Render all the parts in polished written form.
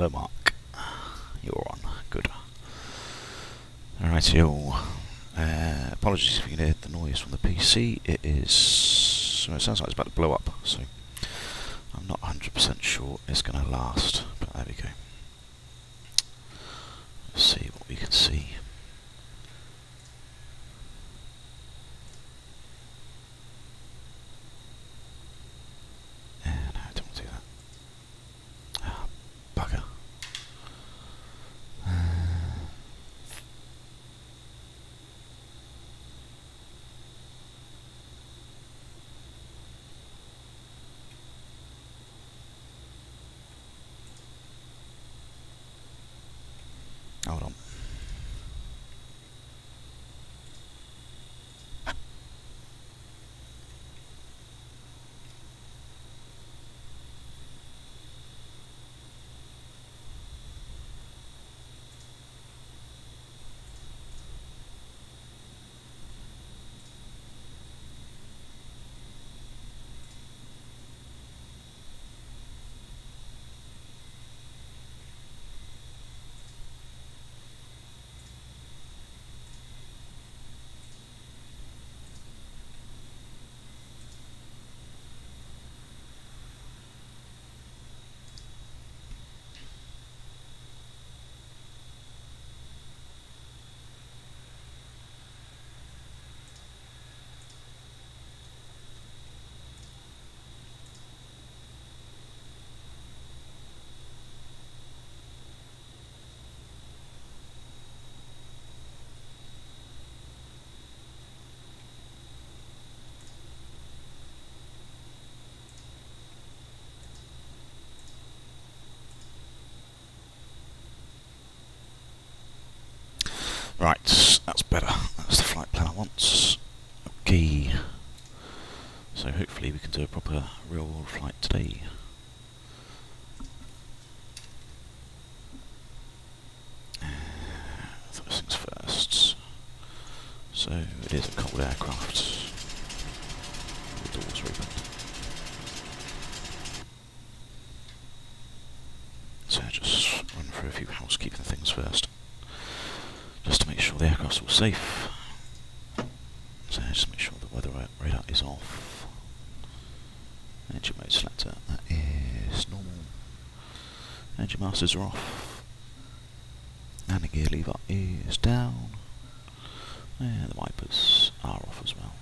Hello, Mark. You're on. Good. Alright, yo. Apologies if you can hear the noise from the PC. It sounds like it's about to blow up, so I'm not 100% sure it's going to last, but there we go. Let's see what we can see. No, I don't want to do that. Ah, bugger. Hold on. Right, that's better. That's the flight plan I want. Okay. So hopefully we can do a proper real world flight today. First things first. So it is a cold aircraft. The doors are open. So just run through a few housekeeping things first. Just to make sure the aircraft's all safe. So just make sure the weather radar is off. Engine mode selector, that is normal. Engine masters are off. And the gear lever is down. And the wipers are off as well.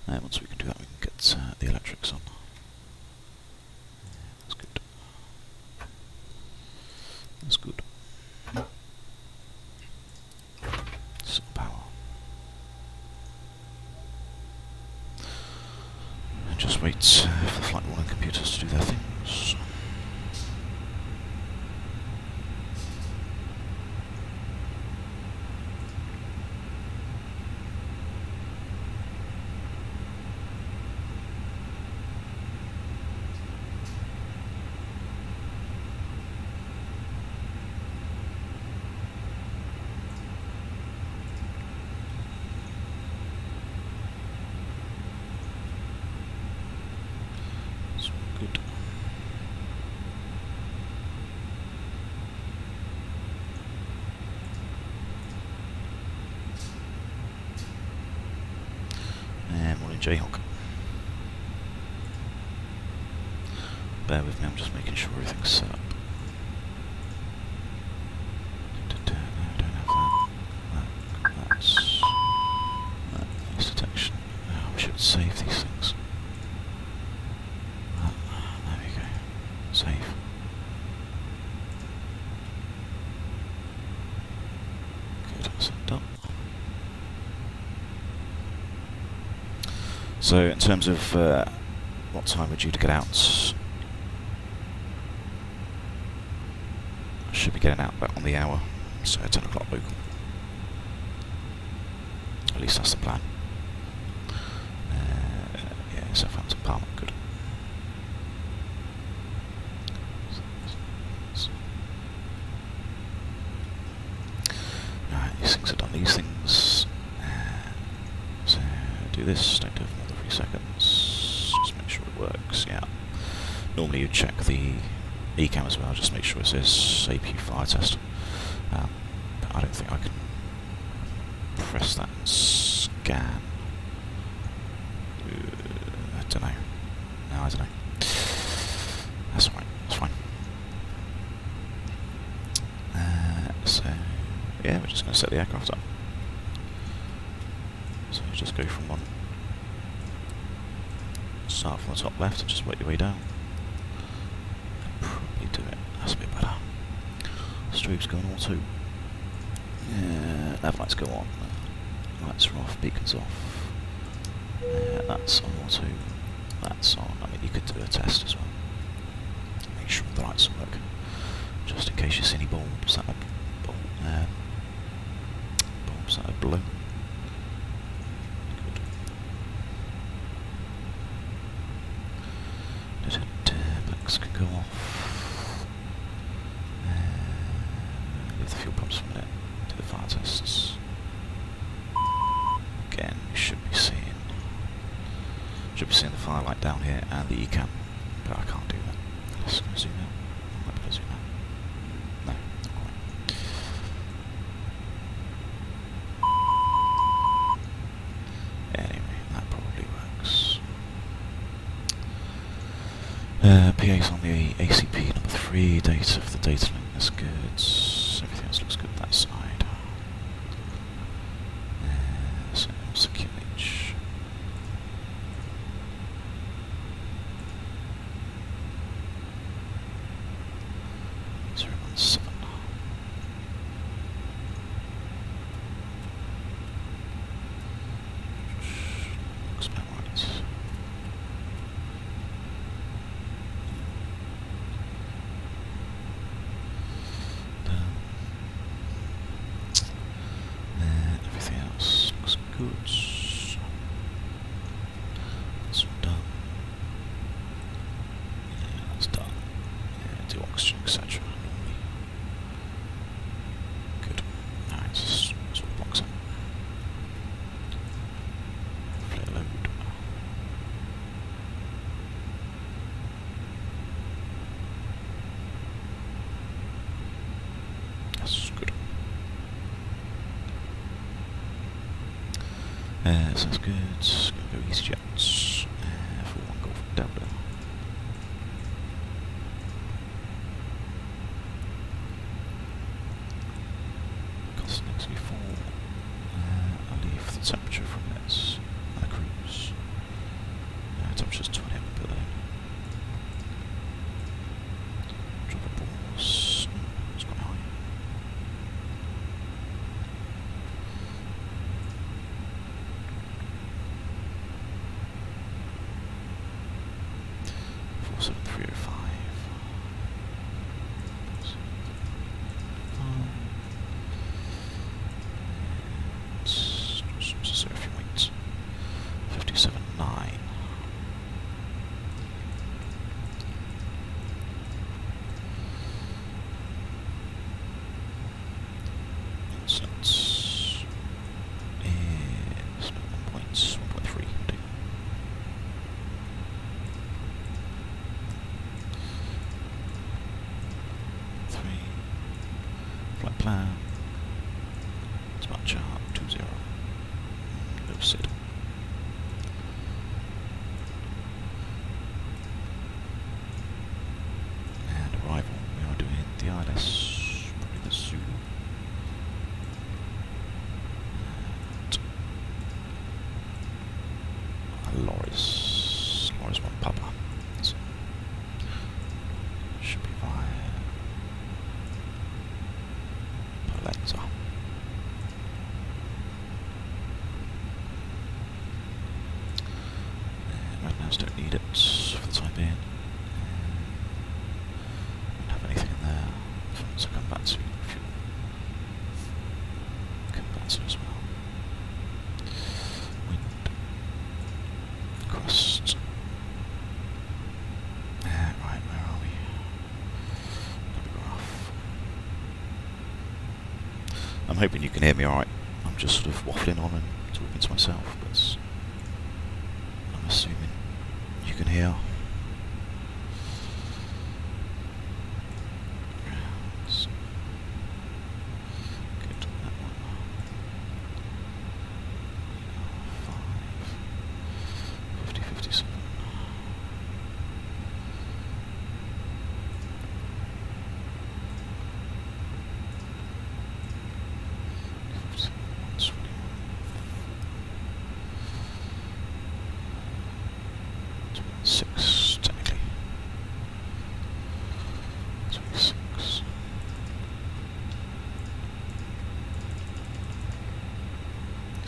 And once we can do that, we can get the electrics on. That's good. That's good. Some power. And just wait for the flight warning computers to do their things. Good. And morning Jayhawk. Bear with me, I'm just making sure everything's set up. No, I don't have that. That's noise detection. Oh, we should save these things. There we go. Save. Good, that's done. So in terms of what time we're due to get out, I should be getting out about on the hour, so 10 o'clock local. At least that's the plan. Yeah, Southampton, Palma, good. Right, these things are done. These things. So do this. Don't do it for another 3 seconds. Just make sure it works. Yeah. Normally you check the ECAM as well, just make sure it says APU fire test. But I don't think I can press that and scan. I don't know. No, I don't know. That's alright, that's fine. So, yeah, we're just going to set the aircraft up. So you just go from one. Start from the top left and just work your way down. Probably do it. That's a bit better. Strobes going all too. Yeah, nav lights go on. Lights are off, beacons off. That's on all too. That's on. I mean, you could do a test as well. Make sure the lights work. Just in case you see any bulbs that are bulbs that are blue. Blacks can go off. Leave the fuel pumps for a minute. Do the fire tests. Again, you should be seeing the fire light down here and the ECAM, but I can't do that. Let's go zoom out. Might be able to zoom out. No, not quite. Anyway, that probably works. PA's on the ACP number 3, data of the data link is good. Everything else looks good that side. So also QH. 017. Looks about right. Everything else looks good. That's all done. Yeah, that's done. Yeah, do oxygen, etc. Normally. Good. Alright, just sort of box up. Flare load. That's good. Sounds good. Gonna go easy jets. 41 Golf Delta. Cost next before. I'll leave the temperature from this and the cruise. Temperature's 20, I'm gonna put that in. Drop a pause. It's quite high. Airfield Brief 57.9. Instance is 1.3. Flight plan. Smart chart 20. No SID. And arrival. We are doing the ILS. Probably the Zulu. And Loris 1 Papa. So should be via Palma. Right now, don't need it for the time being. Don't have anything in there to come back to fuel. Come back to as well. Wind. Crust. Right, where are we? Graph. I'm hoping you can hear me alright. I'm just sort of waffling on and talking to myself, but I'm assuming you can hear.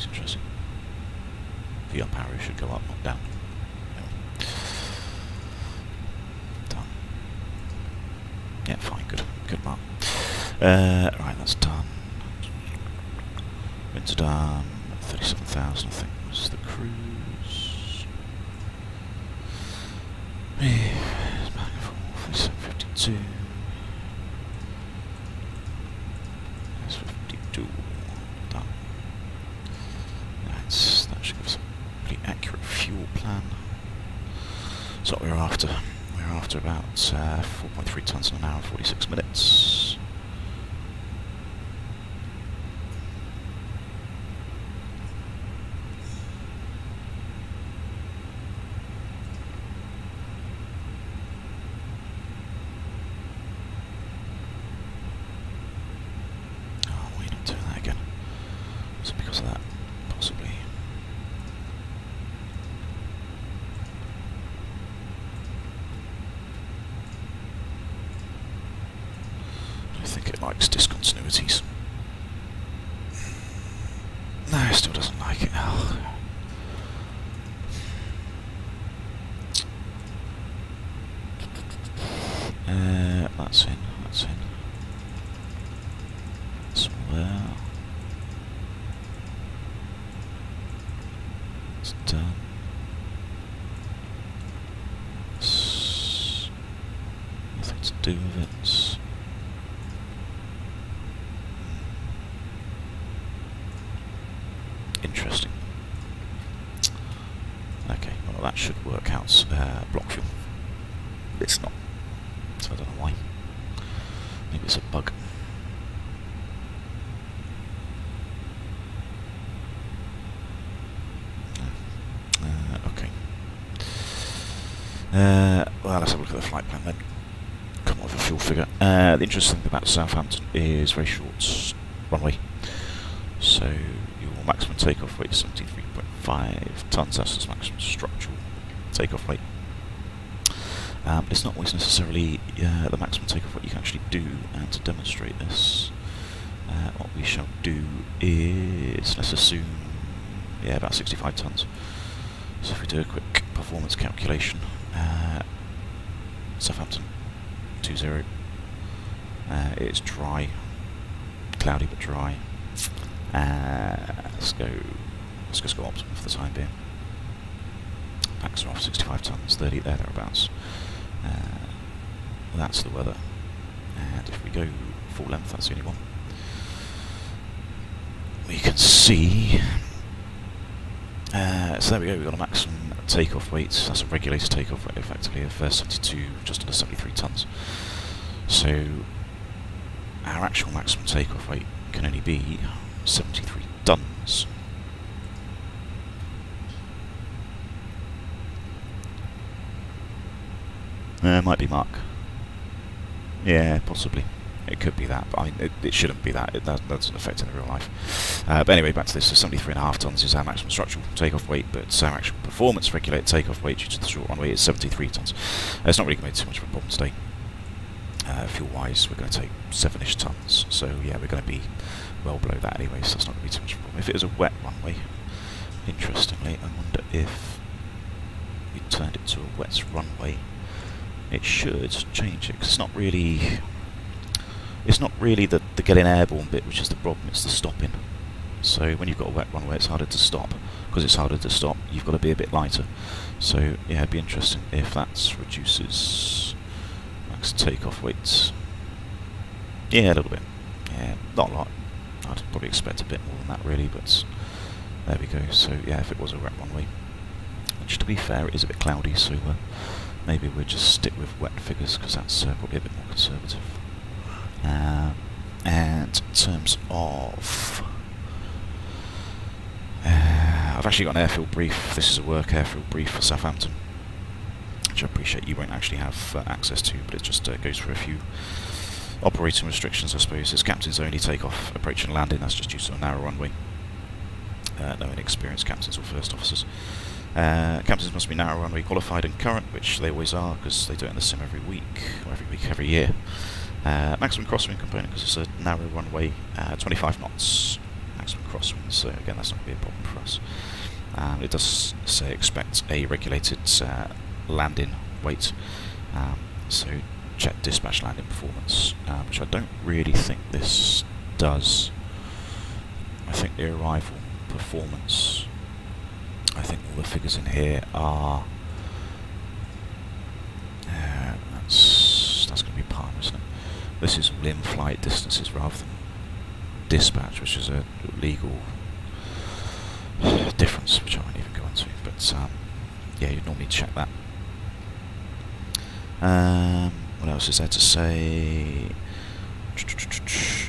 interesting. The up arrow should go up, not down. Done. Yeah, fine, good. Good mark. Right, that's done. Winds are done. 37,000, I think, was the cruise. Back and forth, 3752. That's 52. Done. That should give us a pretty accurate fuel plan. That's what we're after. We're after about 4.3 tonnes in an hour and 46 minutes. Because of that, possibly. I think it likes discontinuities. No, it still doesn't like it. Oh. That's in, that's in. That's there. It's done. It's nothing to do with it. Interesting. Okay, well that should work out. Block fuel. It's not. So I don't know why. Maybe it's a bug. Okay. Well, let's have a look at the flight plan then. Come on with a fuel figure. The interesting thing about Southampton is very short runway. So your maximum takeoff weight is 73.5 tonnes. That's the maximum structural takeoff weight. It's not always necessarily the maximum takeoff weight you can actually do, and to demonstrate this, what we shall do is, let's assume, yeah, about 65 tonnes. So if we do a quick performance calculation, Southampton 20, it's dry, cloudy but dry. Let's just go optimum for the time being. Packs are off 65 tonnes, 30 there, thereabouts. That's the weather. And if we go full length, that's the only one. We can see. So there we go, we've got a maximum takeoff weight. That's a regulated takeoff weight, effectively, of 72, just under 73 tonnes. So our actual maximum takeoff weight can only be 73 tons. Might be Mark. Yeah, possibly. It could be that, but I mean, it shouldn't be that. That doesn't affect it in real life. But anyway, back to this. So 73.5 tonnes is our maximum structural takeoff weight, but our actual performance regulated takeoff weight due to the short runway is 73 tonnes. It's not really going to be too much of a problem today. Fuel-wise, we're going to take 7-ish tonnes. So yeah, we're going to be well below that anyway, so that's not going to be too much of a problem. If it was a wet runway, interestingly, I wonder if we turned it to a wet runway, it should change it, because it's not really the getting airborne bit which is the problem, it's the stopping. So when you've got a wet runway, it's harder to stop. Because it's harder to stop, you've got to be a bit lighter. So yeah, it'd be interesting if that reduces max takeoff weights. Yeah, a little bit. Yeah, not a lot. I'd probably expect a bit more than that really, but there we go. So yeah, if it was a wet runway, which to be fair, it is a bit cloudy, so maybe we'll just stick with wet figures, because that's probably a bit more conservative. And in terms of... I've actually got an airfield brief. This is a work airfield brief for Southampton, which I appreciate you won't actually have access to, but it just goes through a few operating restrictions, I suppose. It's captains only, takeoff, approach and landing. That's just due to a narrow runway. No inexperienced captains or first officers. Captains must be narrow runway qualified and current, which they always are, because they do it in the sim every week, or every year. Maximum crosswind component, because it's a narrow runway, 25 knots. Maximum crosswinds, so again that's not going to be a problem for us. It does say expect a regulated landing weight, so check dispatch landing performance, which I don't really think this does. I think the arrival performance, I think all the figures in here are that's going to be Palma, isn't it? This is all in-flight distances rather than dispatch, which is a legal difference, which I won't even go into. But yeah, you'd normally check that. What else is there to say?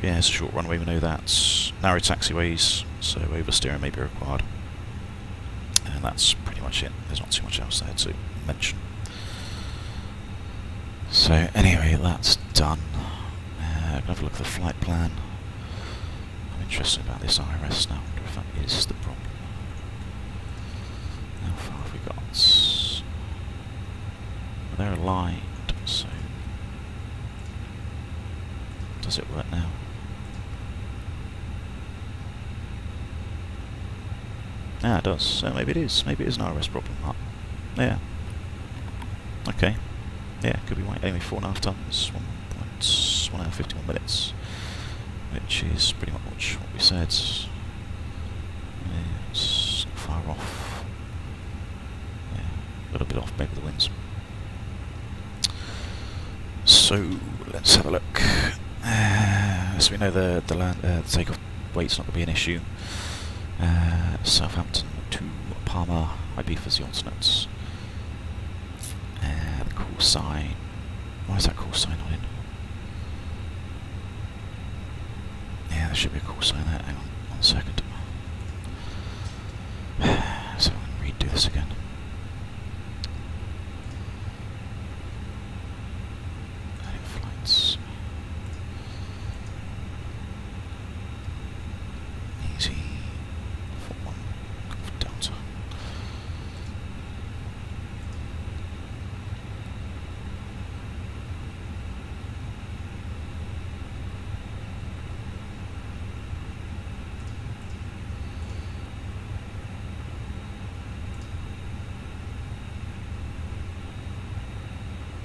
Yeah, it's a short runway, we know that. Narrow taxiways, so oversteering may be required. And that's pretty much it. There's not too much else there to mention. So anyway, that's done. I'll have a look at the flight plan. I'm interested about this IRS now. I wonder if that is the problem. How far have we got? Well, they're aligned, so does it work now? Yeah, it does. So maybe it is. Maybe it is an IRS problem. Yeah. Okay. Yeah, could be right. Only 4.5 tons, 1 hour 51 minutes, which is pretty much what we said. Yeah, it's not far off. Yeah, a little bit off maybe the winds. So let's have a look. So we know the takeoff weight's not going to be an issue. Southampton to Palma, IB for the alternates. The call sign. Why is that call sign not in? Yeah, there should be a call sign there. Hang on 1 second. So I'm going to redo this again. Adding flights. Easy. 41. Golf Delta.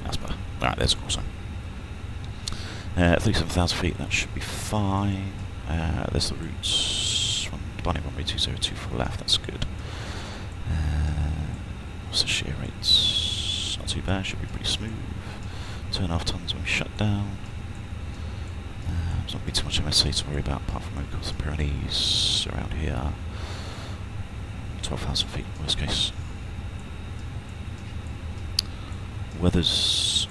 That's better. Alright, there's a call sign. 37,000 feet, that should be fine. There's the routes. Departing runway 202 for left, that's good. What's the shear rates? Not too bad, should be pretty smooth. 2.5 tons when we shut down. There's not going to be too much MSA to worry about apart from Ocos and Pyrenees around here. 12,000 feet, worst case. Weather's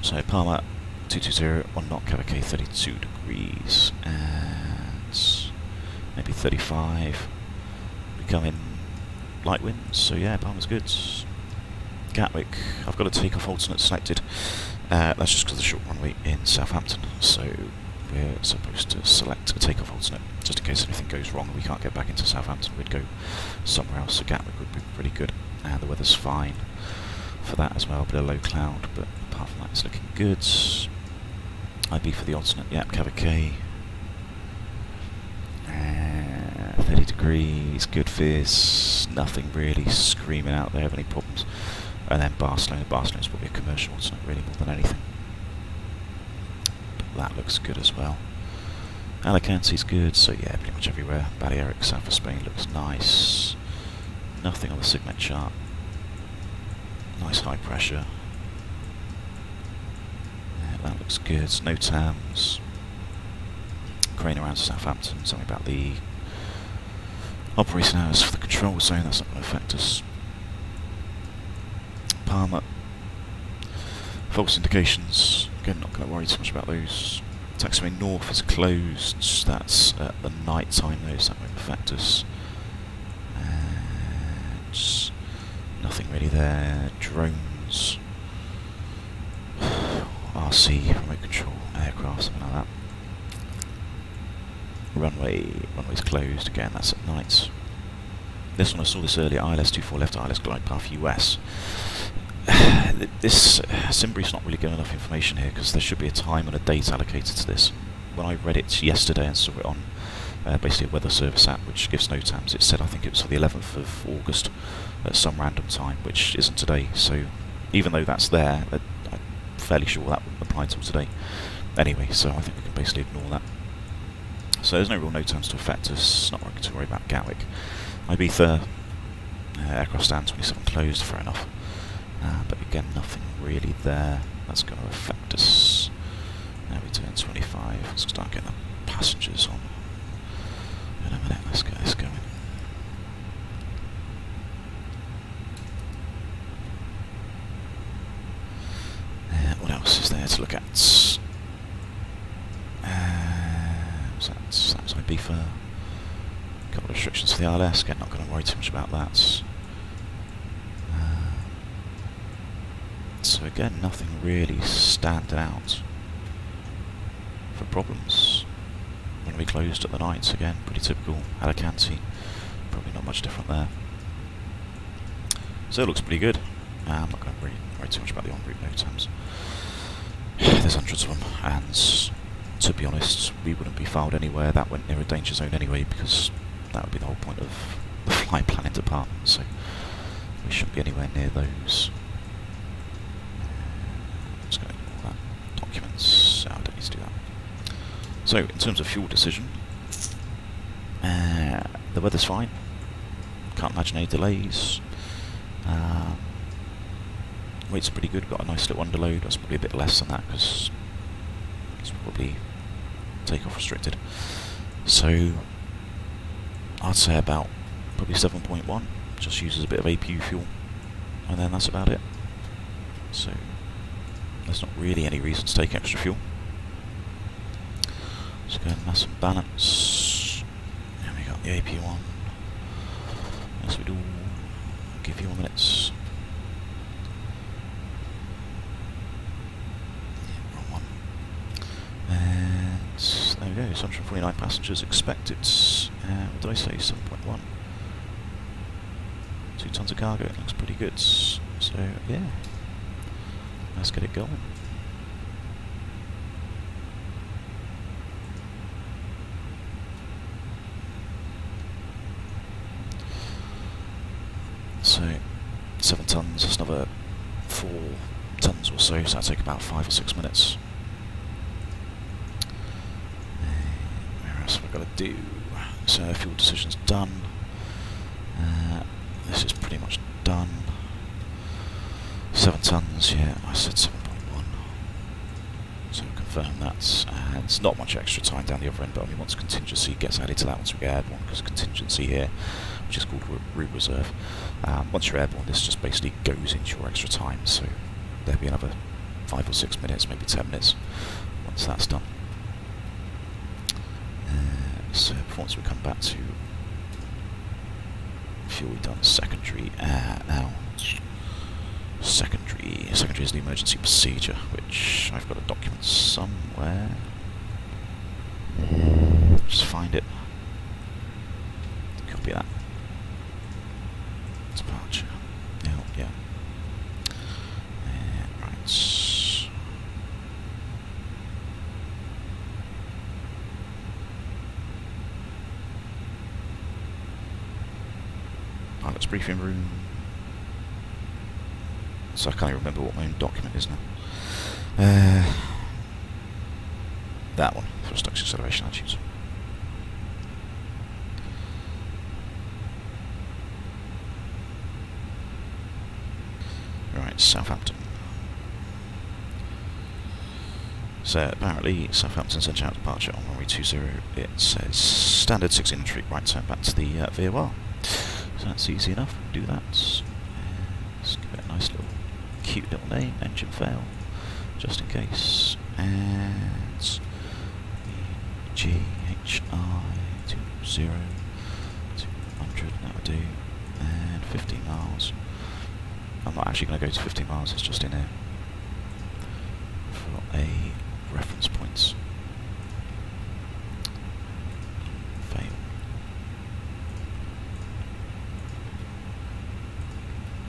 so Palma 220, 1 knot, Cavite 32 degrees, and maybe 35. Becoming light winds, so yeah, Palma's good. Gatwick, I've got a takeoff alternate selected. That's just because of the short runway in Southampton, so we're supposed to select a takeoff alternate just in case anything goes wrong and we can't get back into Southampton. We'd go somewhere else, so Gatwick would be pretty good, and the weather's fine for that as well. A bit of low cloud, but apart from that it's looking good. IB for the alternate, yep, Cavite. 30 degrees, good fizz, nothing really screaming out there of any problems. And then Barcelona, Barcelona's probably a commercial alternate really more than anything. But that looks good as well. Alicante's good, so yeah, pretty much everywhere. Balearic, south of Spain looks nice. Nothing on the Signet chart. Nice high pressure. Yeah, that looks good. No TAMs. Crane around Southampton. Tell me about the operation hours for the control zone. That's not going to affect us. Palma. False indications. Again, not going to worry too much about those. Taxiway North is closed. That's at the night time though, so that won't affect us. And nothing really there. Drones. RC, remote control aircraft, something like that. Runway's closed again, that's at night. This one, I saw this earlier, ILS 24 left, ILS glide path US. this sim brief's not really giving enough information here, because there should be a time and a date allocated to this. When I read it yesterday and saw it on basically a weather service app which gives no times, it said I think it was for the 11th of August at some random time, which isn't today. So even though that's there, I'm fairly sure that wouldn't apply till today. Anyway, so I think we can basically ignore that. So there's no real no times to affect us, not to worry about Gatwick. Ibiza, aircraft stand 27 closed, fair enough. But again, nothing really there that's going to affect us. Now we turn 25, let's start getting the passengers on. In a minute, let's get this going. What else is there to look at? That was Ibiza. A couple of restrictions for the ILS, again not going to worry too much about that. So again, nothing really standing out for problems. We're going to be closed at the night, again, pretty typical. Alicante, probably not much different there. So it looks pretty good. I'm not going to worry too much about the en route no times. There's hundreds of them, and to be honest, we wouldn't be filed anywhere that went near a danger zone anyway, because that would be the whole point of the flight planning department, so we shouldn't be anywhere near those. Let's go ignore that. Documents, I don't need to do that. So, in terms of fuel decision, the weather's fine, can't imagine any delays. Weights are pretty good, got a nice little underload. That's probably a bit less than that because it's probably takeoff restricted. So I'd say about probably 7.1, just uses a bit of APU fuel, and then that's about it. So there's not really any reason to take extra fuel. Let's go and mass and balance. And we got the APU on. As we do, give you 1 minute. There we go, 149 passengers expected. What did I say, 7.1? 2 tons of cargo, it looks pretty good. So, yeah, let's get it going. So, 7 tons, that's another 4 tons or so that'll take about 5 or 6 minutes. What we've got to do. So fuel decision's done. This is pretty much done. 7 tons, yeah, I said 7.1. So confirm that. And it's not much extra time down the other end, but I mean once contingency gets added to that once we get airborne, because contingency here, which is called route reserve, once you're airborne this just basically goes into your extra time, so there'll be another 5 or 6 minutes, maybe 10 minutes once that's done. So once we come back to fuel, we've done secondary. Now secondary is the emergency procedure, which I've got a document somewhere. Just find it. Copy that. Departure. Yeah. Right. Pilot's briefing room. So I can't even remember what my own document is now. That one, thrust acceleration attitudes. Right, Southampton. So apparently Southampton sent out departure on runway 20. It says standard 16 entry, right turn back to the VOR. So that's easy enough, do that. Let's give it a nice little, cute little name, engine fail, just in case. And GHI 20 to 100, that would do. And 15 miles. I'm not actually going to go to 15 miles, it's just in here for a reference point. Fail.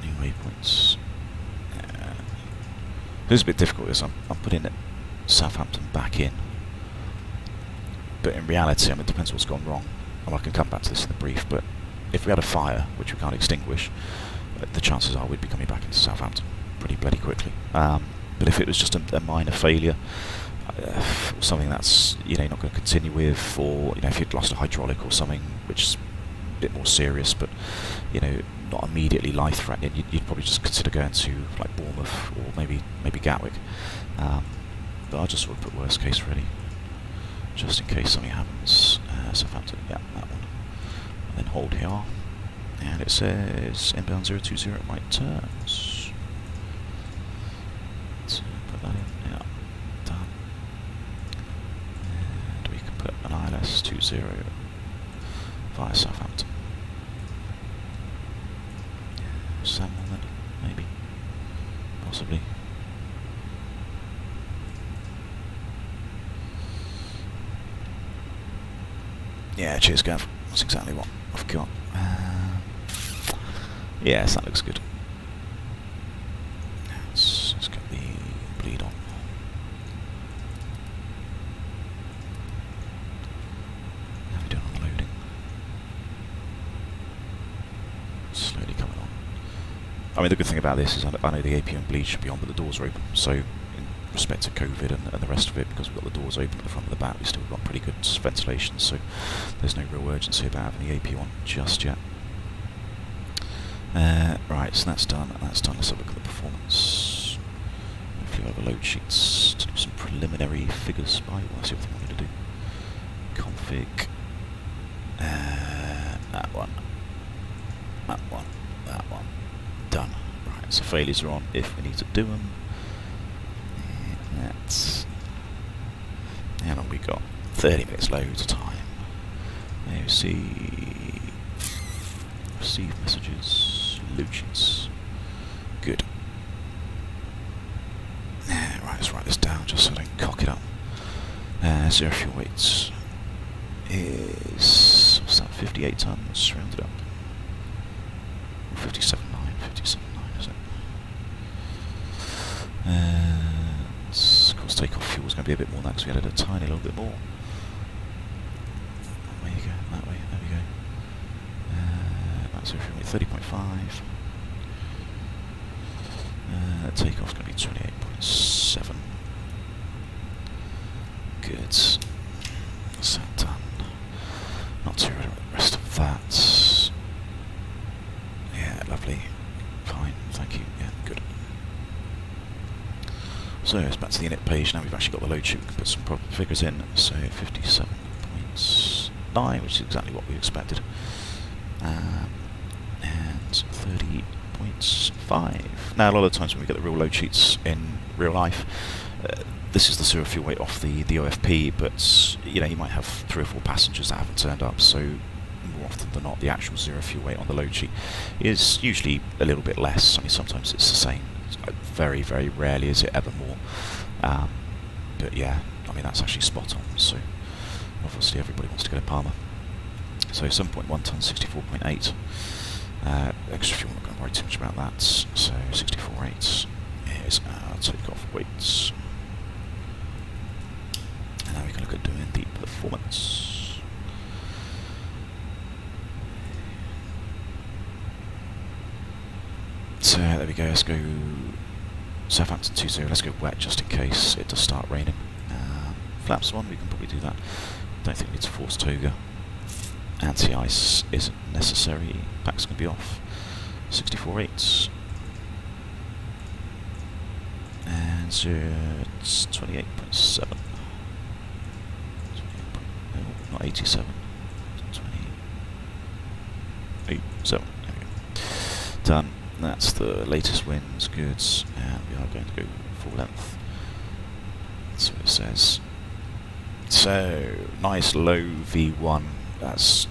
New waypoints. It's a bit difficult because I'm putting Southampton back in, but in reality, I mean, it depends what's gone wrong. I can come back to this in the brief, but if we had a fire, which we can't extinguish, the chances are we'd be coming back into Southampton pretty bloody quickly. But if it was just a minor failure, something that's you're not going to continue with, or if you'd lost a hydraulic or something, which is a bit more serious, but not immediately life-threatening, you'd probably just consider going to like Bournemouth or maybe Gatwick. But I'll just sort of put worst case ready, just in case something happens. Southampton, yeah, that one. And then hold here, and it says inbound 020 right turns. So put that in, yeah, done. And we can put an ILS 20 via Southampton. Salmon then, maybe, possibly. Yeah, cheers Gav, that's exactly what I've got. Yes, that looks good. Let's get the bleed on. How are we doing on the loading? Slowly coming on. I mean, the good thing about this is I know the APM bleed should be on, but the doors are open. So, in respect to COVID and the rest of it, because we've got the doors open at the front of the back, we've still got pretty good ventilation. So, there's no real urgency about having the AP on just yet. Right, so that's done. Let's have a look at the performance. Hopefully, we'll have a load sheets to do some preliminary figures by. Let's see what they want me to do. Config. That one. That one. That one. Done. Right, so failures are on if we need to do them. That's. How long we got? 30 minutes loads of time. There you see. Receive messages. Load sheets. Good. Right, let's write this down just so I don't cock it up. Airfield Weights is, what's that, 58 tons, rounded up. 57.9, 57.9 is it? And of course takeoff fuel is going to be a bit more than that because we added a tiny little bit more. There you go, that way, there we go. That's Airfield Weight 30.5. Takeoff's going to be 28.7. Good. That's that done. Not too worried about the rest of that. Yeah, lovely. Fine, thank you. Yeah, good. So it's back to the init page now. We've actually got the load sheet. We can put some proper figures in. So 57.9, which is exactly what we expected. And 30.5. Now, a lot of times when we get the real load sheets in real life, this is the zero fuel weight off the OFP, but you might have 3 or 4 passengers that haven't turned up, so more often than not the actual zero fuel weight on the load sheet is usually a little bit less. I mean, sometimes it's the same. Very, very rarely is it ever more. But yeah, I mean, that's actually spot on. So obviously everybody wants to go to Palma. So 7.1 tonnes, 64.8. Extra fuel, I'm not going to worry too much about that. So 64.8 is our takeoff weights. And now we can look at doing the performance. So there we go, let's go Southampton 20, let's go wet just in case it does start raining. Flaps on, we can probably do that. Don't think we need to force toga. Anti-ice isn't necessary. Pack's going to be off. 64.8. And so it's 28.7. No, not 87. 28.7. There we go. Done. That's the latest winds, goods, and we are going to go full length. That's what it says. So, nice low V1. That's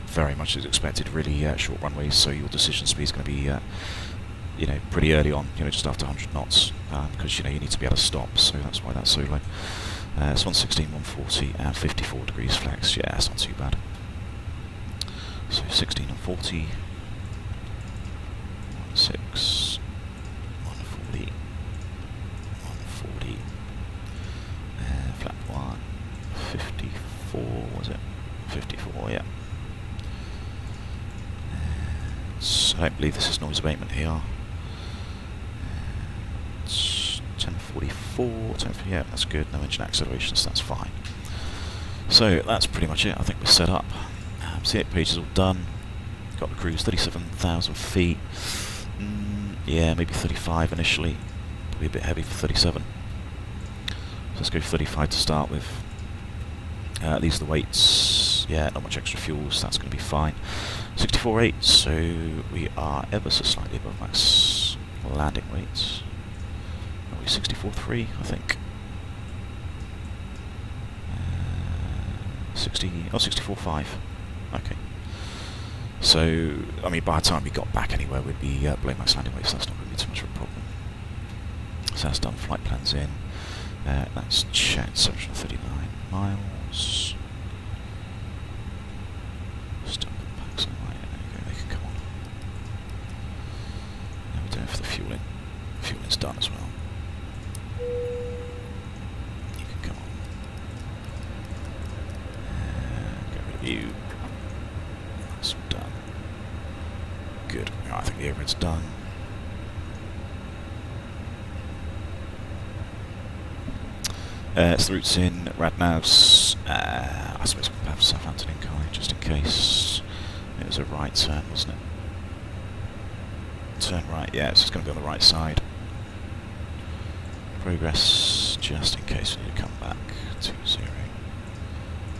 very much as expected, really short runways, so your decision speed is going to be pretty early on, just after 100 knots, because you need to be able to stop, so that's why that's so low. It's 116, 140 and 54 degrees flex. Yeah, that's not too bad. So 16 and 40, 16, 140, I don't believe this is noise abatement here. It's 10:44, yeah, that's good, no engine acceleration, so that's fine. So that's pretty much it. I think we're set up. C8 page is all done. Got the cruise 37,000 feet. Yeah, maybe 35 initially. Probably a bit heavy for 37. So let's go 35 to start with. These are the weights. Yeah, not much extra fuel, so that's going to be fine. 64.8, so we are ever so slightly above max landing weights. Are we 64.3, I think? 64.5. Okay. So, I mean, by the time we got back anywhere, we'd be below max landing weights, so that's not going to be too much of a problem. So that's done, flight plans in. That's checked, 739 miles. Stop the packs on right, there you go, they can come on. Now we're doing it for the fueling. Fueling's done as well. You can come on. Get rid of you. That's done. Good. I think the overhead's done. It's the routes in Radnav's. I suppose we'll have Southampton in Kai, just in case. It was a right turn, wasn't it? Turn right, yeah, so it's going to be on the right side. Progress, just in case we need to come back. 2-0.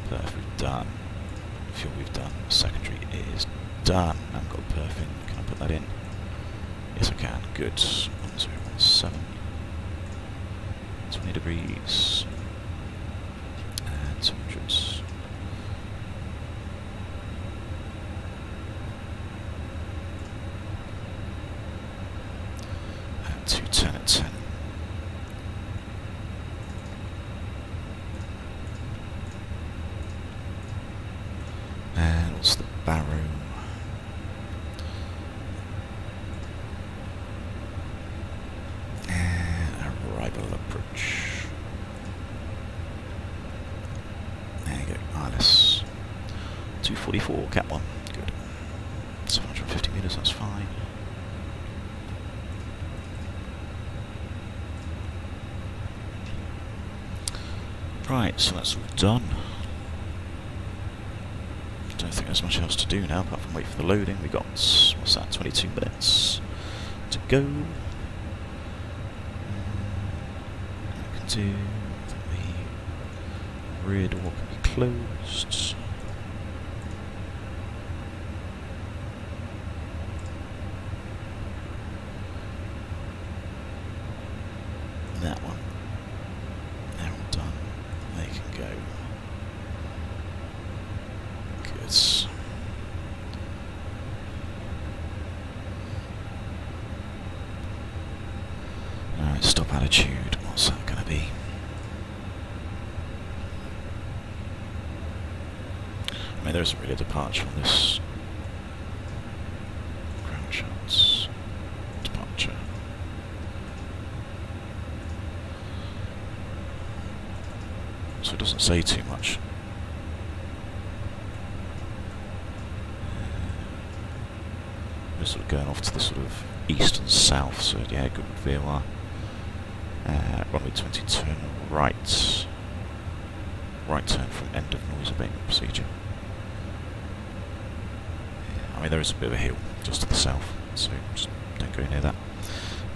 Perf we've done. Fuel we've done. Secondary is done. I haven't got the perf in. Can I put that in? Yes, I can. Good. 1017. 20 degrees. And 200s. And 210 at 10. And what's the Barrow? And arrival approach. There you go, ILS. 244, Cat 1, good. 750 metres, that's fine. Right, so that's all done. Don't think there's much else to do now apart from wait for the loading. We got, what's that, 22 minutes to go. I can do the rear door can be closed. That one. They're all done. They can go. Good. Alright, stop attitude. What's that going to be? I mean, there isn't really a departure on this. Ground shots. Departure. So it doesn't say too much. We're sort of going off to the sort of east and south, so yeah, good VOR. Runway 20, turn right. Right turn from end of noise abatement procedure. I mean, there is a bit of a hill just to the south, so just don't go near that.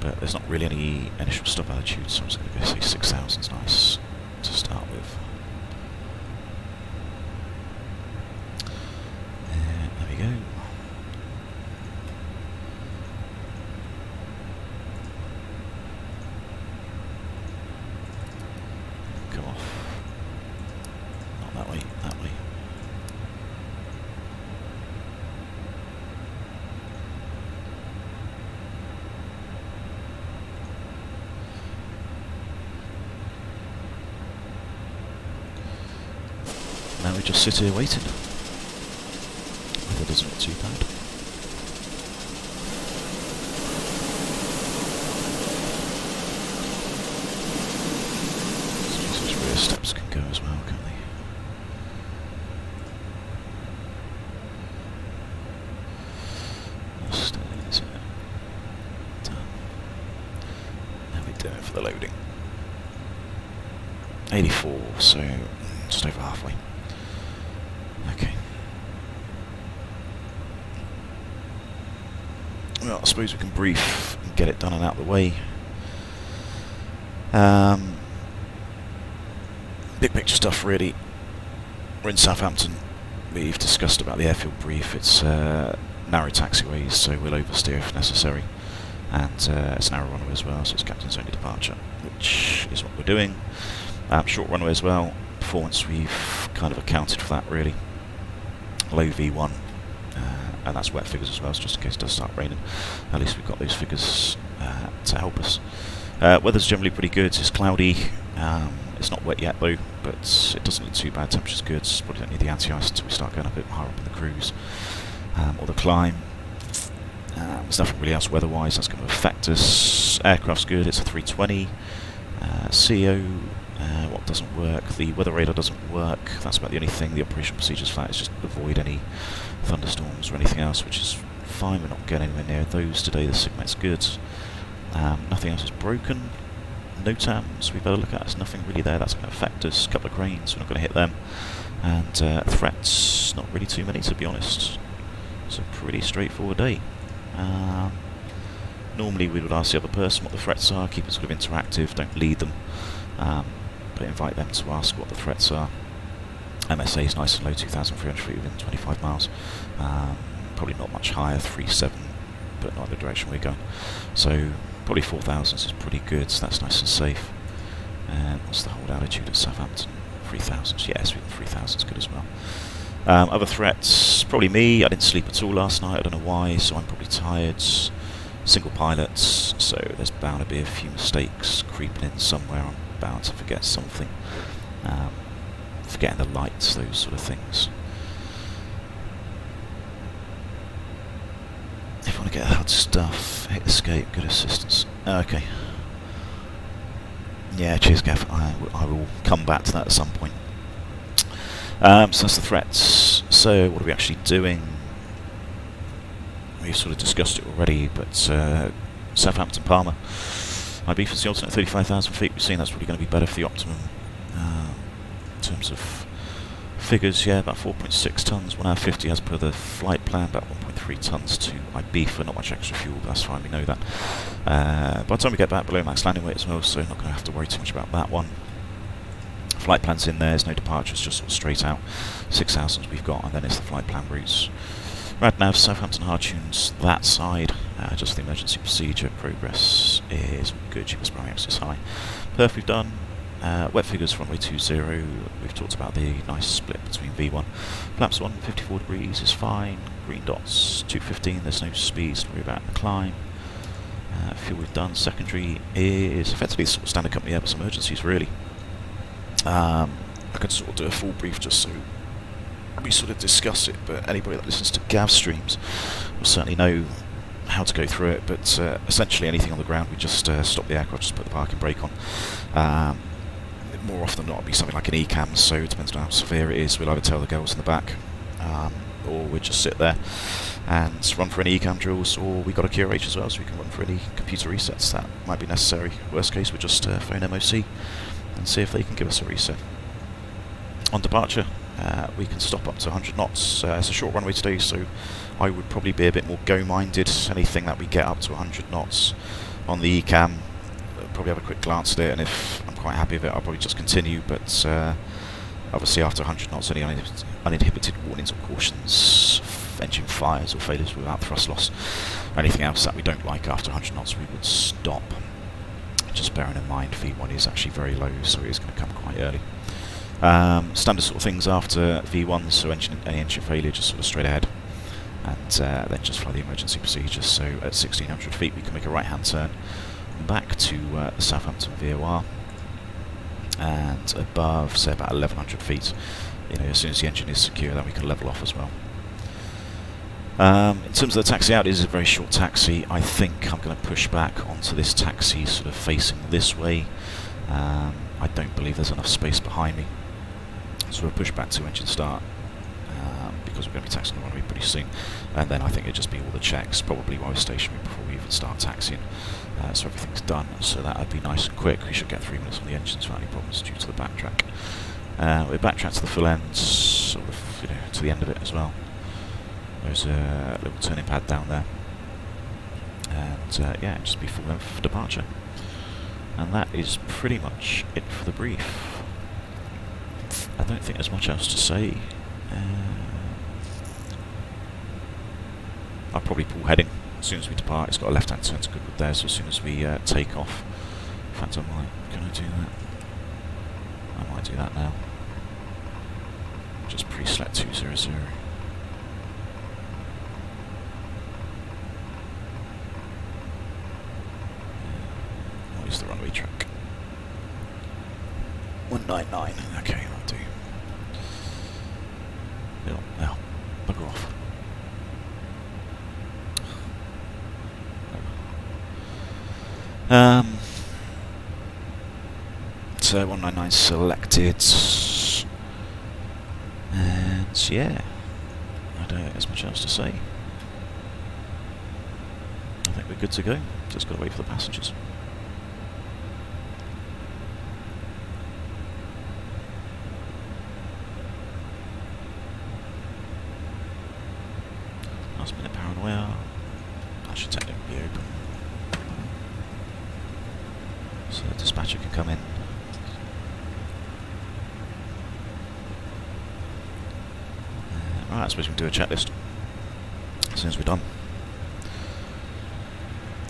But there's not really any initial stop altitude, so I'm just going to go say 6,000 is nice to start with. There we go. Come off. Not that way, that way. Now we just sit here waiting. Weather doesn't look too bad. These rear steps can go as well, can't they? Steady. are they doing for the loading? 84, so just over halfway. Okay. Well, I suppose we can brief and get it done and out of the way. Big picture stuff, really. We're in Southampton. We've discussed about the Airfield Brief. It's narrow taxiways, so we'll oversteer if necessary. And it's narrow runway as well, so it's captain's only departure, which is what we're doing. Short runway as well. Performance, we've kind of accounted for that, really. Low V1, and that's wet figures as well, so just in case it does start raining, at least we've got those figures to help us. Weather's generally pretty good. It's cloudy. It's not wet yet though, but it doesn't look too bad. Temperature's good. Probably don't need the anti-ice until we start going a bit higher up in the cruise or the climb. There's nothing really else weather-wise that's going to affect us. Aircraft's good. It's a 320. CO, what doesn't work? The weather radar doesn't work. That's about the only thing. The operational procedures for that is just avoid any thunderstorms or anything else, which is fine. We're not getting anywhere near those today. The SIGMET's good. Nothing else is broken. NOTAMs we better look at. There's nothing really there that's going to affect us. A couple of cranes, we're not going to hit them. And threats, not really too many to be honest. It's a pretty straightforward day. Normally we would ask the other person what the threats are, keep it sort of interactive, don't lead them, but invite them to ask what the threats are. MSA is nice and low, 2,300 feet within 25 miles. Probably not much higher, 3.7, but not the direction we're going. So probably 4,000 is pretty good, so that's nice and safe. And what's the hold altitude at Southampton? 3,000, yes, 3,000 is good as well. Other threats, probably me. I didn't sleep at all last night, I don't know why, so I'm probably tired. Single pilots, so there's bound to be a few mistakes creeping in somewhere. I'm bound to forget something. Forgetting the lights, those sort of things. If you want to get HUD stuff, hit escape, good assistance. Okay. Yeah, cheers, Gav. I will come back to that at some point. So that's the threats. So what are we actually doing? We've sort of discussed it already, but Southampton, Palma. IB for the alternate 35,000 feet. We've seen that's really going to be better for the optimum in terms of figures. Yeah, about 4.6 tons, 1 hour 50 as per the flight plan. About 1.3 tons to IB for not much extra fuel. But that's fine. We know that. By the time we get back, below max landing weight as well, so not going to have to worry too much about that one. Flight plan's in there. There's no departures, just sort of straight out. 6,000 we've got, and then it's the flight plan routes. Radnav, Southampton hard tunes that side, just the emergency procedure. Progress is good, cheapest primary access high. Perf we've done, wet figures runway 20, we've talked about the nice split between V1. Flaps 1, 54 degrees is fine, green dots 215, there's no speeds to worry about in the climb. Fuel we've done, secondary is effectively sort of standard company Airbus emergencies really. I could sort of do a full brief just so we sort of discuss it, but anybody that listens to Gav streams will certainly know how to go through it. But essentially anything on the ground, we just stop the aircraft, just put the parking brake on. More often than not, it'll be something like an ECAM, so it depends on how severe it is. We'll either tell the girls in the back, or we'll just sit there and run for any ECAM drills, or we got a QRH as well, so we can run for any computer resets that might be necessary. Worst case, we'll just phone MOC and see if they can give us a reset. On departure, we can stop up to 100 knots. It's a short runway today, so I would probably be a bit more go-minded. Anything that we get up to 100 knots on the ECAM, I'll probably have a quick glance at it, and if I'm quite happy with it, I'll probably just continue. But obviously after 100 knots, any uninhibited warnings or cautions, engine fires or failures without thrust loss, or anything else that we don't like after 100 knots, we would stop. Just bearing in mind V1 is actually very low, so it is going to come quite early. Standard sort of things after V1, so any engine failure just sort of straight ahead, and then just fly the emergency procedures. So at 1,600 feet we can make a right hand turn back to the Southampton VOR, and above, say about 1,100 feet, you know, as soon as the engine is secure, then we can level off as well. In terms of the taxi out, it is a very short taxi. I think I'm going to push back onto this taxi sort of facing this way. I don't believe there's enough space behind me, so we'll push back to engine start, because we're going to be taxiing the runway pretty soon. And then I think it'd just be all the checks, probably while we're stationary before we even start taxiing. So everything's done, so that'd be nice and quick. We should get 3 minutes on the engines without any problems due to the backtrack. We backtrack to the full end, sort of, you know, to the end of it as well. There's a little turning pad down there. And yeah, just be full length for departure. And that is pretty much it for the brief. I don't think there's much else to say. I'll probably pull heading as soon as we depart. It's got a left-hand turn to Goodwood there, so as soon as we take off. In fact, can I do that? I might do that now. Just pre-select 200. What is the runway track? 199. Okay, that'll do. Now, bugger off. So 199 selected, and yeah, I don't have as much else to say. I think we're good to go. Just got to wait for the passengers. Last minute paranoia. That should technically be open. So the dispatcher can come in. Right, I suppose we can do a checklist as soon as we're done.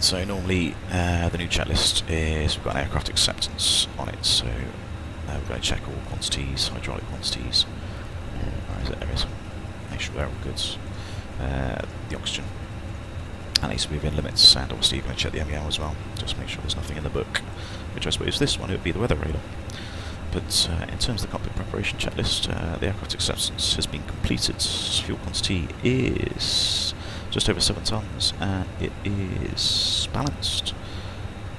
So normally the new checklist is we've got an aircraft acceptance on it, so we're going to check all quantities, hydraulic quantities. Where is it? There it is. Make sure they're all good. The oxygen. That needs to be within limits, and obviously you're going to check the MEL as well, just make sure there's nothing in the book, which I suppose this one it would be the weather radar. But in terms of the cockpit preparation checklist, the aircraft acceptance has been completed. Fuel quantity is just over 7 tonnes, and it is balanced.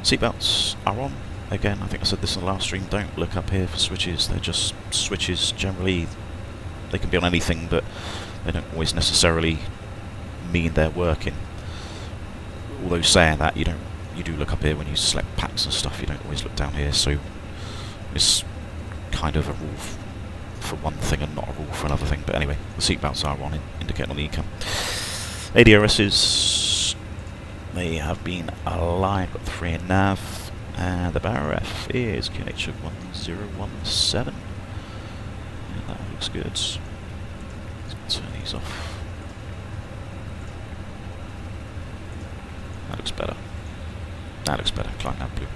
Seatbelts are on. Again, I think I said this in the last stream, don't look up here for switches, they're just switches generally. They can be on anything, but they don't always necessarily mean they're working. Although saying that, you do look up here when you select packs and stuff, you don't always look down here, so it's kind of a rule for one thing and not a rule for another thing. But anyway, the seatbelts are on, indicating on the ECAM. ADRSs, they have been aligned, got 3 in nav, and the bar F is QNH of 1017. And that looks good. Let's turn these off. That looks better. That looks better. Climb that blue.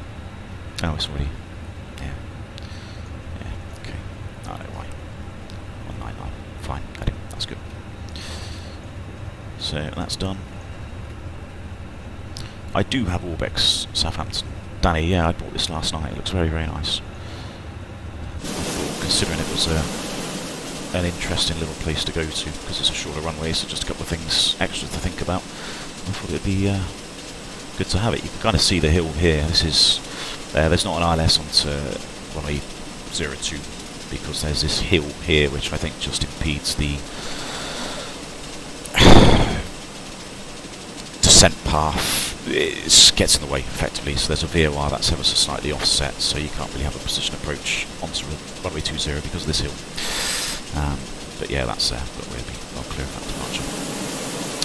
Oh, it's already. Yeah. Yeah. Okay. I know why. 199. Fine. Heading. That's good. So that's done. I do have Orbex Southampton. Danny, yeah, I bought this last night. It looks very, very nice. Considering it was an interesting little place to go to, because it's a shorter runway, so just a couple of things extra to think about. I thought it'd be good to have it. You can kind of see the hill here. This is there's not an ILS onto runway 02 because there's this hill here which I think just impedes the descent path. It gets in the way effectively, so there's a VOR that's ever so slightly offset, so you can't really have a precision approach onto runway 20 because of this hill. But yeah, that's there, but we'll be well clear of that departure.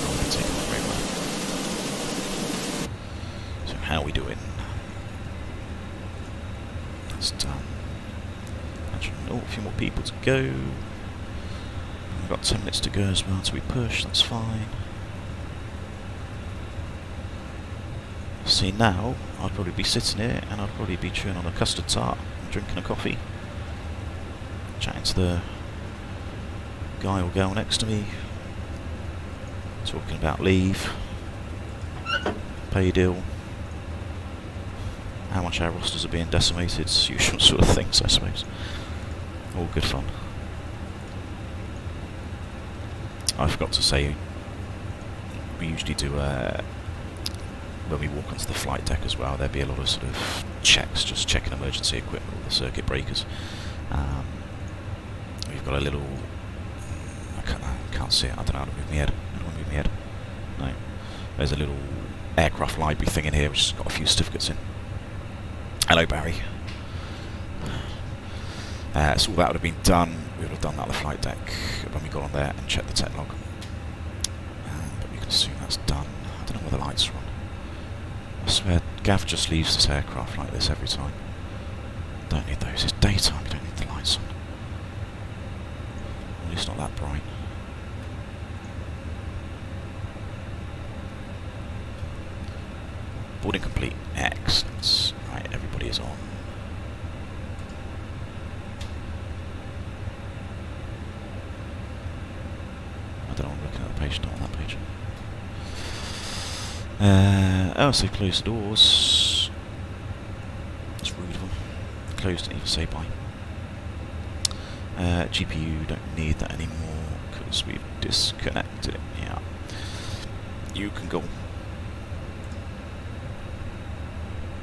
I'm going to take off very well. So how are we doing? That's done. Actually, a few more people to go. We've got 10 minutes to go as well until we push, that's fine. See, now I'd probably be sitting here and I'd probably be chewing on a custard tart and drinking a coffee, chatting to the guy or girl next to me, talking about leave, pay deal, how much our rosters are being decimated, usual sort of things, I suppose. All good fun. I forgot to say, we usually do when we walk onto the flight deck as well, there'd be a lot of sort of checks, just checking emergency equipment, all the circuit breakers. We've got a little, I can't Can't see it. I don't know how to move my head. How do I move my head? No. There's a little aircraft library thing in here which has got a few certificates in. Hello, Barry. So all that would have been done. We would have done that on the flight deck when we got on there and checked the tech log. But we can assume that's done. I don't know where the lights are on. I swear, Gav just leaves this aircraft like this every time. Don't need those. It's daytime. You don't need the lights on. At least not that bright. Boarding complete. Excellent. Right, everybody is on. I don't know, I'm looking at the page, not on that page. Oh, so close the doors. That's rude of them. Closed, didn't even say bye. GPU, don't need that anymore because we've disconnected it. Yeah. You can go.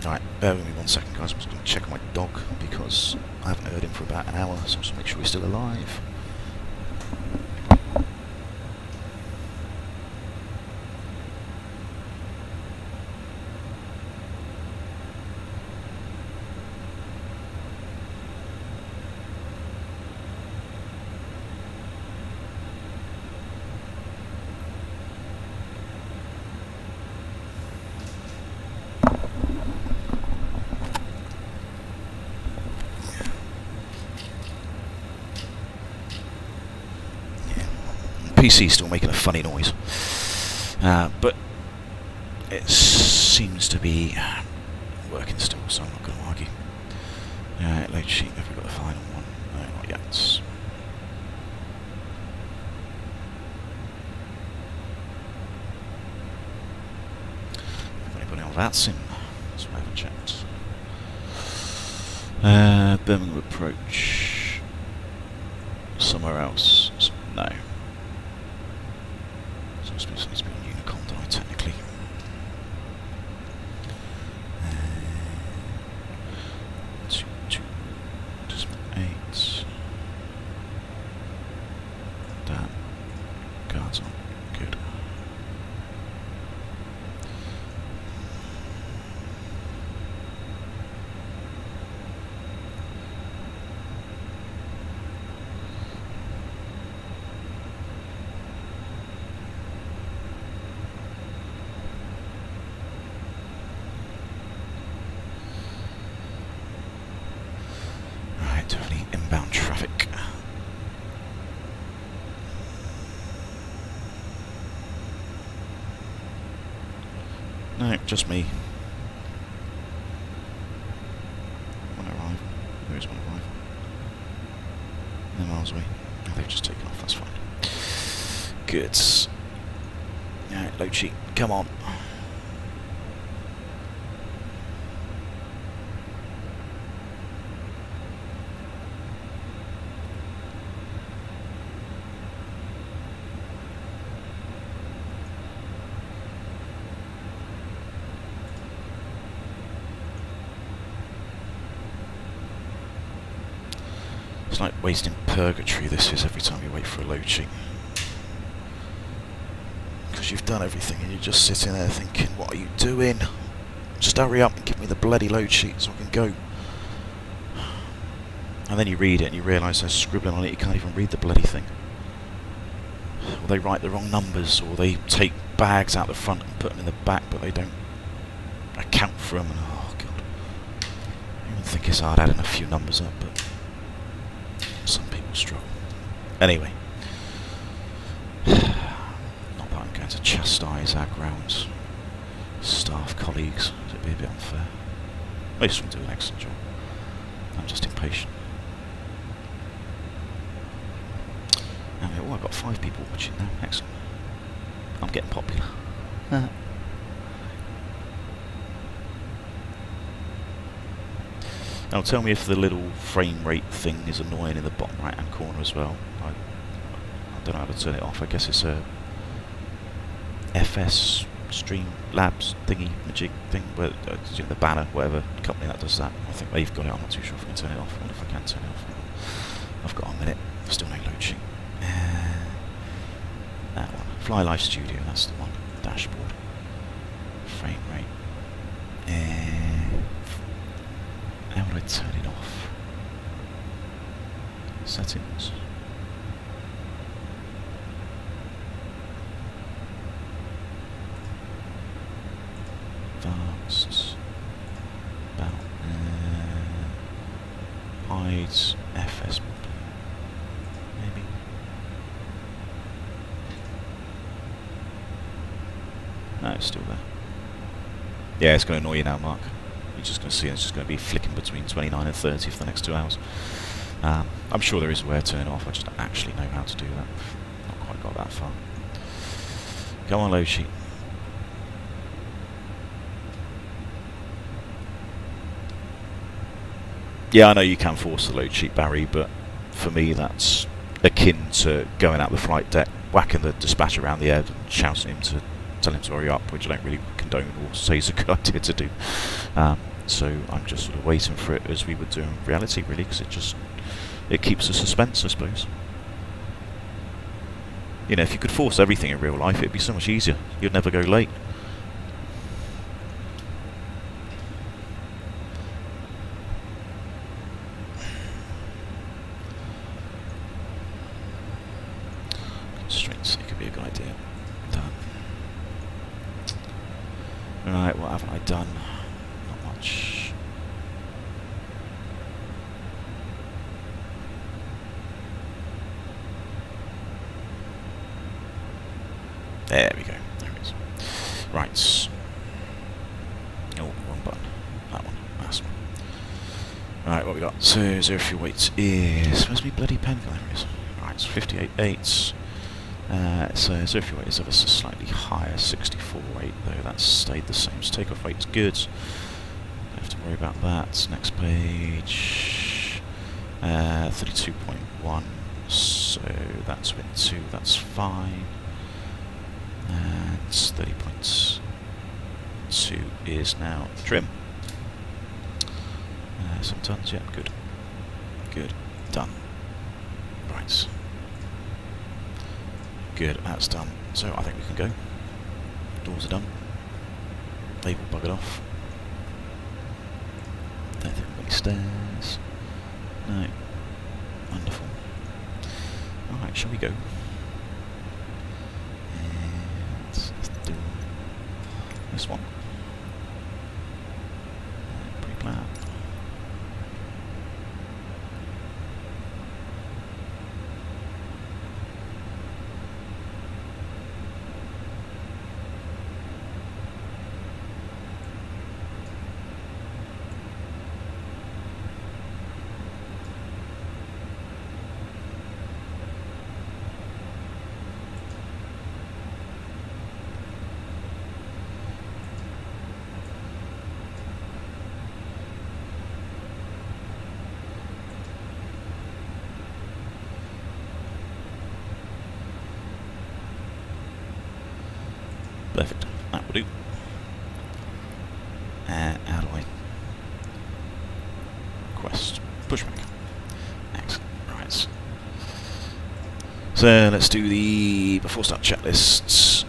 Alright, bear with me 1 second, guys. I'm just going to check on my dog because I haven't heard him for about an hour, so just make sure he's still alive. PC's still making a funny noise, but it seems to be working still, so I'm not going to argue. Load sheet, have we got the final one? No, not yet. Anybody on that sim? That's what I haven't checked. Birmingham approach. Somewhere else? No. So it needs to be on Unicom, don't I, technically? Eight. That. Guards on. Good. Definitely inbound traffic. No, just me. One arrival. There is one arrival. They're miles away. Oh, they've just taken off, that's fine. Good. Alright, load sheet, come on. It's like wasting purgatory, this is, every time you wait for a load sheet. Because you've done everything and you're just sitting there thinking, what are you doing? Just hurry up and give me the bloody load sheet so I can go. And then you read it and you realise they're scribbling on it, you can't even read the bloody thing. Or they write the wrong numbers, or they take bags out the front and put them in the back, but they don't account for them. And, oh god. I even think it's hard adding a few numbers up, but some people struggle. Anyway, not that I'm going to chastise our grounds staff colleagues, it'd be a bit unfair. Most of them do an excellent job. I'm just impatient. Oh, I've got 5 people watching now. Excellent. I'm getting popular. Now tell me if the little frame rate thing is annoying in the bottom right hand corner as well. I don't know how to turn it off. I guess it's a FS Stream Labs thingy majig thing, where the banner, whatever company that does that. I think they've got it. I'm not too sure if I can turn it off. I wonder if I can turn it off. I've got a minute. Still no load sheet. Fly Life Studio, that's the one. Dashboard. Frame rate. How would I turn it off? Settings. Advanced. About. Hides. FS. Maybe. No, it's still there. Yeah, it's going to annoy you now, Mark. You're just going to see it's just going to be flicking between 29 and 30 for the next 2 hours. I'm sure there is a way to turn it off, I just don't actually know how to do that. Not quite got that far. Go on, load sheet. Yeah, I know you can force the load sheet, Barry, but for me that's akin to going out the flight deck, whacking the dispatcher around the head and shouting him to tell him to hurry up, which I don't really condone or say is a good idea to do. So I'm just sort of waiting for it as we would do in reality, really, because it keeps the suspense, I suppose. You know, if you could force everything in real life, it'd be so much easier. You'd never go late. Constraints, it could be a good idea. Done. Right, what haven't I done? Not much. There we go. There it is. Right. Oh, wrong button. That one. That's one. Right, what we got? So, Airfield Weights is... Where's my bloody pen? There it is. Right, it's 58.8. So Airfield Weight is ever so slightly higher, 64.8, though that's stayed the same. So Takeoff Weight's good. Don't have to worry about that. Next page. 32.1. So that's win 2, that's fine. And 30.2 is now trim. Some tons, yeah, good. Good. Done. Right. Good, that's done. So I think we can go. Doors are done. They've all buggered off. Don't think we've got any stairs. No. Wonderful. Alright, shall we go? And let's do this one. Pre-plan. Perfect. That will do. How do I request pushback? Excellent. Right. So let's do the before start checklists.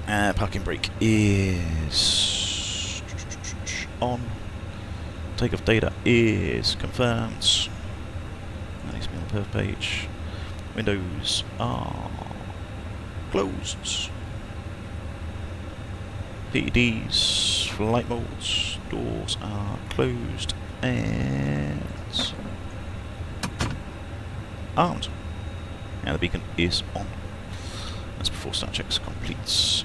Parking brake is on. Takeoff data is confirmed. That needs to be on the perf page. Windows are closed. PEDs, flight modes, doors are closed and armed. And the beacon is on. That's before start checks completes.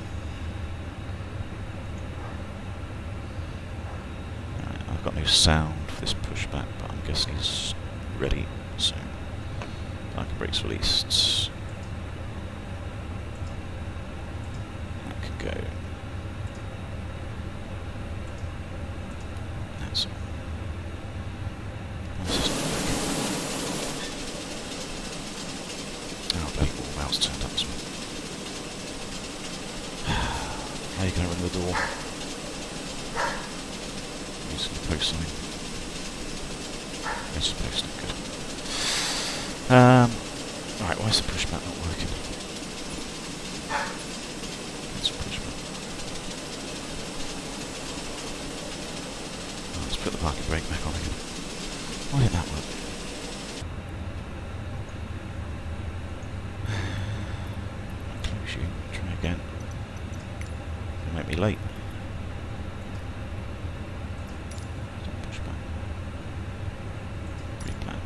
I've got no sound for this pushback, but I'm guessing he's ready, so parking brakes released. That can go. That's all. Oh, bloody wall mouse turned up to me. How are you going to ring the door? Using the post sign. It's a post, good. Right, why is the pushback not working? Let's push back. Oh, let's put the parking brake back on again. Why did that work? Close you. Try again. It'll make me late. Push back. Replan.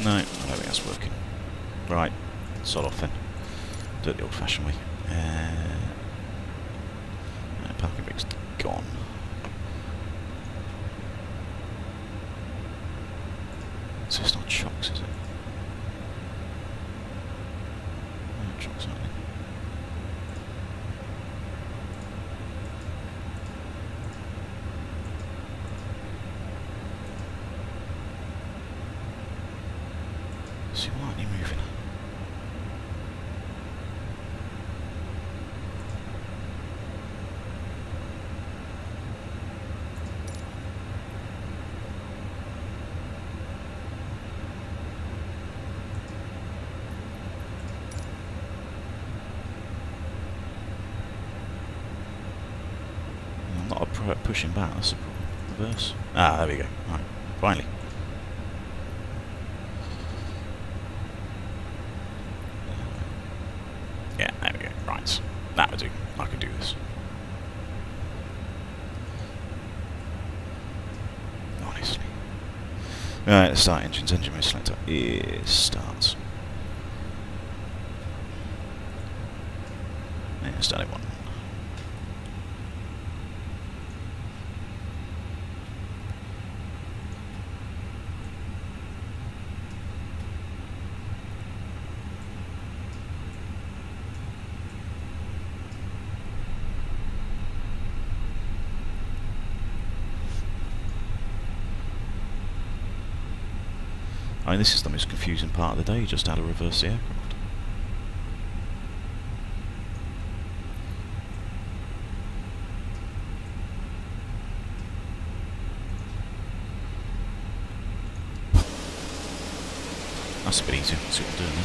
No, I don't think that's working. Right, sod off then. Do it the old-fashioned way. Parking brake's gone. So it's not chocks, is it? No, chocks aren't they? See, why aren't you moving? I'm not pushing back, that's the problem. Reverse. Ah, there we go. Right, finally. Yeah, there we go. Right. That would do. I can do this. Honestly. Right, let's start engines. Engine mode selector is starts. Yeah, starting one. I mean, this is the most confusing part of the day, just how to reverse the aircraft. That's a bit easier. See what I'm doing there.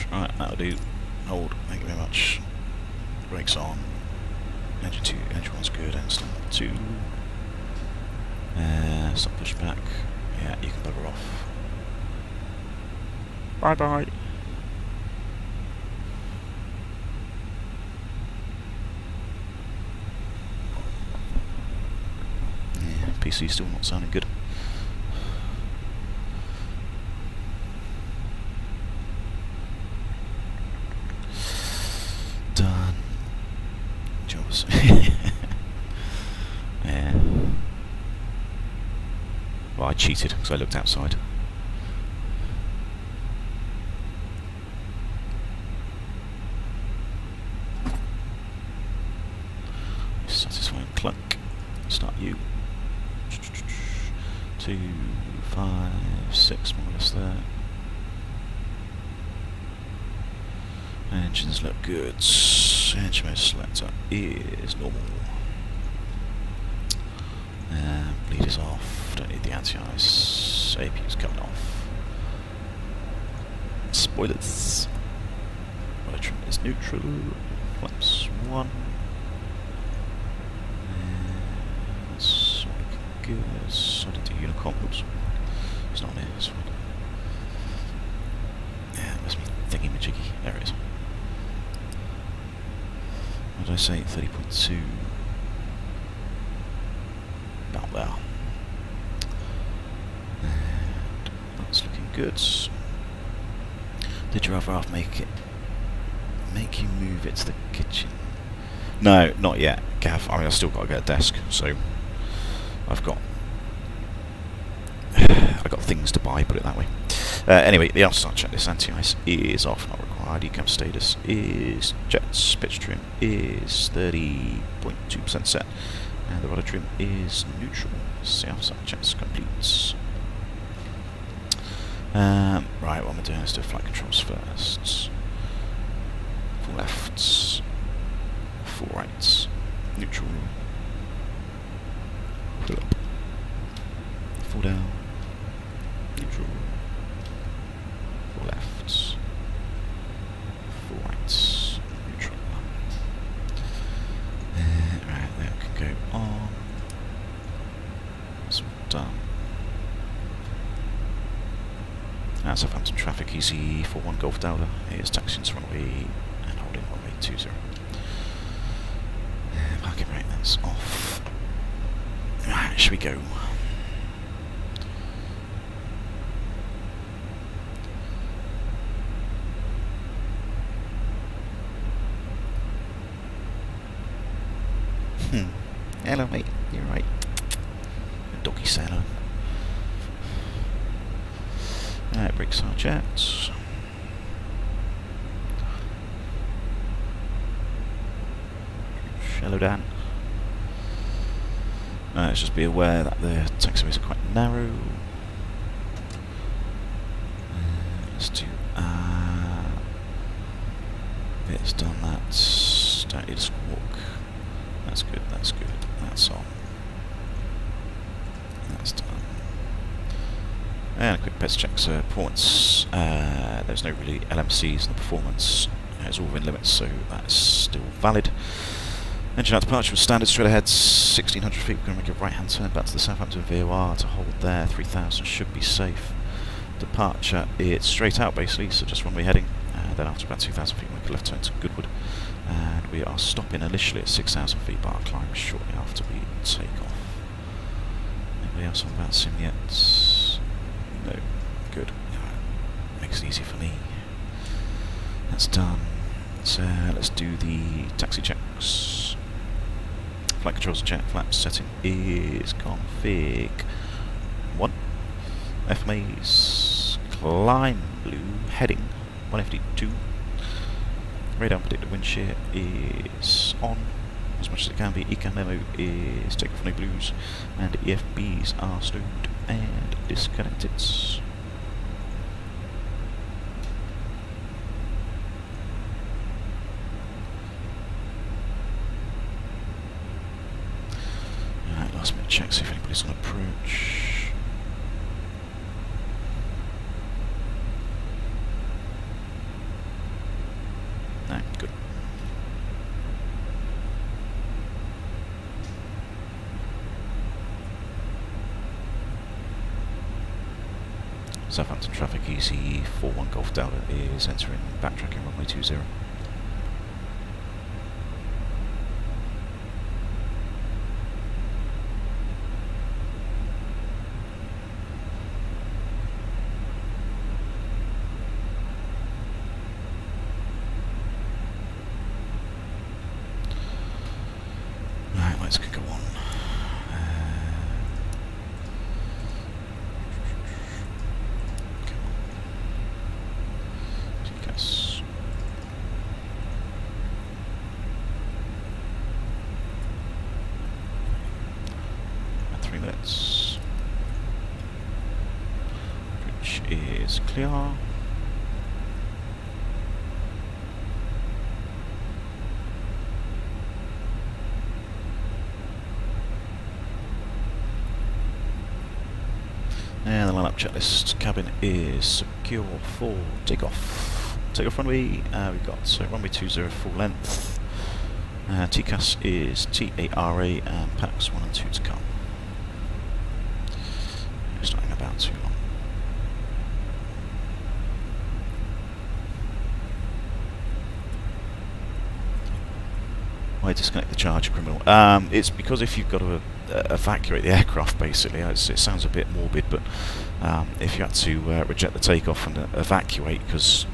Right, that'll do. Hold, thank you very much. Brakes on. Engine 2, engine 1's good, and stop 2. Stop push back. Yeah, you can bugger off. Bye bye. Yeah, PC's still not sounding good. Done. Jobs. Yeah. Well, I cheated because I looked outside. Satisfying clunk. Start you. 2, 5, 6 more or less there. Engines look good. Engine mode selector is normal. Bleed is off. Don't need the anti-ice. APU's coming off. Spoilers. Motor trim is neutral. Flaps 1. good. So I did the unicorn. Oops. It's not on here. It's fine. Yeah, it must be thingy-majiggy. There it is. What did I say? 30.2. About there. And that's looking good. Did your other half make you move it to the kitchen? No, not yet, Gav. I mean, I've still got to get a desk, so I've got things to buy, put it that way. Anyway, the afterstart checklist: anti-ice is off, not required. Ecam status is jets. Pitch trim is 30.2% set, and the rudder trim is neutral. So the afterstart checklist complete. Right, what am I doing? Let's do flight controls first. Full lefts, full rights, neutral, full up, full down, neutral, full lefts, full rights, neutral. Right, that can go on. That's done. Southampton traffic, easy 41 Golf Delta. Here's taxiing to runway and holding runway 20. Parking brake, that's off. Right, should we go? Hello mate, you're right. Doggy sailor. Brakes are checked. Shallow down. Let's just be aware that the taxiways are quite narrow. Let's do it's done that. Don't need a squawk. That's good, that's good. That's on. That's done. And a quick PES check, so performance, there's no really LMCs in the performance, it's all within limits, so that's still valid. Engine out departure was standard, straight ahead, 1600 feet, we're going to make a right hand turn back to the Southampton VOR to hold there, 3000 should be safe. Departure, it's straight out basically, so just runway heading, then after about 2000 feet we make a left turn to Goodwood, and we are stopping initially at 6000 feet, but our climb shortly after we take off. Anybody else on that sim yet? No. Good. Makes it easy for me. That's done. So let's do the taxi checks. Flight controls check. Flap setting is config 1. FMAs. Climb blue. Heading 152. Radar predicted wind shear is on as much as it can be. Ecam memo is takeoff no blues, and EFBs are stowed and disconnected. Alright, last minute check, see if anybody's on approach. No, good. Southampton traffic, easy 41 Golf Delta is entering backtracking runway 20. Right, lights can go on. Bridge is clear. And the line-up checklist. Cabin is secure for takeoff. Takeoff runway. We've got runway 20 full length. TCAS is TARA and packs 1 and 2 to come. about too long. Why disconnect the charger, criminal? It's because if you've got to evacuate the aircraft, basically, it sounds a bit morbid, but if you had to reject the takeoff and evacuate because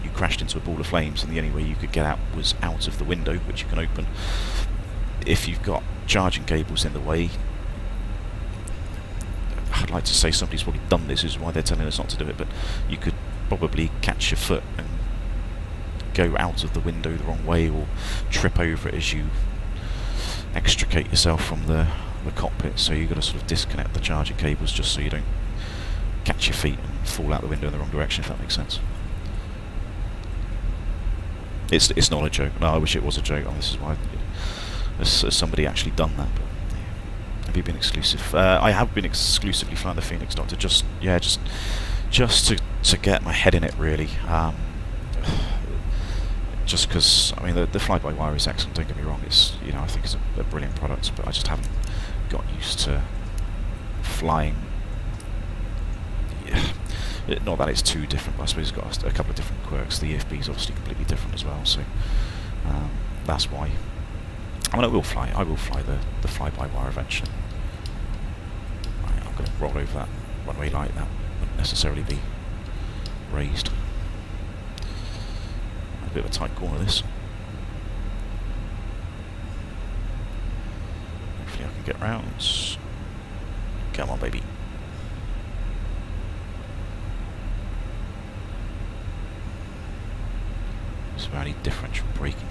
you crashed into a ball of flames and the only way you could get out was out of the window, which you can open, if you've got charging cables in the way, I'd like to say somebody's probably done this, is why they're telling us not to do it, but you could probably catch your foot and go out of the window the wrong way, or trip over it as you extricate yourself from the cockpit. So you've got to sort of disconnect the charging cables just so you don't catch your feet and fall out the window in the wrong direction, if that makes sense. It's not a joke. No, I wish it was a joke. Oh, this is why has somebody actually done that. But, yeah. Have you been exclusive? I have been exclusively flying the Phoenix, Doctor. Just to get my head in it, really. Just because, I mean, the fly-by-wire is excellent. Don't get me wrong. It's, you know, I think it's a brilliant product, but I just haven't got used to flying. Yeah. Not that it's too different, but I suppose it's got a couple of different quirks. The EFB is obviously completely different as well, so that's why. I mean, I will fly the fly-by-wire eventually. Right, I'm going to roll over that runway light. That wouldn't necessarily be raised. A bit of a tight corner, this. Hopefully I can get round. Come on, baby. It's very differential braking.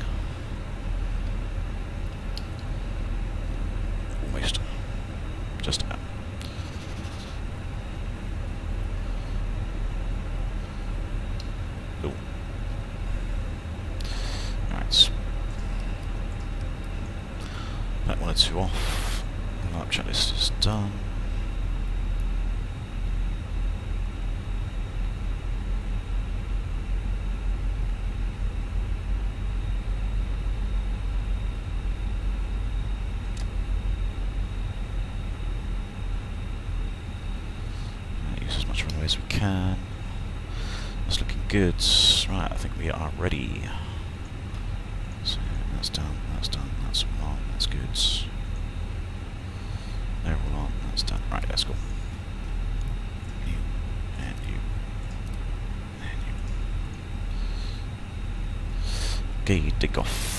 Almost. Just about. Cool. Right. That 1 or 2 off. The lap checklist is done. As we can. That's looking good. Right, I think we are ready. So that's done, that's all on, that's good. They're all on, that's done. Right, let's go. You, and you, and you. Okay, take off.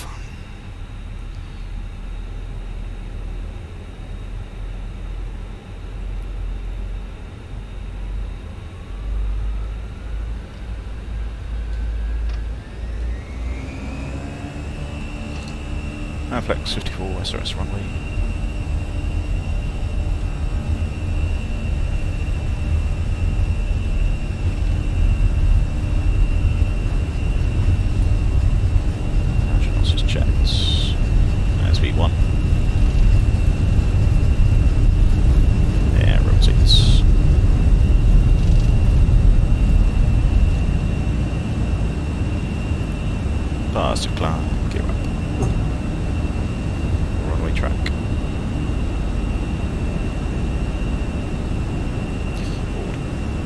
Flex 54 SRS runway. Let's just check. There's V1. Yeah, rotates. Positive climb, gear up. Track. Board.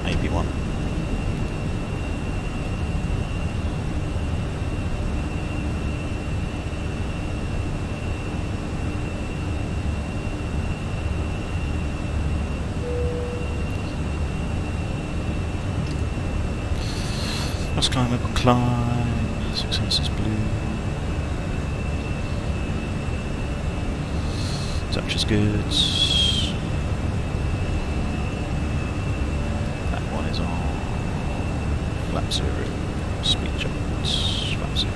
AP1. Let's climb, open climb. Success is blue. Temperature's good. That one is on. Flap 0. Speed jumps. Flap 0.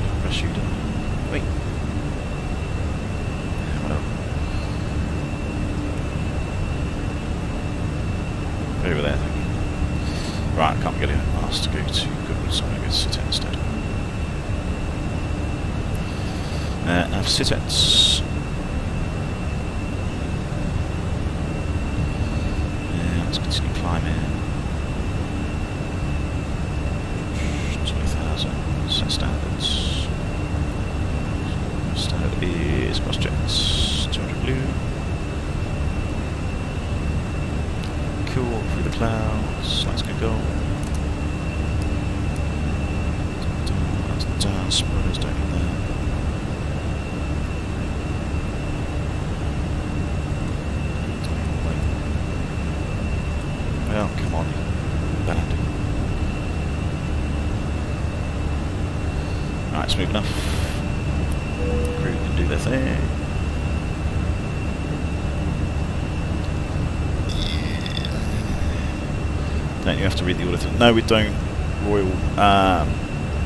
And press you down. Wait. Over there, thank you. Right, I can't get in. I asked to go to Goodwood, so I'm going to go to Sit instead. Have Sit-ets. Let's continue climbing. 20,000, set standards. Standard is cross jets, 200 blue. Cool, through the clouds, lights can go. Down, spoilers don't need that. Well, come on, bad. Alright, smooth enough. Crew can do their thing. Don't you have to read the order? No, we don't, Royal.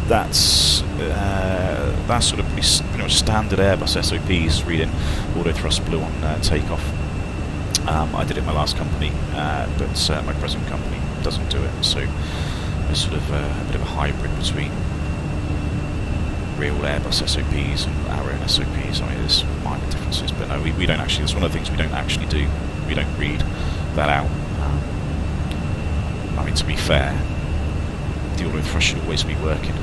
That's sort of pretty much standard Airbus SOPs, reading auto thrust blue on takeoff. I did it in my last company, but my present company doesn't do it, so it's sort of a bit of a hybrid between real Airbus SOPs and our own SOPs. I mean, there's minor differences, but no, we don't actually, it's one of the things we don't actually do. We don't read that out. I mean, to be fair, the auto thrust should always be working.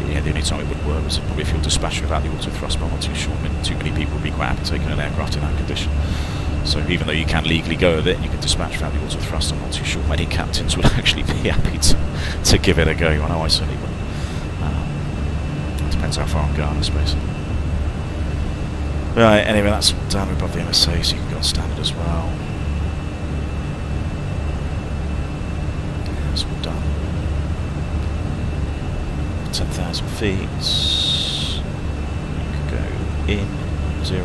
Yeah, the only time it wouldn't work was probably if you're dispatching without the auto thrust, but I'm not too sure. I mean, too many people would be quite happy taking an aircraft in that condition. So even though you can legally go with it and you can dispatch without the auto thrust, I'm not too sure many captains would actually be happy to give it a go. I know I certainly would. It depends how far I'm going, I suppose. Right, anyway, that's down above the MSA, so you can go on standard as well. That's all done. 10,000 feet. You can go in, 0.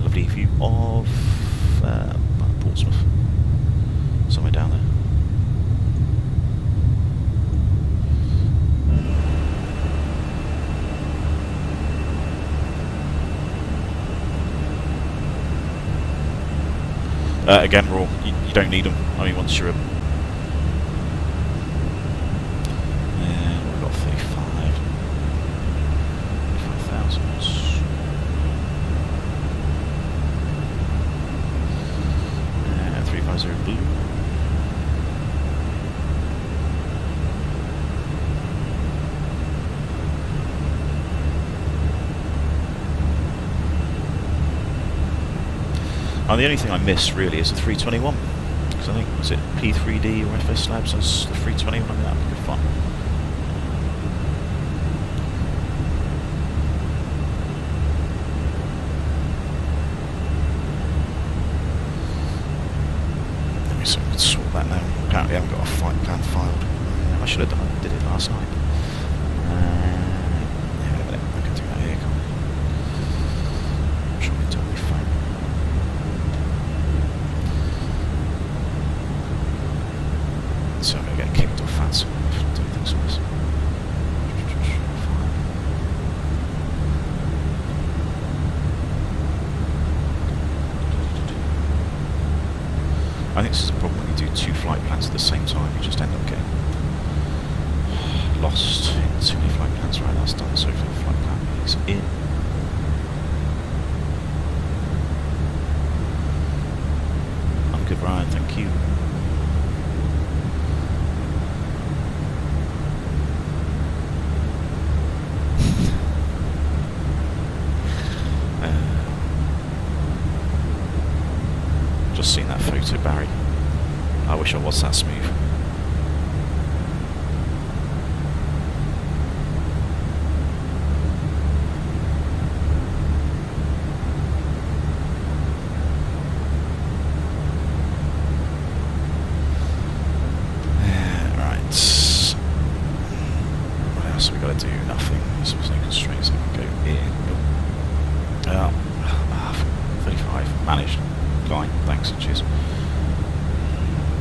Lovely view of Portsmouth. Somewhere down there. Again, Raw, you don't need them. I mean, once you're a... Yeah, we've got 35,000. 350 blue. The only thing I miss really is the 321, because I think, was it P3D or FS Labs as the 321? I mean, that would be good fun. Let me sort that now. Apparently I haven't got a flight plan filed. I should have done it, did it last night. Yeah, wait a minute, I can do that here, can't I? I'm sure I can do it on my phone. So I'm going to get kicked off fancy if I do things like this. I think this is the problem when you do two flight plans at the same time, you just end up getting lost in too many flight plans. Right, that's done, so far flight plan is in. I'm good, Ryan, thank you. Just seen that photo, Barry. I wish I was that smooth. Right. What else have we got to do? Nothing. So there's no constraints. I can go in. 35. Managed. Fine, thanks, cheers.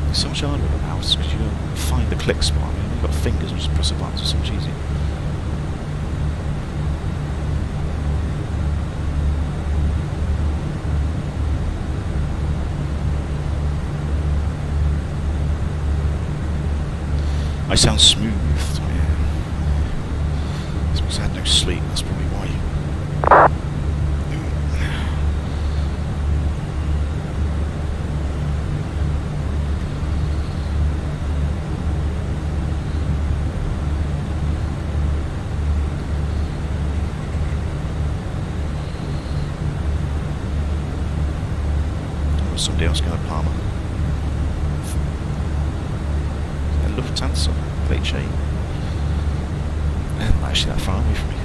It's so much harder with a mouse because you don't find the click spot. I mean, you've got fingers and just press a button, it's so much easier. I sound smooth. Yeah. It's because I had no asleep, that's probably why. Somebody else going to Palma. And Lufthansa, HA. And not actually that far away from me.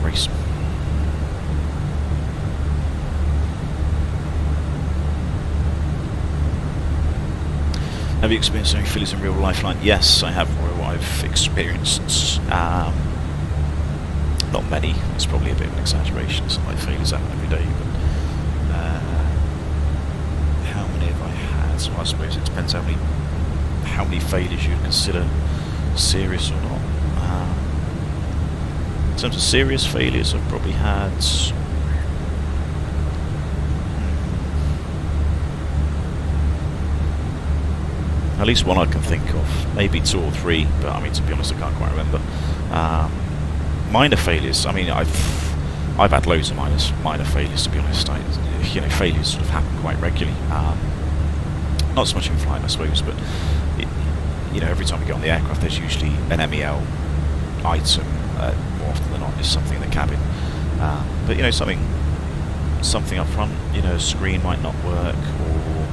Race. Have you experienced any failures in real life? Like, yes, I have. I've experienced not many. It's probably a bit of an exaggeration. It's not like failures happen every day, but how many have I had? So I suppose it depends how many failures you'd consider serious or not. In terms of serious failures, I've probably had at least one I can think of, maybe 2 or 3, but I mean, to be honest, I can't quite remember. Minor failures, I mean, I've had loads of minor failures, to be honest. Failures sort of happen quite regularly. Not so much in flight, I suppose, but every time we get on the aircraft, there's usually an MEL item. More often than not, is something in the cabin. But something up front, a screen might not work, or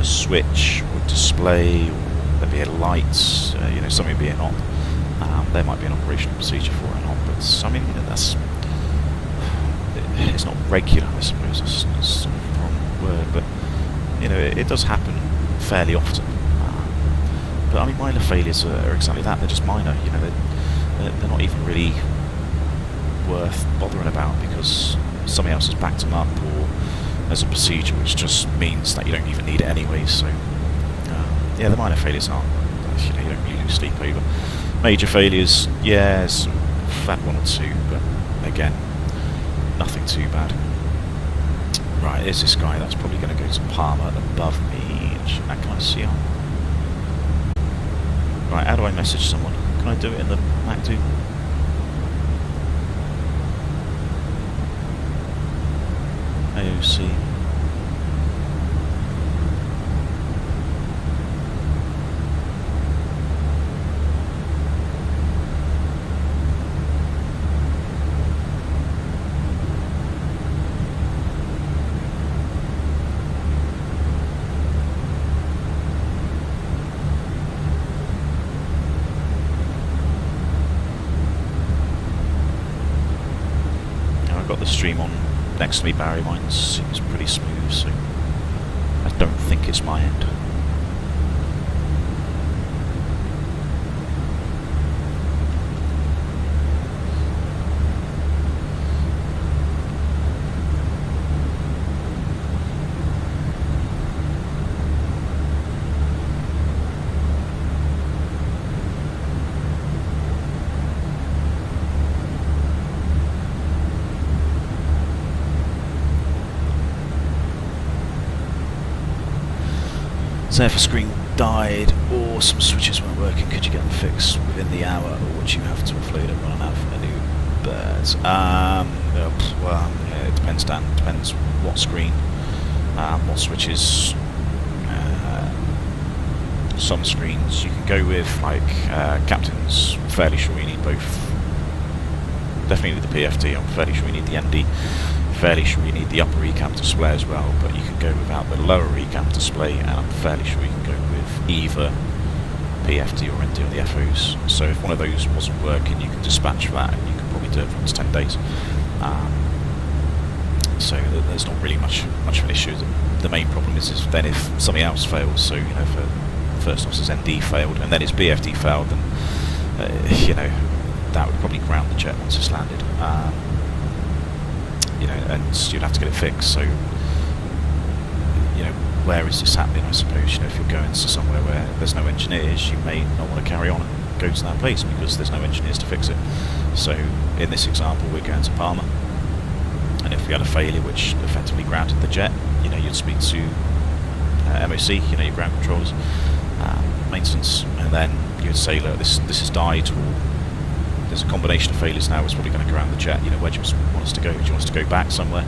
a switch or display, or there'd be a light, something would be an op. There might be an operational procedure for an op, but I mean, it's not regular, I suppose. That's sort of the wrong word, but it does happen fairly often. But I mean, minor failures are exactly that. They're just minor. They're not even really worth bothering about because somebody else has backed them up, or as a procedure, which just means that you don't even need it anyway. So the minor failures aren't. You don't really lose sleep over. Major failures, yes, I've had 1 or 2, but again, nothing too bad. Right, here's this guy that's probably going to go to Palma above me. Can I see him? Right, how do I message someone? Can I do it in the MacDo? AOC. Got the stream on next to me, Barry. Mine seems pretty smooth, so I don't think it's my end. So if a screen died or some switches weren't working, could you get them fixed within the hour, or would you have to offload it and have a new bird? It depends, Dan. It depends what screen, what switches. Some screens you can go with, like Captain's, fairly sure you need both. Definitely the PFD, I'm fairly sure you need the ND. Fairly sure you need the upper recap display as well, but you can go without the lower recap display, and I'm fairly sure you can go with either PFD or ND on the FOs. So if one of those wasn't working, you can dispatch that, and you can probably do it for 10 days. So there's not really much of an issue. The main problem is then if something else fails. So if first officer's ND failed and then his BFD failed, then that would probably ground the jet once it's landed. And you'd have to get it fixed. So, where is this happening? I suppose, if you're going to somewhere where there's no engineers, you may not want to carry on and go to that place because there's no engineers to fix it. So, in this example, we're going to Palma, and if we had a failure which effectively grounded the jet, you'd speak to MOC, you know, your ground controls, maintenance, and then you would say, look, this has died, or there's a combination of failures now, it's probably going to go around the jet, you know, where do you want us to go? Do you want us to go back somewhere?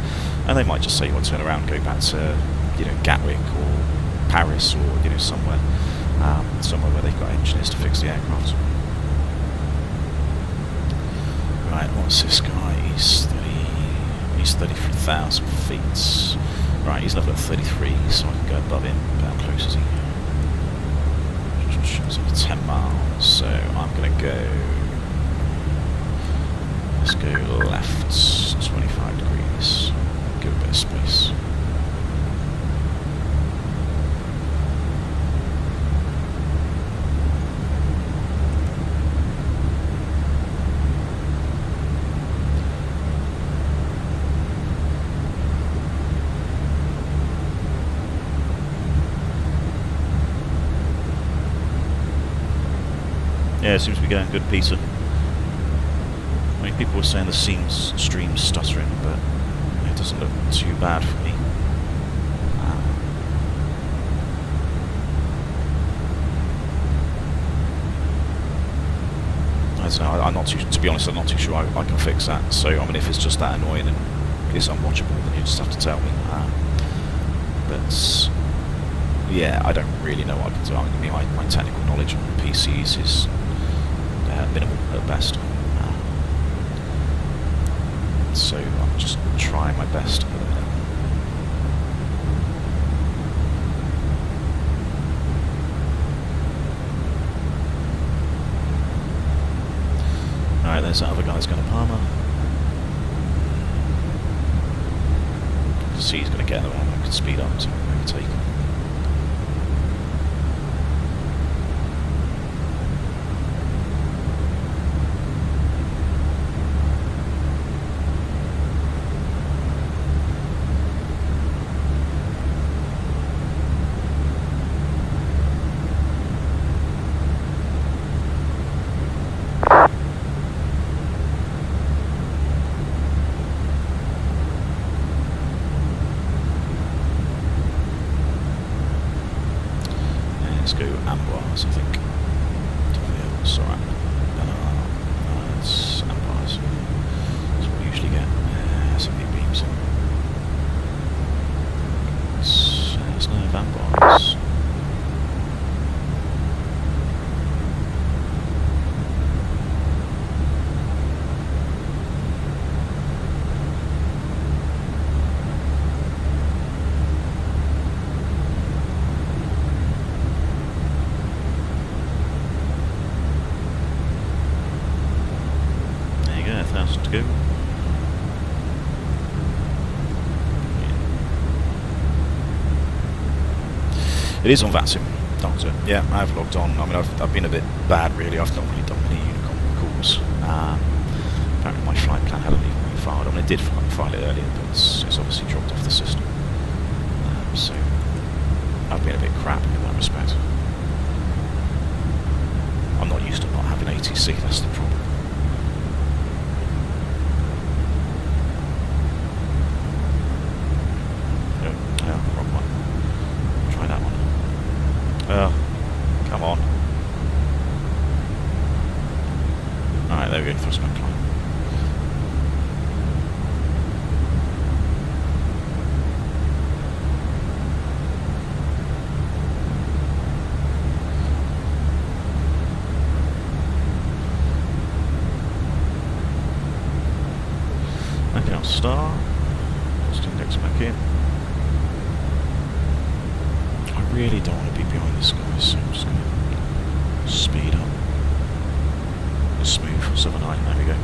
And they might just say, well, turn around, go back to, you know, Gatwick or Paris, or, you know, somewhere where they've got engineers to fix the aircraft. Right, what's this guy? He's 33,000 feet. Right, he's level at 33, so I can go above him. But how close is he? Shows up 10 miles, so I'm going to go... Let's go left 25 degrees. Give a bit of space. Yeah, it seems to be going good, Peter. I mean, people were saying the stream's stuttering, but it doesn't look too bad for me. I don't know, I'm not too, to be honest, I'm not too sure I can fix that. So, I mean, if it's just that annoying and it's unwatchable, then you just have to tell me. But, yeah, I don't really know what I can do. I mean, my technical knowledge on PCs is minimal at best. So I'm just trying my best at the minute. Alright, there's that other guy's going to Palma. You can see he's going to get in the way. I can speed up to overtake him. Let's go Amboise, I think. Yeah, sorry. It's Amboise. That's what we usually get. Something beams in. It's no Amboise. To go. It is on Vatsum, Doctor. Yeah, I've logged on. I mean, I've been a bit bad, really. I've not really done many Unicom calls. Apparently my flight plan hadn't even been filed. I mean, I did file it earlier, but it's obviously dropped off the system. So I've been a bit crap in that respect. I'm not used to not having ATC, that's the problem. Oh, come on. Alright, there we go, thrustback climb. Okay, I'll start. Just index back in. I really don't want to be behind this guy, so I'm just going to speed up. Smooth 79, there we go.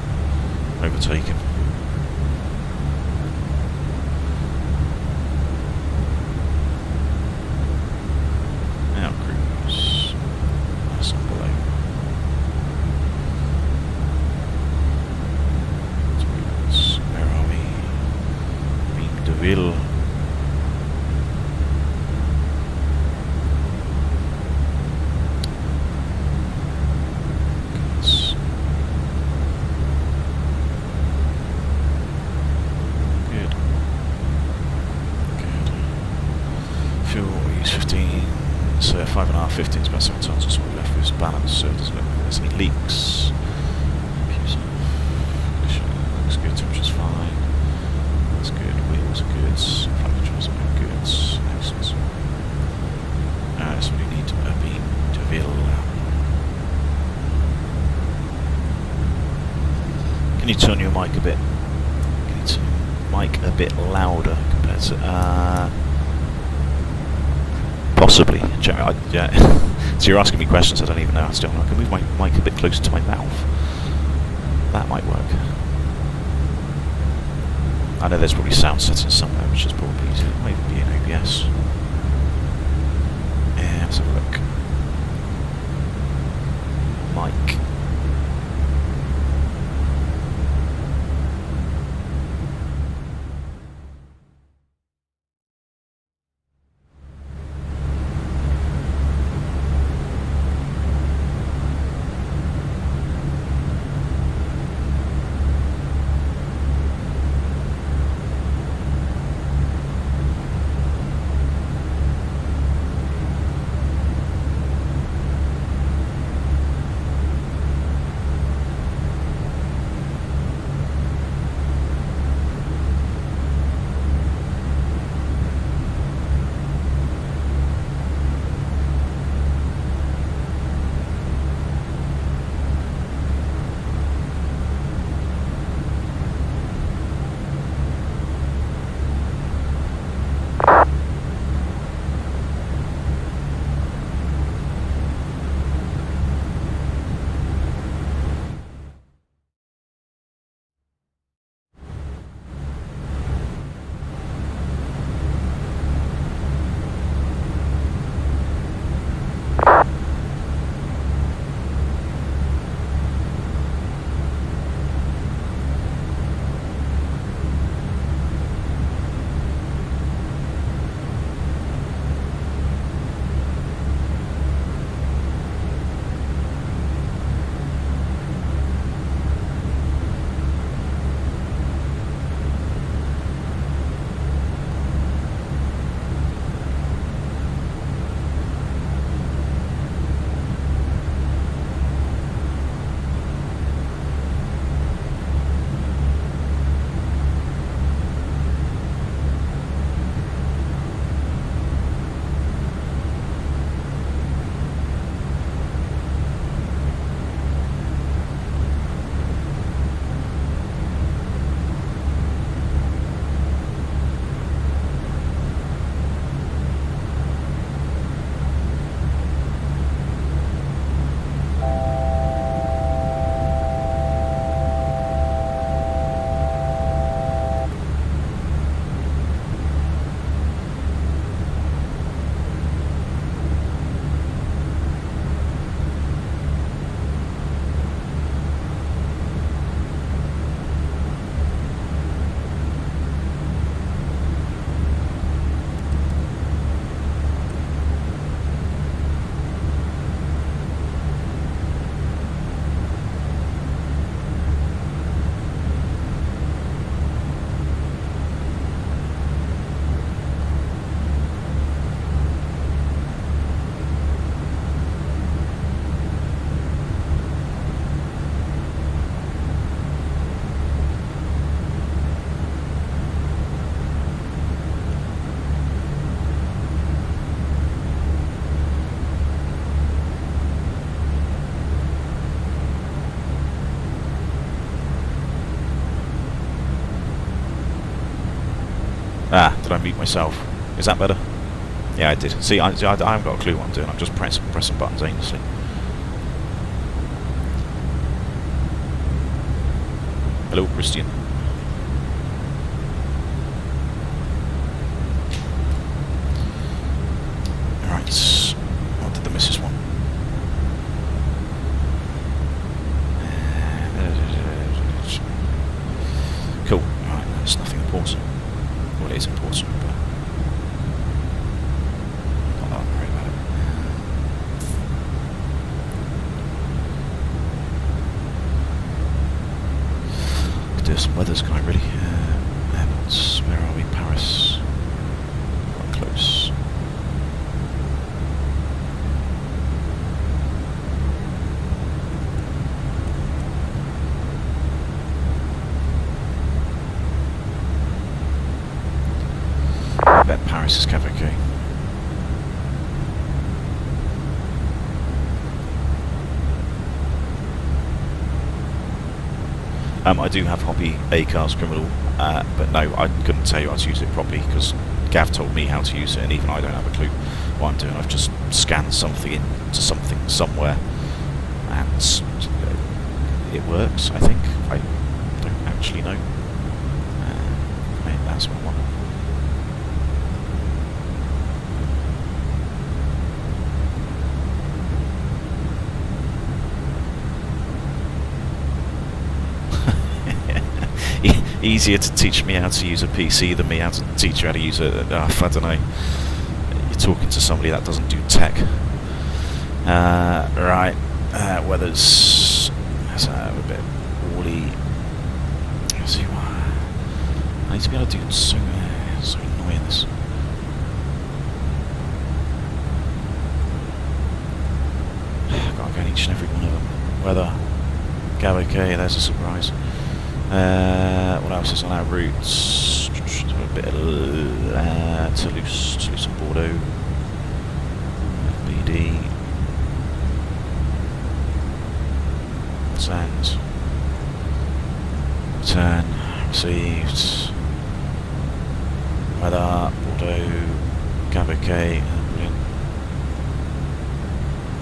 sometimes it's all left with his balance, so it doesn't look like there's any leaks. Looks good, temperature's fine. That's good, wheels are good, flight controls are good, excellent. So we need a beam to reveal. Can you turn your mic a bit? Can you turn your mic a bit louder compared to? Possibly. Yeah. So you're asking me questions I don't even know how to do. I can move my mic a bit closer to my mouth. That might work. I know there's probably sound settings somewhere, which is probably easier. It might even be in OBS. Yeah, let's have a look. Mic. Ah, did I mute myself? Is that better? Yeah, I did. See, I haven't got a clue what I'm doing. I'm just pressing buttons aimlessly. Hello, Christian. Right, what did the missus want? Cool. Alright, that's nothing important. Well, it is important, but not that I'm worried about it. Could do some weather sky, really. Airports, where are we? Paris. Quite close. this is Cafe K. I do have Hobby A-Cars Criminal, but no, I couldn't tell you how to use it properly because Gav told me how to use it, and even I don't have a clue what I'm doing. I've just scanned something into something somewhere, and it works, I think. I don't actually know. Maybe that's what I want. Easier to teach me how to use a PC than me how to teach you how to use a... I don't know. You're talking to somebody that doesn't do tech. Right. Weather's... Let's have a bit wally. Let's see why. I need to be able to do so annoying this. I've got to go in each and every one of them. Weather. Go okay, there's a surprise. What else is on our routes? A bit of Toulouse and Bordeaux. BD. Send. Return. Received. Weather. Bordeaux. Gavique. Brilliant.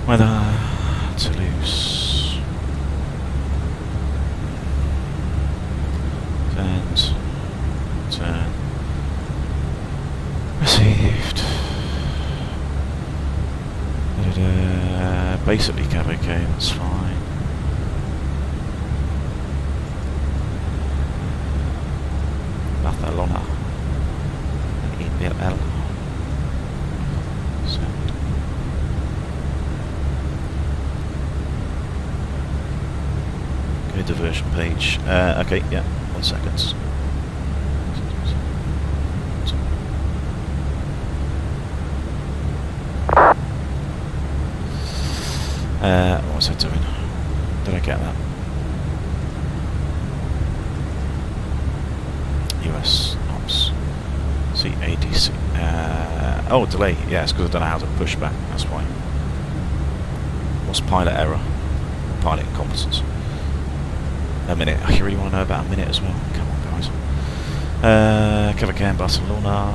Weather. Toulouse. Turn. Received. Basically Cavique, that's fine. Barcelona. EBL. Send. Go diversion page. Okay, yeah, 1 second. What was I doing? Did I get that? US ops. CADC. Oh, delay. Yeah, it's because I don't know how to push back. That's why. What's pilot error? Pilot incompetence. A minute. Oh, you really want to know about a minute as well? Come on, guys. Cavacan, Barcelona.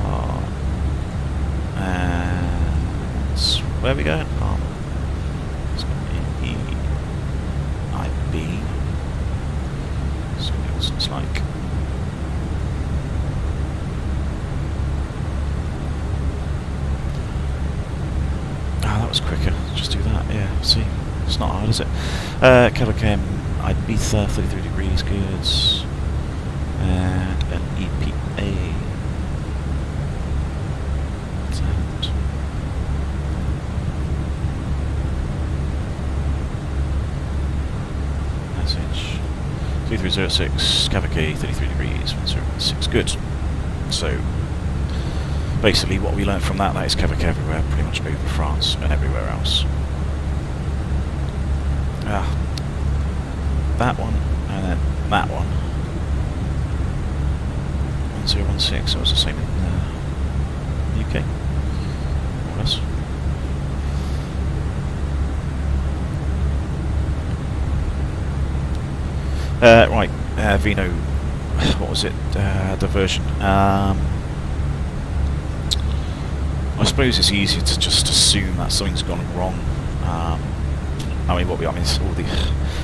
And where are we going? Palma. It's going to be EIB. So what it's like. That was quicker. Just do that. Yeah. See, it's not hard, is it? Cavacan, Ibiza, 33 degrees, goods, and an EPA. Sound. Message. 3306, Cavacan, 33 degrees, 1016. Good. So, basically what we learned from that is Cavacan everywhere, pretty much over France and everywhere else. That one, and then that one. 1016, so it was the same in the UK, more or less. Right, Vino, what was it, diversion. I suppose it's easier to just assume that something's gone wrong.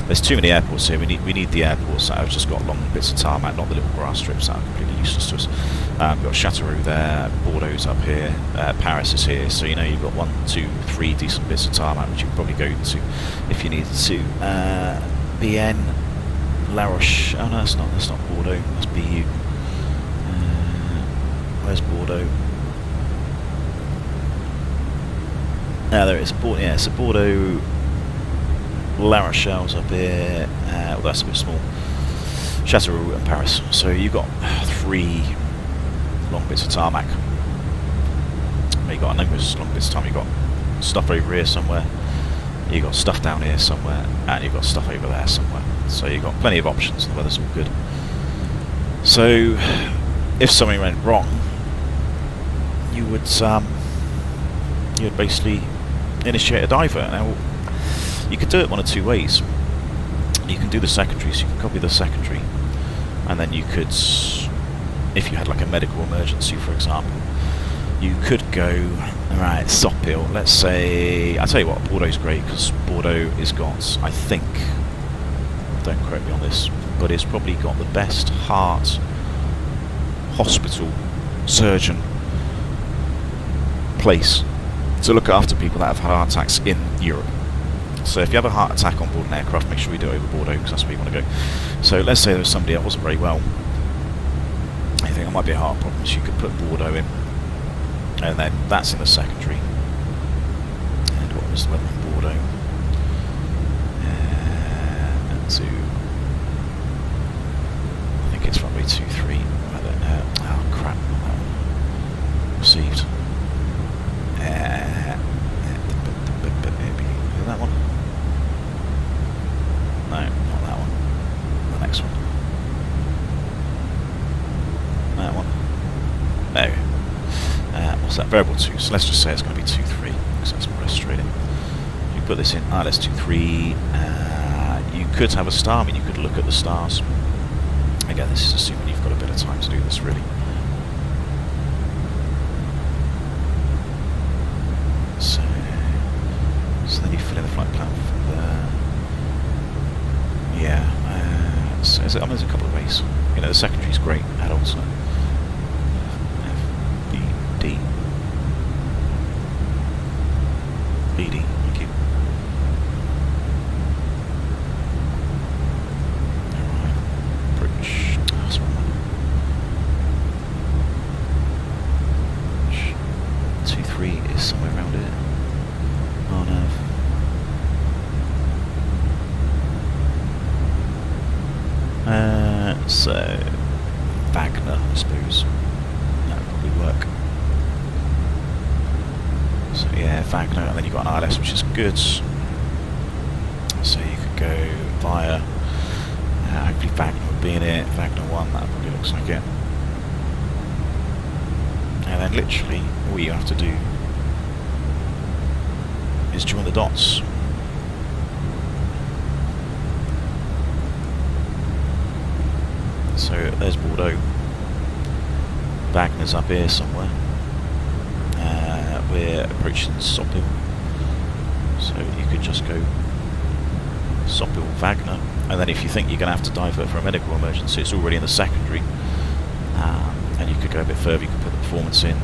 There's too many airports here. We need the airports that have just got long bits of tarmac, not the little grass strips that are completely useless to us. We've got Châteauroux there, Bordeaux's up here, Paris is here. So you've got 1, 2, 3 decent bits of tarmac which you could probably go to if you needed to. BN, La Roche. Oh no, that's not Bordeaux. That's BU. Where's Bordeaux? There it is. Yeah, so Bordeaux, La Rochelle's up here. Well, that's a bit small. Châteauroux and Paris. So you've got 3 long bits of tarmac. You've got a number of long bits of tarmac. You've got stuff over here somewhere. You've got stuff down here somewhere, and you've got stuff over there somewhere. So you've got plenty of options. The weather's all good. So if something went wrong, you would basically initiate a divert. Now, you could do it one of two ways. You can do the secondary, so you can copy the secondary, and then you could, if you had like a medical emergency, for example, you could go, alright, Sophill, let's say, I'll tell you what, Bordeaux's great, because Bordeaux has got, I think, don't quote me on this, but it's probably got the best heart hospital surgeon place to look after people that have had heart attacks in Europe. So if you have a heart attack on board an aircraft, make sure you do it over Bordeaux, because that's where you want to go. So let's say there was somebody that wasn't very well, I think it might be a heart problem, so you could put Bordeaux in, and then that's in the secondary. And what was the weather in Bordeaux? To, I think it's runway 23. Oh crap, received. That one? No, not that one. The next one. That one. There we go. What's that? Variable 2. So let's just say it's going to be 2-3, because that's more illustrating. You put this in ILS 2-3. You could have a star. I mean, you could look at the stars. Again, this is assuming you've got a bit of time to do this, really. So then you fill in the flight plan from there. Yeah. So there's a couple of ways. You know, the secondary's great at alternate. F, B, D. BD, thank you. Alright. Approach. Oh, that's wrong one. 2-3 is somewhere around here. Oh no. So Wagner, I suppose. That would probably work. So yeah, Wagner, and then you've got an ILS, which is good. So you could go via, hopefully Wagner would be in it, Wagner 1, that probably looks like it. And then literally, all you have to do is join the dots. So there's Bordeaux. Wagner's up here somewhere. We're approaching Sophill. So you could just go Sophill, Wagner, and then if you think you're going to have to divert for a medical emergency, it's already in the secondary. And you could go a bit further, you could put the performance in.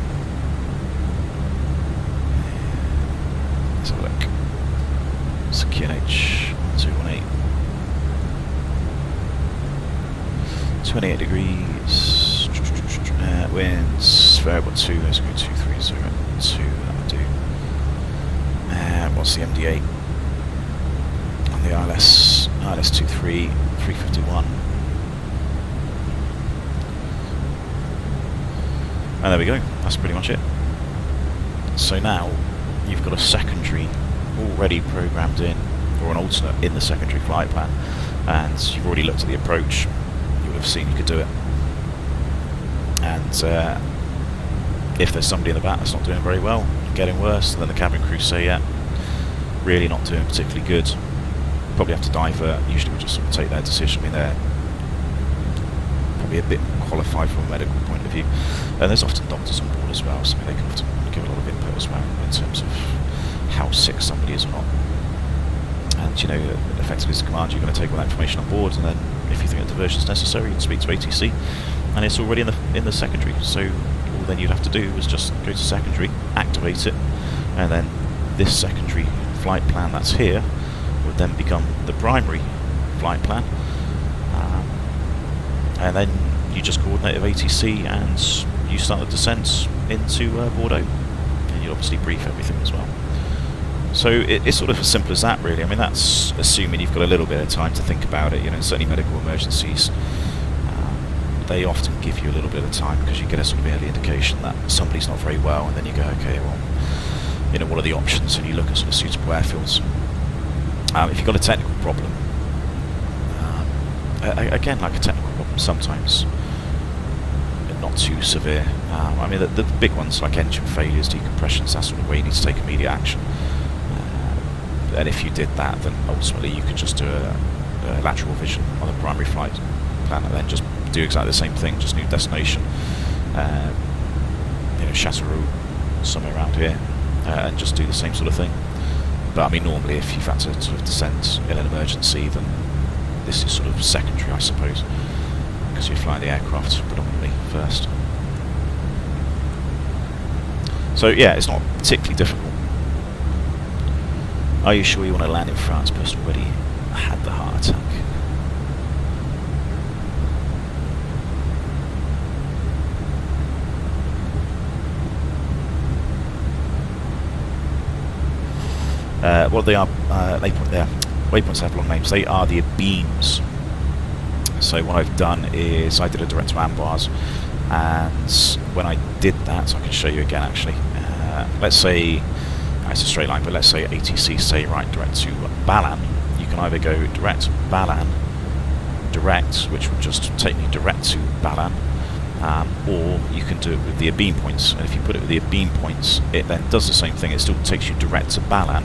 Let's have a look. It's a QNH 1218. 28 degrees, winds, variable 2, let's go 230, 2, that'll do. And what's the MD8? On the ILS 23, 351. And there we go, that's pretty much it. So now, you've got a secondary already programmed in, or an alternate in the secondary flight plan, and you've already looked at the approach. Have seen you could do it, and if there's somebody in the back that's not doing very well, getting worse, then the cabin crew say, yeah, really not doing particularly good, probably have to divert. Usually we just sort of take their decision. I mean, they're probably a bit qualified from a medical point of view, and there's often doctors on board as well, so they can often give a lot of input as well in terms of how sick somebody is or not. And you know, effectively as a command, you're going to take all that information on board, and then if you think a diversion is necessary, you can speak to ATC, and it's already in the secondary. So all then you'd have to do is just go to secondary, activate it, and then this secondary flight plan that's here would then become the primary flight plan, and then you just coordinate with ATC and you start the descent into Bordeaux, and you obviously brief everything as well. So it's sort of as simple as that, really. I mean, that's assuming you've got a little bit of time to think about it. You know, certainly medical emergencies, they often give you a little bit of time because you get a sort of early indication that somebody's not very well, and then you go, okay, well, you know, what are the options? And you look at sort of suitable airfields. If you've got a technical problem, again, like a technical problem, sometimes not too severe, I mean, the big ones like engine failures, decompressions, that sort of way, you need to take immediate action. And if you did that, then ultimately you could just do a lateral vision on the primary flight plan, and then just do exactly the same thing, just new destination. Châteauroux, somewhere around here, and just do the same sort of thing. But I mean, normally if you've had to sort of descend in an emergency, then this is sort of secondary, I suppose, because you fly the aircraft predominantly first. So yeah, it's not particularly difficult. Are you sure you want to land in France? Person already had the heart attack. What they are, waypoints have long names. They are the beams. So what I've done is I did a direct to Amboise, and when I did that, so I can show you again actually. Let's say it's a straight line, but let's say ATC say right direct to Balan. You can either go direct to Balan, direct, which would just take me direct to Balan, or you can do it with the beam points. And if you put it with the beam points, it then does the same thing. It still takes you direct to Balan,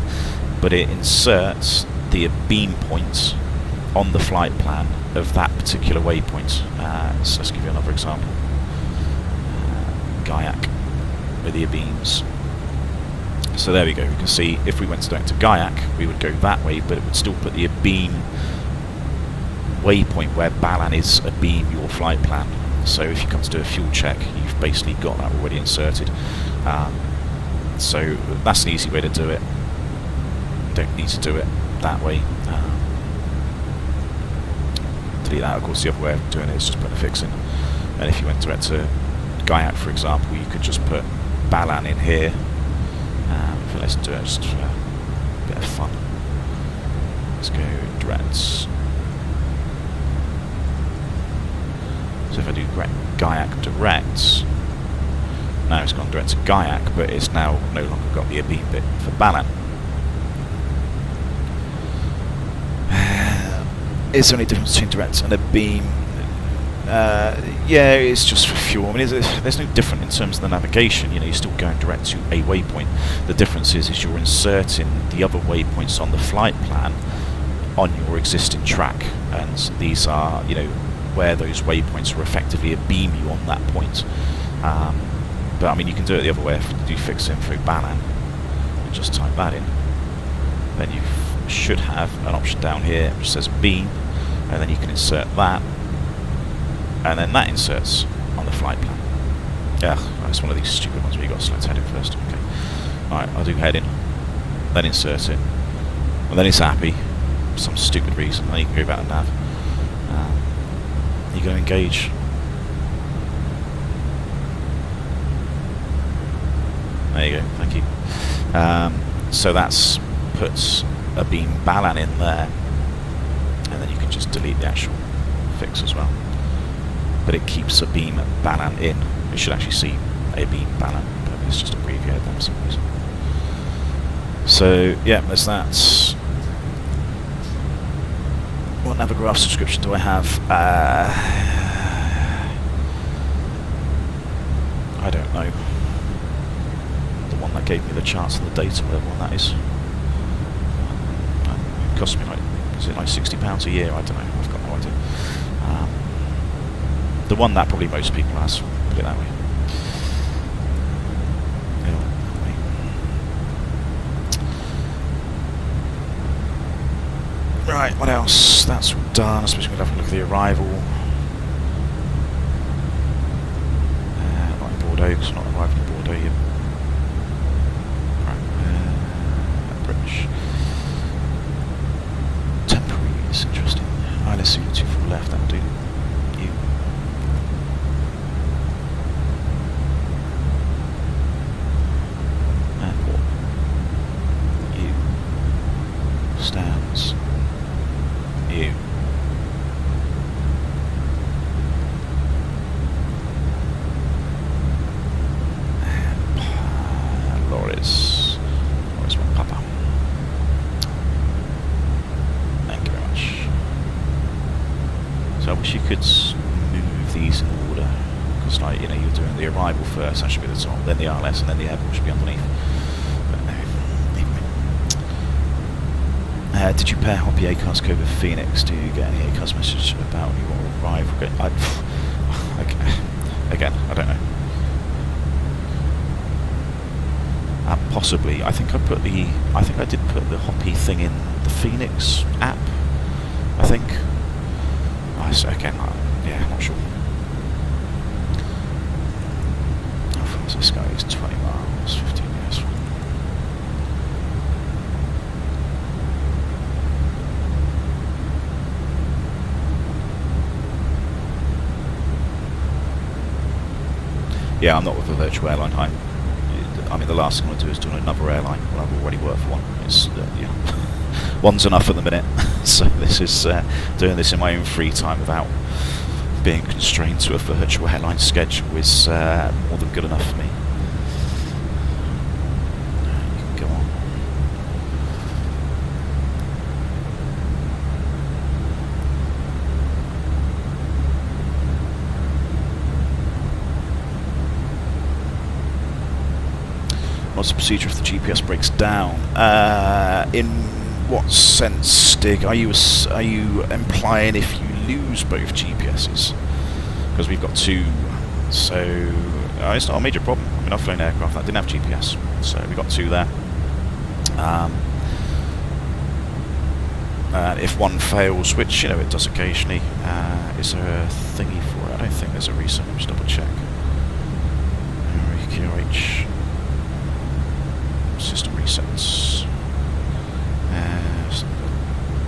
but it inserts the beam points on the flight plan of that particular waypoint. So let's give you another example. Gaillac with the beams. So there we go. You can see if we went direct to Gaillac, we would go that way, but it would still put the beam waypoint where Balan is a beam your flight plan. So if you come to do a fuel check, you've basically got that already inserted. So that's an easy way to do it. You don't need to do it that way. Delete that. Of course, the other way of doing it is just putting a fix in. And if you went direct to Gaillac, for example, you could just put Balan in here. Let's do it just for a bit of fun. Let's go direct. So if I do Gaillac direct, now it's gone direct to Gaillac, but it's now no longer got the beam bit for Balan. Is there any difference between direct and a beam? Yeah, it's just for fuel. I mean, there's no different in terms of the navigation. You know, you're still going direct to a waypoint. The difference is you're inserting the other waypoints on the flight plan on your existing track, and these are, you know, where those waypoints are effectively a beam you on that point. But I mean, you can do it the other way. If you do fix info Balan and just type that in, then you should have an option down here which says beam, and then you can insert that, and then that inserts on the flight plan. Yeah, it's one of these stupid ones where you've got to select heading first. Okay. Alright, I'll do heading, then insert it, and then it's happy for some stupid reason. Then you can go back to nav. You go engage. There you go, thank you. So that's puts a beam Balan in there, and then you can just delete the actual fix as well. But it keeps a beam Balan in. You should actually see a beam Balan, but it's just abbreviated there for some reason. So yeah, there's that. What Navigraph subscription do I have? I don't know. The one that gave me the charts and the data, whatever one that is. It cost me like, is it like £60 a year? I don't know. I've got no idea. The one that probably most people has, put it that way. Right, what else? That's all done. I suppose we're going to have a look at the arrival. Not in Bordeaux, because we're not arriving in Bordeaux yet. Right, British. Temporary, it's interesting. Right, let's see the two from the left, that'll do. You. Airport. You. Stands. You. Loris my papa. Thank you very much. So I wish you could move these in order, because It's like, you know, you're doing the arrival first, that should be the top, then the RLS, and then the airport should be underneath. But no, anyway. Did you pair Hoppy ACARS code with Phoenix? Do you get any ACARS message about you will arrive? Again, I don't know. Possibly. I think I did put the Hoppy thing in the Phoenix app. I think. Again, yeah, I'm not sure. How far is this guy? He's 20 miles, 15 years. Yeah, I'm not with a virtual airline. I mean, the last thing I want to do is do another airline. Well, I've already worked for one. It's yeah. One's enough at the minute. So this is doing this in my own free time without being constrained to a virtual airline schedule is more than good enough for me. You can go on. What's the procedure if the GPS breaks down? In what sense, Stig? Are you implying if you lose both GPSs? Because we've got two, so it's not a major problem. I mean, I've flown aircraft that didn't have GPS, so we've got two there. And if one fails, which, you know, it does occasionally, is there a thingy for it? I don't think there's a reason. Let me just double check. QRH system resets.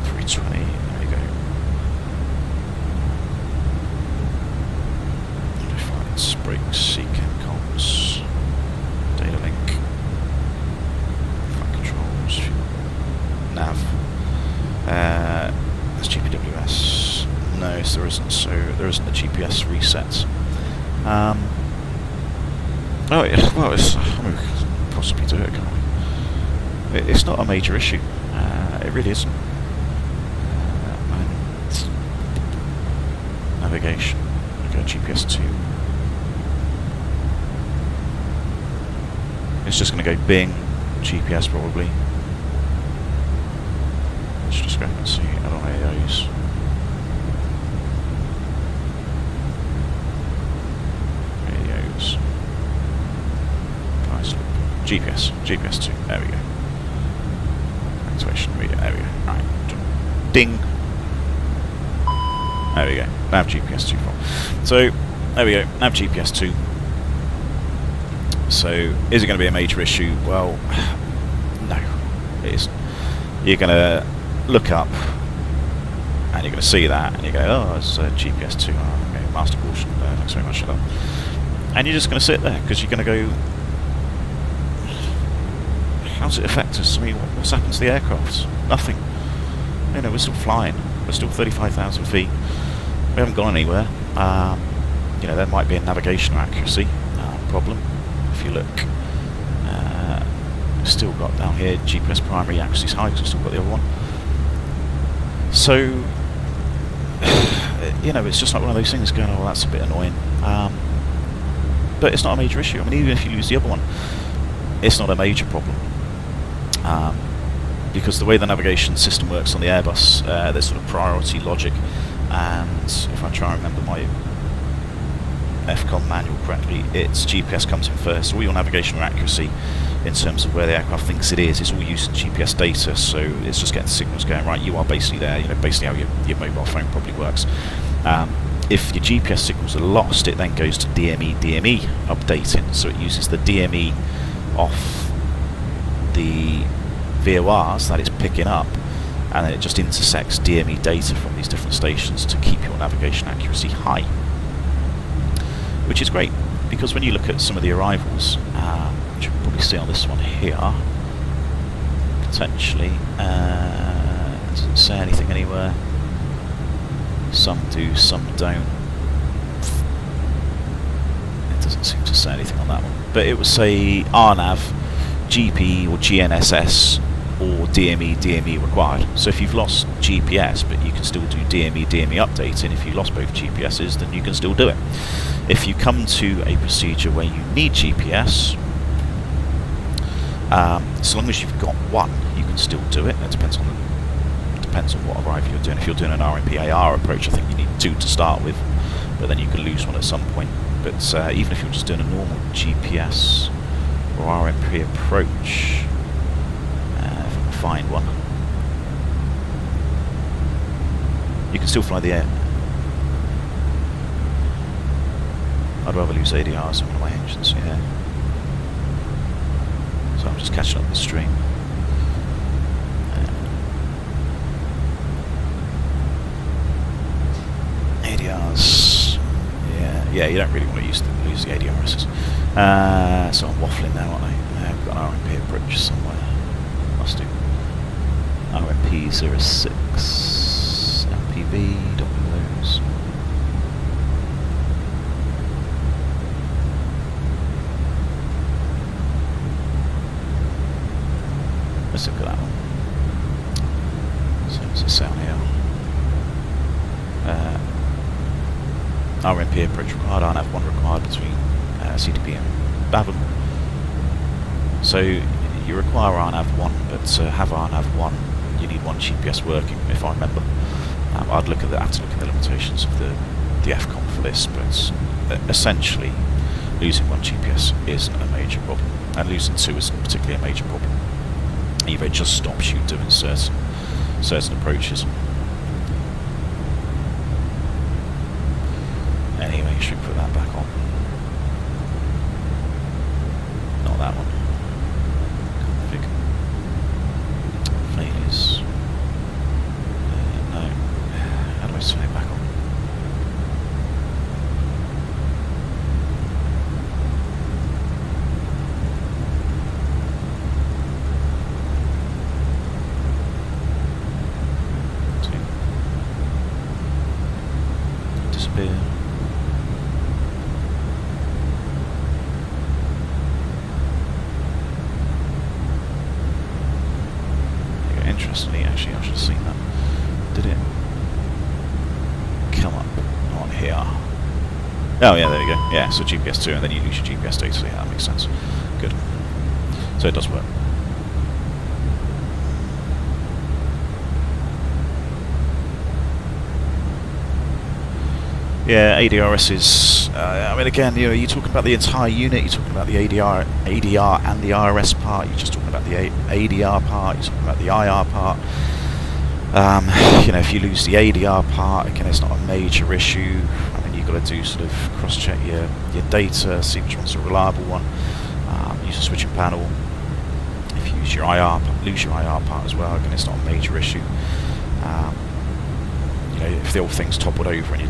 320, there you go. Modified brakes, CCAM comms, data link, flight controls, nav. That's GPWS. No, so there isn't. So there isn't a GPS reset. Oh yeah, well, I mean, we could possibly do it, can't we? It's not a major issue. It really isn't. Navigation. Go GPS 2. It's just going to go Bing, GPS probably. Which discrepancy? I don't know AOs. Radios. Nice look. GPS 2. There we go. Activation reader. There we go. Right. Ding. There we go. Nav GPS 2 from. So there we go. Nav GPS 2. So is it going to be a major issue? Well, no, it isn't. You're going to look up and you're going to see that and you go, oh, it's GPS 2. Oh, okay, master caution. Thanks very much. Shut up. And you're just going to sit there because you're going to go, how's it affect us? I mean, what's happened to the aircraft? Nothing. You know, we're still flying. We're still 35,000 feet. We haven't gone anywhere. You know, there might be a navigation accuracy problem. If you look, we've still got down here GPS primary accuracy is high because we've still got the other one. So, you know, it's just like one of those things going, oh, that's a bit annoying. But it's not a major issue. I mean, even if you lose the other one, it's not a major problem. Because the way the navigation system works on the Airbus, there's sort of priority logic, and if I try and remember my FCOM manual correctly, it's GPS comes in first. All your navigational accuracy in terms of where the aircraft thinks it is all using GPS data, so it's just getting signals going, right, you are basically there, you know, basically how your mobile phone probably works. If your GPS signals are lost, it then goes to DME updating, so it uses the DME off the VORs that it's picking up, and then it just intersects DME data from these different stations to keep your navigation accuracy high, which is great, because when you look at some of the arrivals, which you can probably see on this one here, potentially, doesn't say anything anywhere. Some do, some don't. It doesn't seem to say anything on that one, but it would say RNAV, GP or GNSS or DME required. So if you've lost GPS but you can still do DME updating, if you lost both GPSs, then you can still do it. If you come to a procedure where you need GPS, so long as you've got one, you can still do it. It depends on what arrival you're doing. If you're doing an RMP-AR approach, I think you need two to start with, but then you can lose one at some point. But even if you're just doing a normal GPS or RMP approach, if I can find one, you can still fly the air. I'd rather lose ADRs than one of my engines, yeah. So I'm just catching up the stream. ADRs, yeah, you don't really want to lose the ADRs. So I'm waffling now, aren't I? I've got an RMP approach somewhere. Must do. RMP 06, LPV, those. Let's look at that one. So it's a sound here. RMP approach required, RNAV 1 required between CDP and Bavon. So you require RNAV 1, but to have RNAV 1, you need one GPS working, if I remember. I'd have to look at the limitations of the FCOM for this, but essentially losing one GPS isn't a major problem, and losing two isn't particularly a major problem. Either it just stops you doing certain approaches. Anyway, should we put that back on? Not that one. Config. Failures. No. How do I turn it back on? Disappear. Interestingly, actually, I should have seen that. Did it come up on here? Oh yeah, there you go. Yeah, so GPS 2, and then you lose your GPS data. So yeah, that makes sense. Good. So it does work. Yeah, ADRS is. I mean, again, you know, you're talking about the entire unit. You're talking about the ADR and the IRS part. You're just talking about the ADR part. You're talking about the IR part. You know, if you lose the ADR part, again, it's not a major issue. I mean, you've got to do sort of cross-check your data, see which one's a reliable one. Use a switching panel. If you lose your IR part as well, again, it's not a major issue. You know, if the old thing's toppled over and you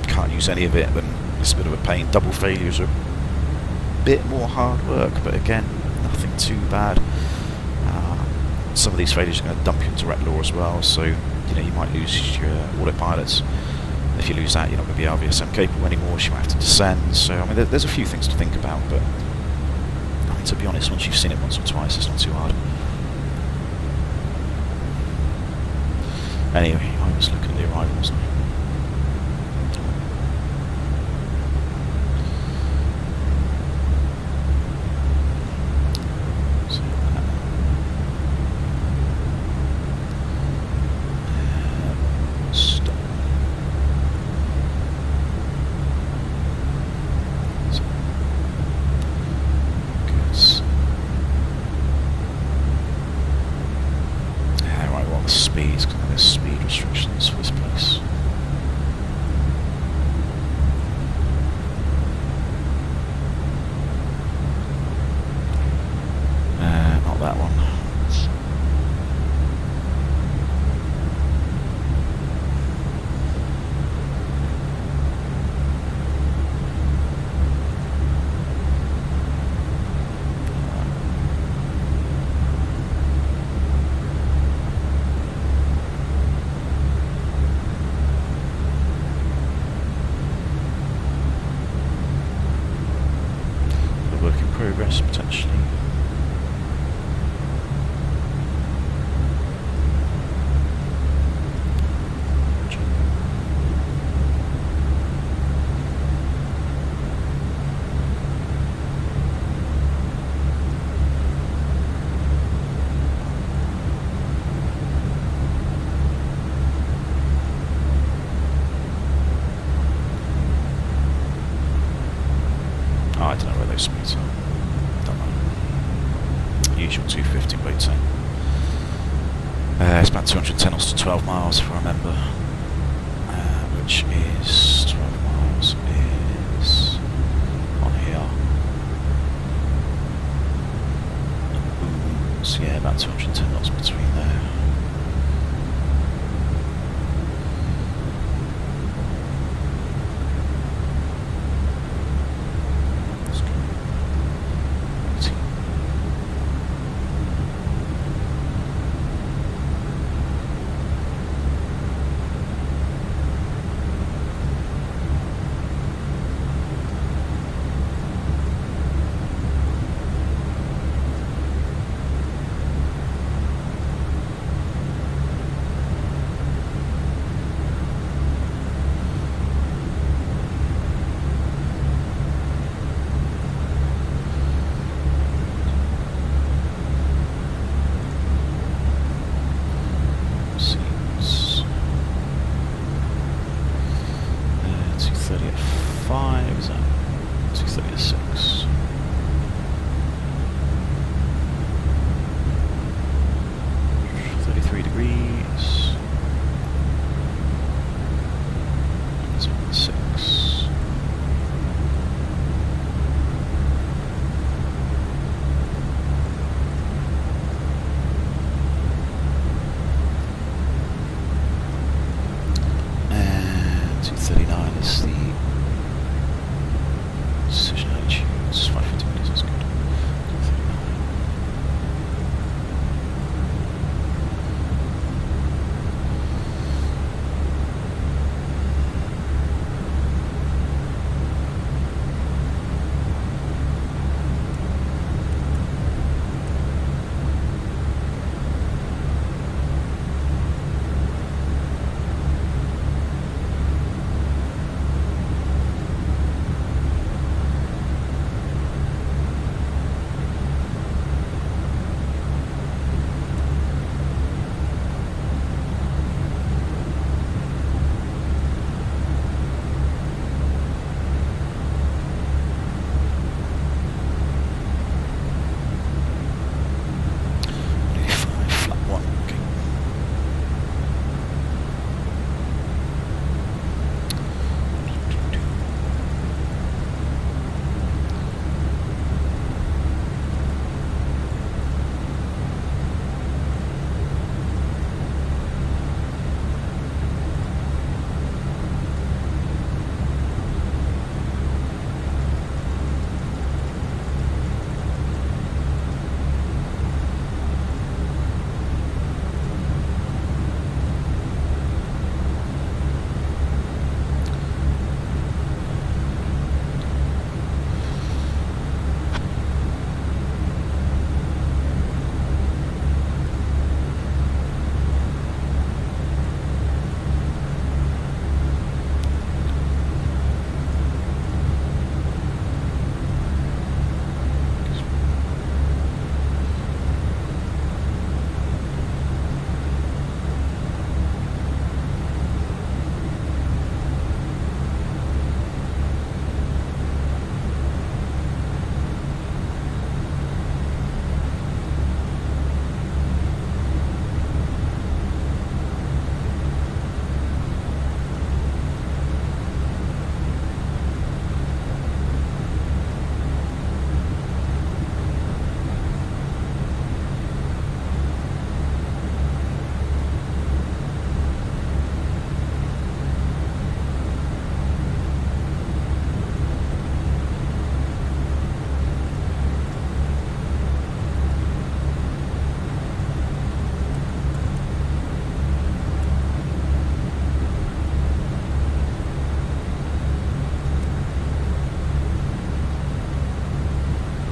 can't use any of it, then it's a bit of a pain. Double failures are a bit more hard work, but again, nothing too bad. Some of these failures are going to dump you into ret law as well, so you know, you might lose your autopilots. If you lose that, you're not going to be RVSM capable anymore, so you might have to descend. So I mean, there's a few things to think about, but I mean, to be honest, once you've seen it once or twice, it's not too hard. Anyway, I was looking at the arrivals now. about 210 knots to 12 miles if I remember, which is 12 miles is on here. So yeah, about 210 knots between there.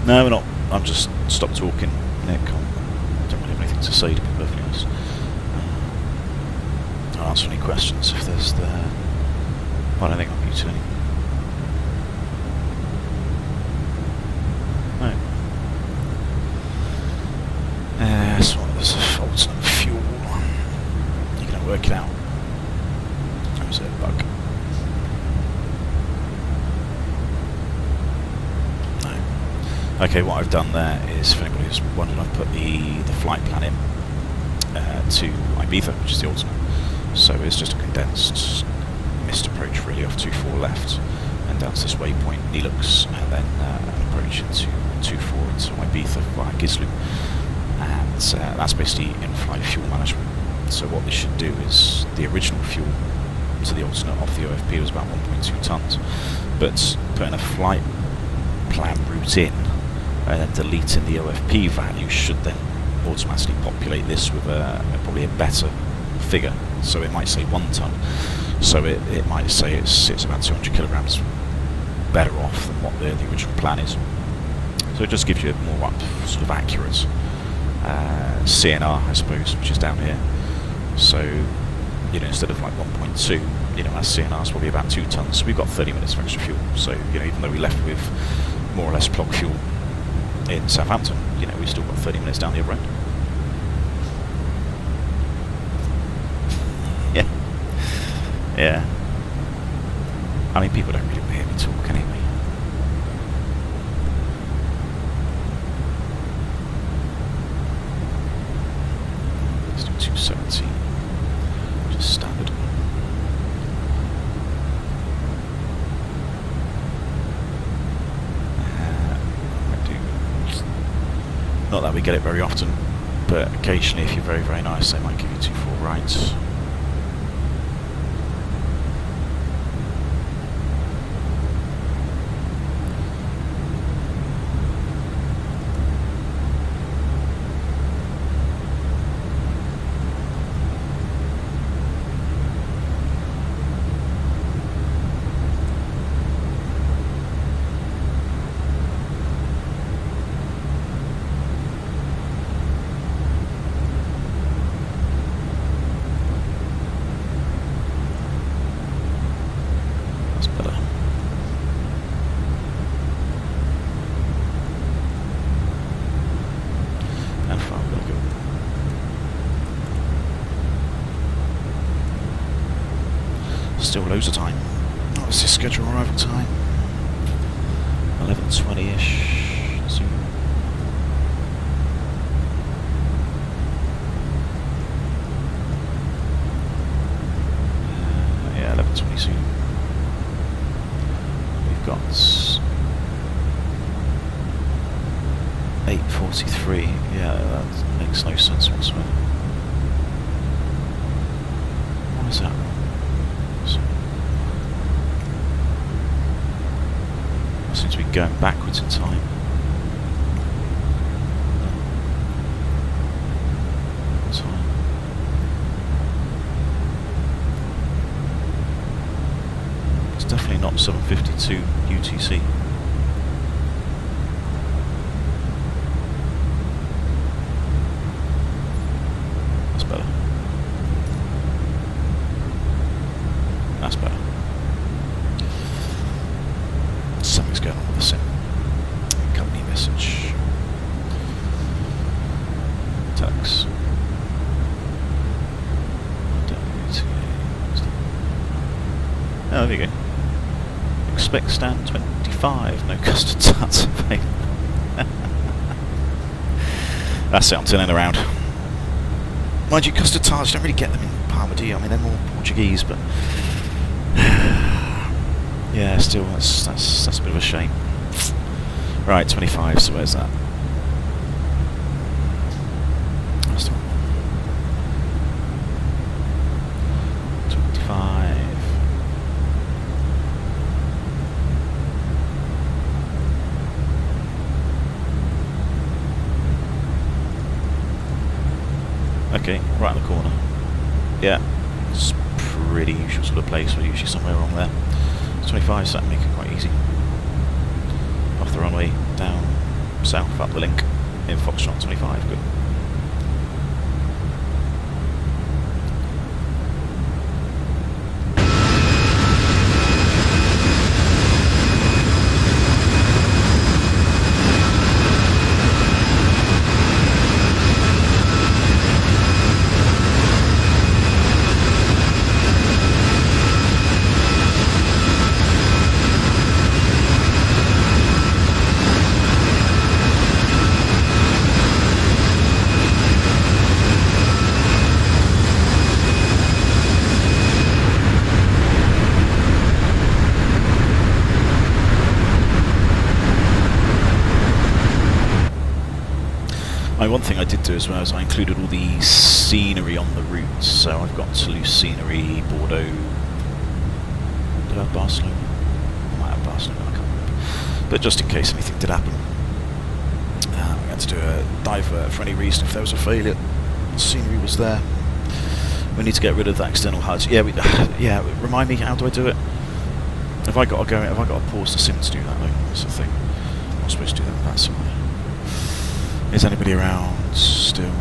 No, we're not. I'm just stopped talking, Nick. I don't really have anything to say, to be perfectly honest. I'll answer any questions if there's there. I don't think I'm muted any. No. So there's alternate fuel. You're going to work it out. Or is it a bug? Okay, what I've done there is, if anybody's wondering, I've put the flight plan in to Ibiza, which is the ultimate. So it's just a condensed missed approach really off 24 left and down to this waypoint Nelux, and then an approach into 24 into Ibiza via Gislu. And that's basically in-flight fuel management. So what this should do is, the original fuel to the alternate off the OFP was about 1.2 tonnes, but putting a flight plan route in and then deleting the OFP value should then automatically populate this with probably a better figure. So it might say 1 tonne, so it might say it's about 200 kilograms better off than what the original plan is. So it just gives you a more sort of accurate CNR, I suppose, which is down here. So, you know, instead of like 1.2, you know, our CNR is probably about 2 tonnes. So we've got 30 minutes of extra fuel. So, you know, even though we left with more or less plug fuel in Southampton, you know, we've still got 30 minutes down the other end. Yeah. Yeah. I mean, people don't really hear me talk anyway. Let's do 270. Just standard. Not that we get it very often, but occasionally if you're very, very nice, they might give you 2-4 rights. Still loads of time. What was this schedule arrival time? 11:20ish. Zoom. Yeah, 11:20 zoom. We've got 8:43. Yeah, that makes no sense whatsoever. What is that? I seem to be going backwards in time. It's definitely not 7:52 UTC. That's better. That's better. Something's going on with the sim. Company message. Tux. Oh, there you go. Expect stand 25. No custard tarts available. That's it, I'm turning around. Mind you, custard tarts, you don't really get them in Palma, do you? I mean, they're more Portuguese, but yeah, still, that's a bit of a shame. Right, 25, so where's that? That's the one. 25. Okay, right in the corner. Yeah, it's a pretty usual sort of place. We're usually somewhere along there. 25, so that make it quite easy. Off the runway, down, south, up the link, in Foxtrot 25, good. do as well is I included all the scenery on the routes. So I've got Toulouse scenery, Bordeaux. Did I have Barcelona? I might have Barcelona, I can't remember. But just in case anything did happen, we had to do a divert for any reason if there was a failure. The scenery was there. We need to get rid of that external HUD. Yeah, yeah. Remind me, how do I do it? Have I got to go? Have I got to pause the sim to do that? Though? That's the thing. I'm not supposed to do that with that side. Is anybody around still?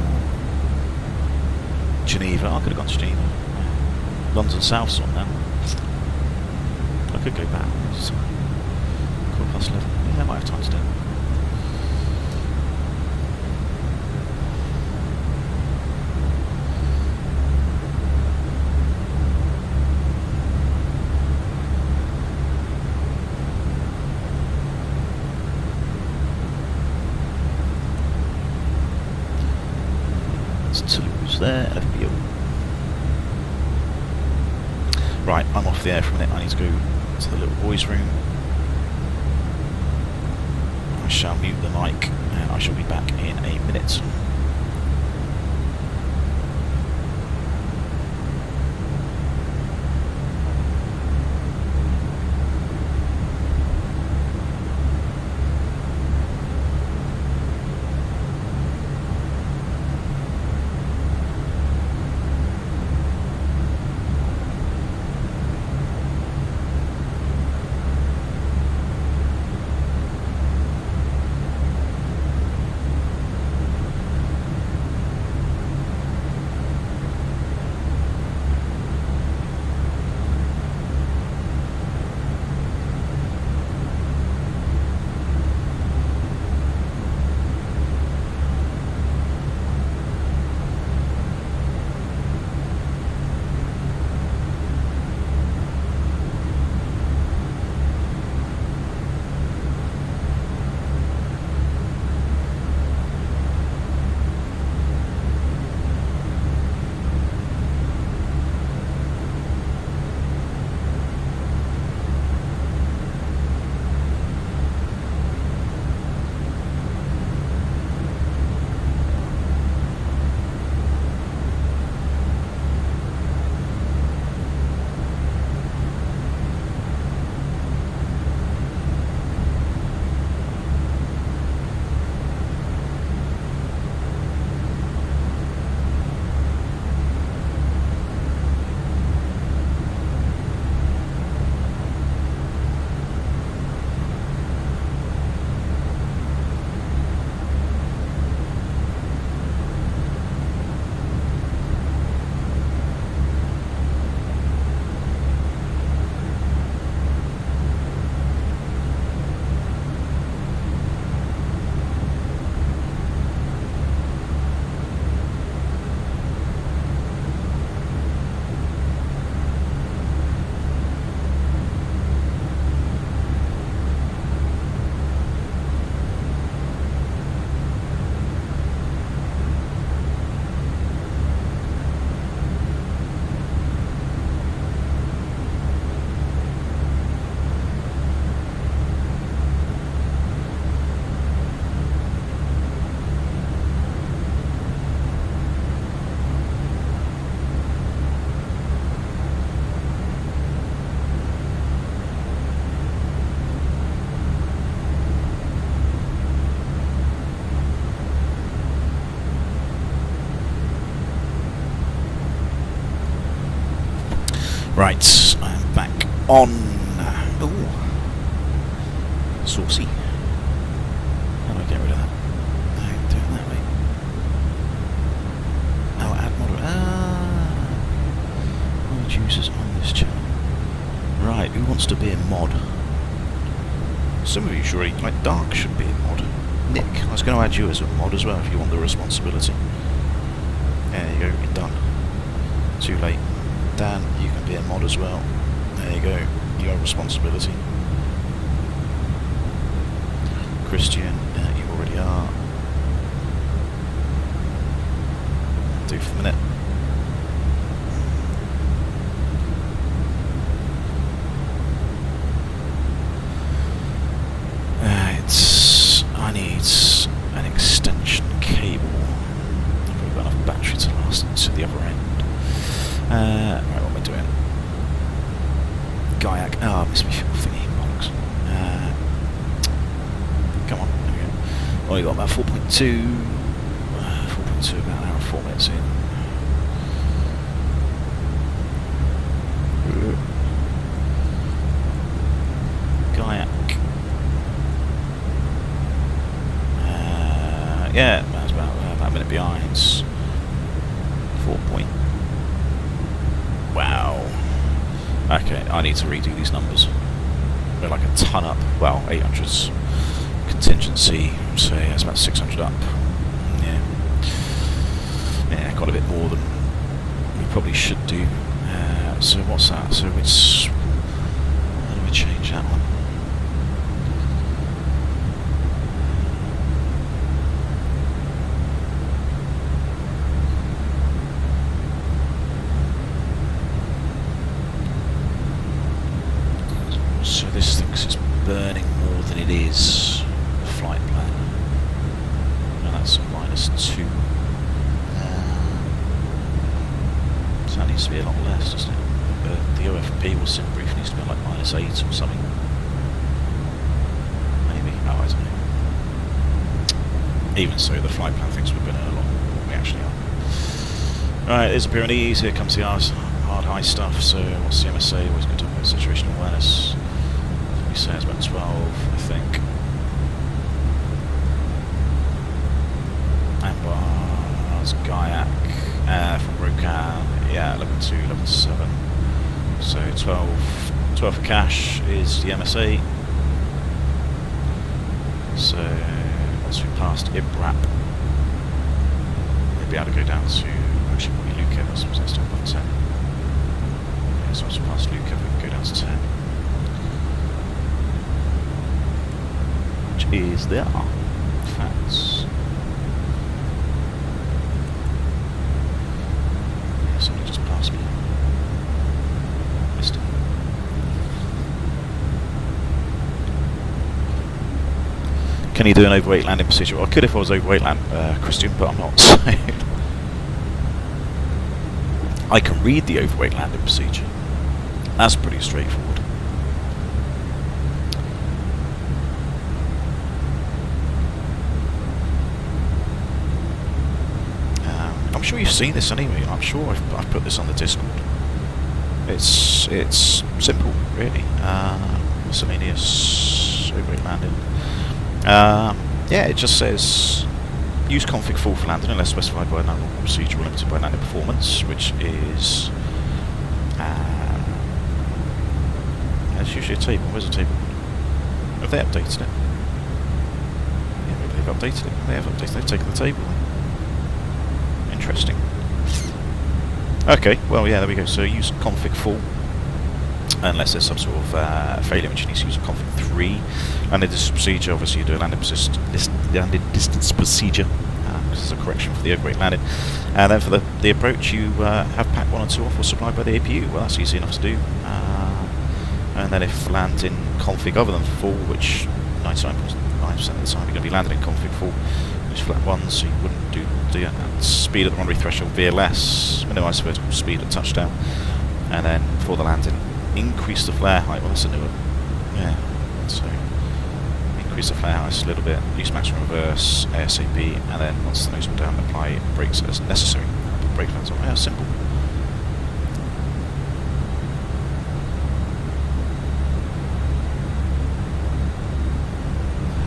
Geneva. I could have gone to Geneva. London South's on now. I could go back. It's 11:15. Yeah, I might have time to do it. Toulouse there, FBO. Right, I'm off the air for a minute. I need to go to the little boys' room. I shall mute the mic and I shall be back in a minute. Right, I'm back on. Ooh, saucy. How do I get rid of that? No, do it that way. Oh, add moderate. Mod users on this channel. Right, who wants to be a mod? Some of you surely, like Dark should be a mod. Nick, I was going to add you as a mod as well if you want the responsibility. There you go, you're done. Too late. Dan, you can be a mod as well. There you go, you have responsibility. Christian, you already are. Do for the minute. I need an extension cable. This be fuel thingy, bollocks. Come on, there we go. Well, you got about 4.2, 4.2, about an hour and 4 minutes in. Kayak. Yeah, that's about a minute behind. 4 point. Wow. Okay, I need to redo these numbers. They're like a ton up. Well, 800's contingency, so yeah, it's about 600 up. Yeah. Yeah, got a bit more than we probably should do. So what's that? So it's... How do we change that one? So this thinks it's burning more than it is. The flight plan. And that's -2. So that needs to be a lot less, doesn't it? The OFP or sim brief needs to be like -8 or something. Maybe. Oh, I don't know. Even so, the flight plan thinks we're burning a lot more than we actually are. Right, there's a Pyrenees. Here comes the hard high stuff. So what's the MSA? Always good to talk about situational awareness. We say it's about 12, I think. Ambars, Kayak, from Rokan, yeah, 11.2, 11.7. So 12 for cash is the MSA. So once we passed Ibrap, we'll be able to go down to, actually probably Luca, that's still above 10. Yeah, so once we pass Luca, we can go down to 10. Which is there. Facts. Yeah, somebody just passed me. Missed it. Can you do an overweight landing procedure? Well, I could if I was overweight Christian, but I'm not. So I can read the overweight landing procedure. That's pretty straightforward. I'm sure you've seen this anyway. I'm sure I've put this on the Discord. It's simple, really. Miscellaneous overweight landing. Yeah, it just says use config full for landing unless specified by a normal procedure or limited by landing performance, which is there's usually a table. Where's the table? Have they updated it? Yeah, maybe they've updated it. They have updated. They've taken the table. Interesting. Okay, well, yeah, there we go. So use config full unless there's some sort of failure, which you need to use config 3. Landing distance procedure, obviously you do a landing distance procedure, because there's a correction for the overweight landing. And then for the approach, you have pack 1 and 2 off or supplied by the APU. Well, that's easy enough to do. And then if landing config other than full, which 99.9% of the time you're going to be landing in config full, which flat 1, so you wouldn't do that. Speed at the runway threshold, veer less, minimise vertical speed at touchdown, and then for the landing, increase the flare height. Well, that's a new one. Yeah, so increase the flare height a little bit, use maximum reverse, ASAP, and then once the nose will down, apply brakes as necessary. Put brake pads on. Yeah, simple.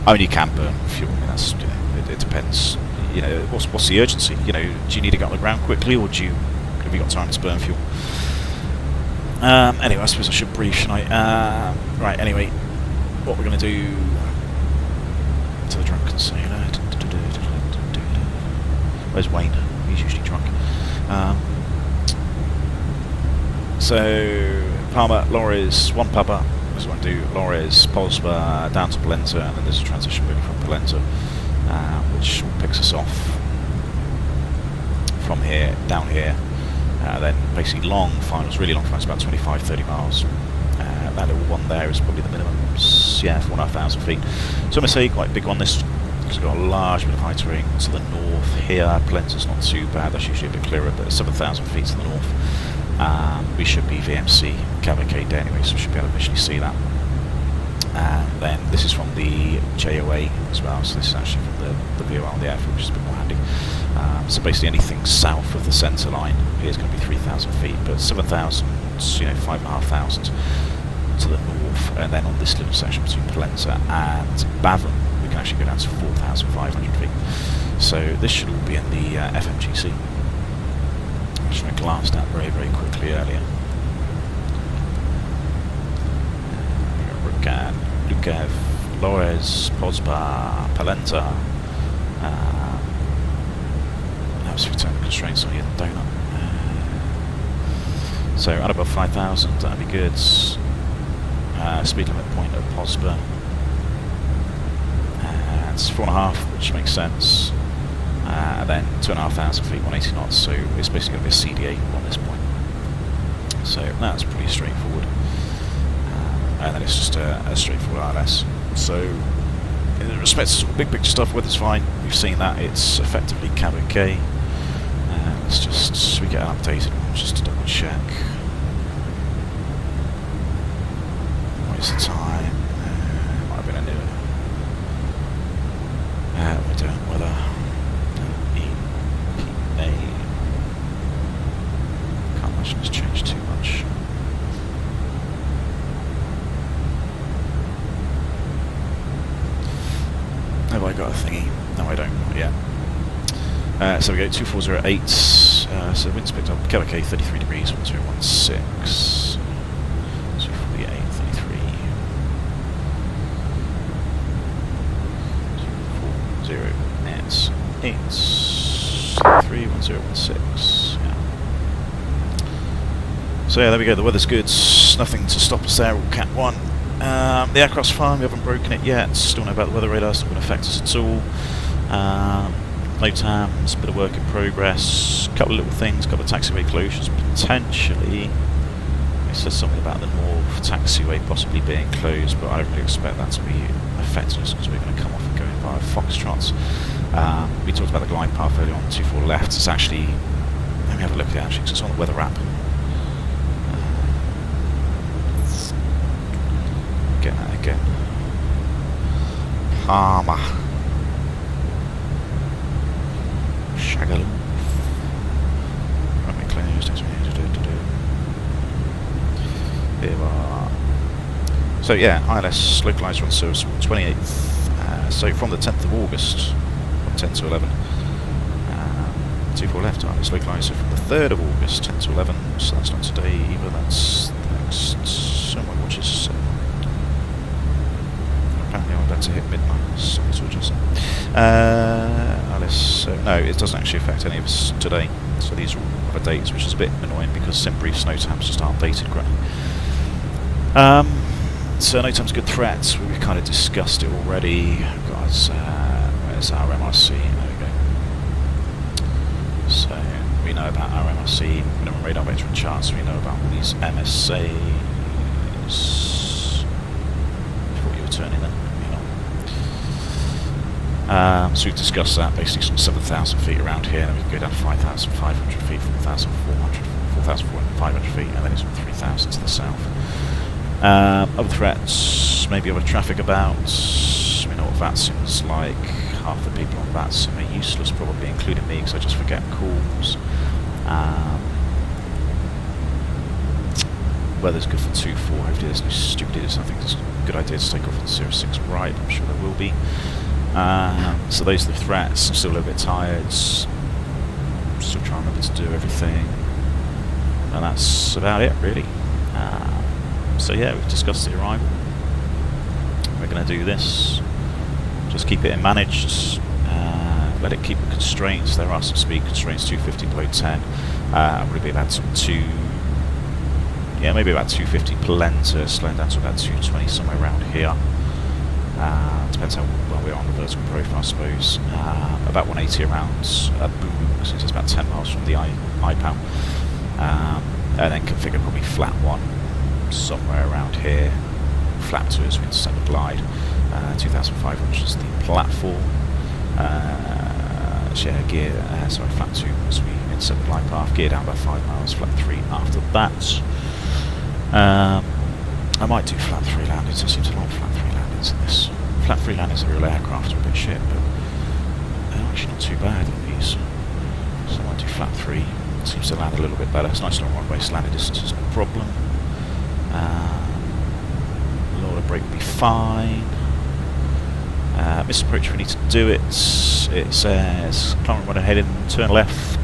I mean, you can burn fuel. I mean, that's, you know, it depends. You know, what's the urgency? You know, do you need to get on the ground quickly, or have you got time to burn fuel? Anyway, I suppose I should brief, shouldn't I? Right. Anyway, what we're going to do to the drunken sailor. Where's Wayne? He's usually drunk. So Palma, Lores, one pubber. What we want to do? Lores, Polspa, down to Polenta, and then there's a transition moving from Polenta, which picks us off from here, down here. Then basically long finals, really long finals, about 25-30 miles. That little one there is probably the minimum, yeah, 4,500 feet. So I'm going to say quite a big one this, because we've got a large bit of high terrain to the north here. Polenta's not too bad, that's usually a bit clearer, but 7,000 feet to the north. We should be VMC Cavalcade Day anyway, so we should be able to visually see that. And then this is from the JOA as well, so this is actually from the view on the airfield, which is a bit more handy. So basically anything south of the centre line here is going to be 3,000 feet, but 7,000, 5,500 to the north, and then on this little section between Polenta and Bavon, we can actually go down to 4,500 feet. So this should all be in the FMGC, which I glanced at very, very quickly earlier. Lukev, Lores, Pozba, Polenta. That was return constraints on your donut. So at above 5,000, that'd be good. Speed limit point at Pozba. It's 4.5, which makes sense. And then 2,500 feet, 180 knots. So it's basically going to be a CD8 on this point. So that's pretty straightforward. And then it's just a straightforward RLS. So in respect to sort of big picture stuff, weather's fine. We've seen that it's effectively Cabo K. Let's just we get an updated one just to double check. What is the time? Might have been a new. We're doing weather. EPA. Can't imagine it's changed too much. Have I got a thingy? No, I don't. Not yet. So we go 2408. So the wind's picked up. Cavalcade 33 degrees, 1016. 248, 33. 240 nets. 8. 33, 1016. Yeah. So yeah, there we go. The weather's good. Nothing to stop us there. All Cat 1. The aircraft's fine, we haven't broken it yet, still know about the weather radar, it's not going to affect us at all. No TAMs, bit of work in progress, a couple of little things, a couple of taxiway closures potentially. It says something about the north taxiway possibly being closed, but I don't really expect that to be affecting us because we're going to come off and go in via Foxtrots. We talked about the glide path earlier on, 24 left, it's actually, let me have a look at it actually, because it's on the weather app. Get that again. Palma. Shagaloo. Runway closed. Here we are. So yeah, ILS localised run service 28th. So from the 10th of August, from 10 to 11. 24 left, ILS localised. So from the 3rd of August, 10 to 11. So that's not today either. That's the next. So my watch is. Apparently I'm about to hit midnight, so it's all just Alice, no, it doesn't actually affect any of us today, so these are all other dates, which is a bit annoying because SimBrief SnowTams just aren't dated correctly. So NOTAM's good threats, we've kind of discussed it already. Guys, where's our MRC? There we go. So we know about our MRC, minimum radar vector and charts, we know about all these MSAs. Turning then, so we've discussed that, basically some 7,000 feet around here, and then we can go down to 5,500 feet, 4,400, 4,500 feet, and then it's 3,000 to the south. Other threats, maybe other traffic about, we know what VATSIM's like, half the people on VATSIM are useless, probably including me, because I just forget calls. Weather's good for 2-4, hopefully there's no stupid idiots, I think it's a good idea to take off on 06 right, I'm sure there will be. So those are the threats, I'm still a little bit tired, still trying to remember to do everything, and that's about it really. So yeah, we've discussed the arrival, we're going to do this, just keep it in managed, let it keep the constraints, there are some speed constraints, 250 below 10, I'm going to be about some maybe about 250 Polenta, slowing down to about 220 somewhere around here. Depends how well we're on the vertical profile, I suppose. About 180 around Boom, since it's about 10 miles from the IPAL. And then configure probably flat one somewhere around here. Flap 2 as we intercept the glide. 2,500 is the platform. Share gear, sorry, flap 2 as we into the glide path, gear down by 5 miles, flat 3 after that. I might do flat 3 landings. I seem to like flat 3 landings in this. Flat 3 landings of real aircraft are a bit shit, but they're actually not too bad in these. So I might do flat 3. It seems to land a little bit better. It's nice long runway, so landing distance is no problem. Lower brake will be fine. Missed approach, we need to do it. It says climb and run ahead and turn left,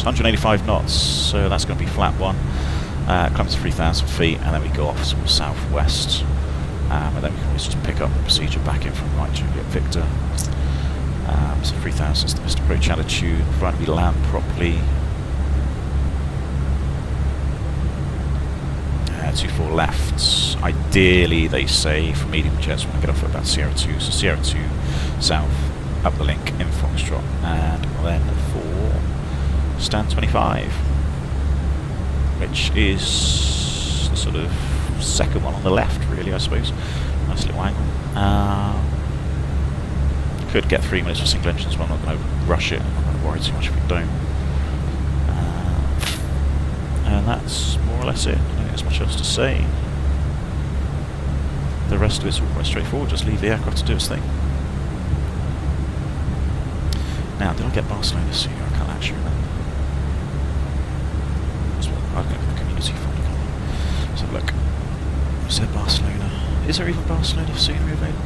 185 knots, so that's going to be flat 1. Climb to 3,000 feet, and then we go off sort of southwest. And then we can always just pick up the procedure back in from right Juliet Victor. So 3,000 is the missed approach altitude, provided we land properly. 24 left. Ideally, they say for medium jets, we want to get off at about Sierra 2. So Sierra 2 south, up the link in Foxtrot, and then for stand 25, which is the sort of second one on the left, really, I suppose. Nice little angle. Could get 3 minutes for single engines, but I'm not going to rush it. I'm not going to worry too much if we don't. And that's more or less it. I don't think there's much else to say. The rest of it's all quite straightforward. Just leave the aircraft to do its thing. Now, did I get Barcelona sooner? I can't actually remember. I'll go to the community folder. Let's have a look. Is there Barcelona? Is there even Barcelona sooner available?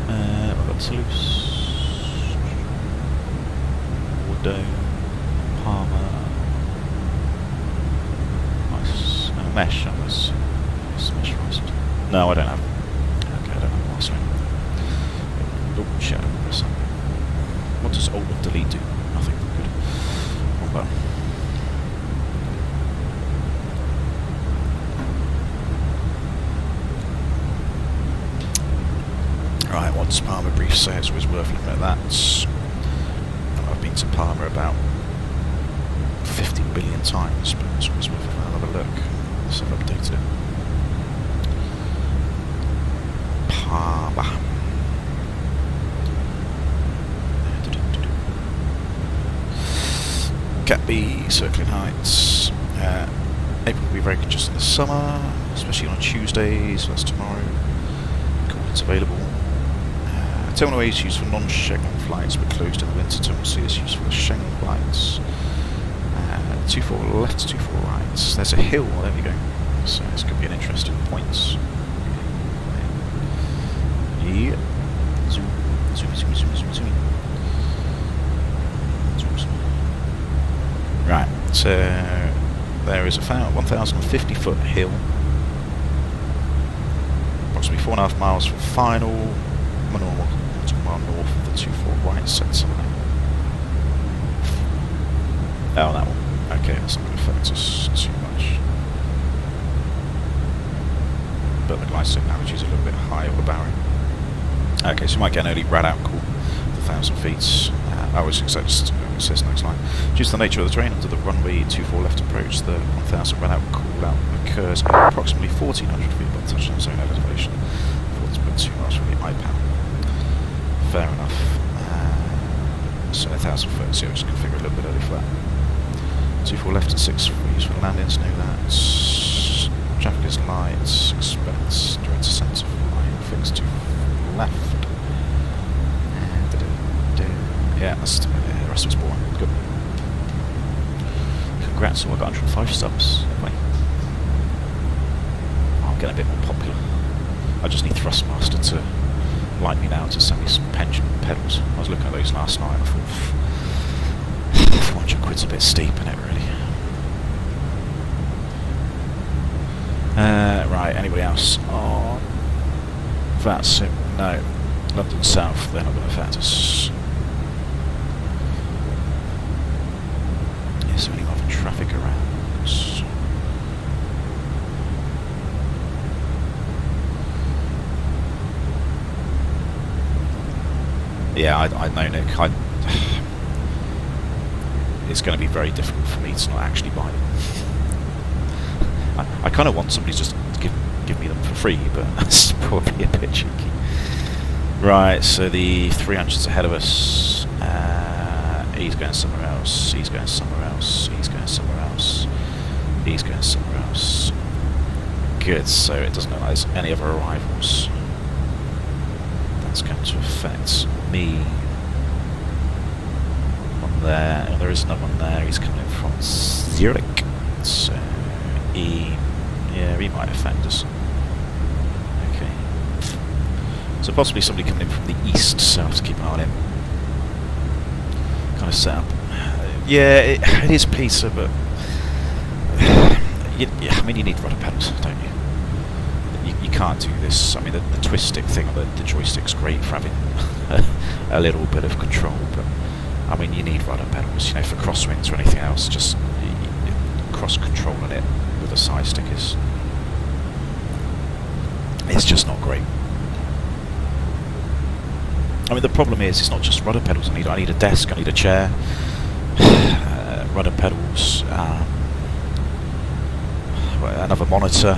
I've got Toulouse, Bordeaux, Palma. Mesh, I was. Mesh Rise. No, I don't have. Okay, I don't have Barcelona. Oh, shit, I don't press something. What does Alt and Delete do? Nothing. Good. One button. Right, what does Palma Brief say? It's always worth looking at that. I've been to Palma about 50 billion times, but it's always worth another look. So I've updated it. Palma. Cat B, circling heights. April will be very congested in the summer, especially on Tuesdays, so that's tomorrow. Cool, it's available. Terminal A is used for non-Schengen flights, but closed in the winter. Terminal C is used for Schengen flights. 24 left, 24 right. There's a hill, there we go. So this could be an interesting point. Yeah. Zoom, zoom, zoom, zoom, zoom, zoom. Zoom, zoom. Right, so there is a 1,050 foot hill. Approximately 4.5 miles from final. Normal, 1 mile north of the 24 right set sign. Oh, that one. Okay, that's not going to affect us too much. But the glide slope average is a little bit high over Barry. Okay, so we might get an early rad out call at 1,000 feet. It says next line. Due to the nature of the terrain under the runway 24 left approach, the 1,000 rad out call out occurs at approximately 1,400 feet above touchdown zone elevation, 40.2 miles from the IPAL. Fair enough. So 1,000 foot, so just configure a little bit early for that. 24 left and 6 for use for landings, know that. Traffic is light, expect direct centre line, fixed to left. Yeah, that's the rest of it's boring. Good. Congrats, I got 105 subs. Anyway. I'm getting a bit more popular. I just need Thrustmaster to like me now to send me some pension pedals. I was looking at those last night and I thought 400 quid's a bit steep in it, really. Right, anybody else? Oh, that's it. No. London South, they're not going to affect us. Is there any other traffic around? Yeah, I know, Nick. It's going to be very difficult for me to not actually buy them. I kind of want somebody just to give me them for free, but that's probably a bit cheeky. Right, so the 300's ahead of us. He's going somewhere else. He's going somewhere else. He's going somewhere else. He's going somewhere else. Good, so it doesn't look like there's any other arrivals. That's going to affect me. One there. Oh, there is another one there. He's coming in from Zurich. So he might affect us. Okay. So possibly somebody coming in from the east, so I have to keep an eye on him. Kind of set up. Yeah, it is Peter, but I mean, you need rudder pedals, don't you? You can't do this. I mean, the twist stick thing on the joystick's great for having a little bit of control, but I mean, you need rudder pedals, you know, for crosswinds or anything else. Just cross controlling it with a side stick it's just not great. I mean, the problem is, it's not just rudder pedals I need a desk, I need a chair, rudder pedals, another monitor,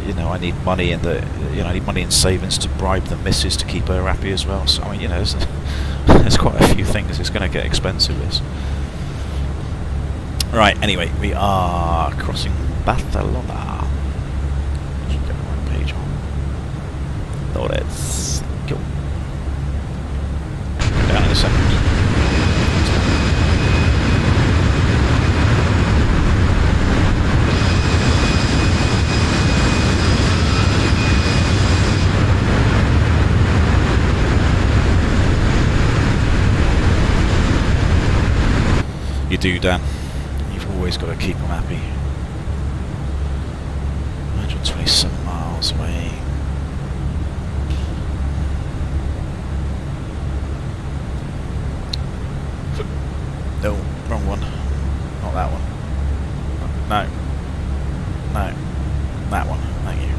you know, I need money in I need money in savings to bribe the missus to keep her happy as well. So I mean, you know, there's quite a few things. It's going to get expensive, this. Right, anyway, we are crossing Barcelona. Should get the right page on. Let's go. Down in a second. You do, Dan. You've always got to keep them happy. 127 miles away. No, wrong one. Not that one. No. No. That one. Thank you.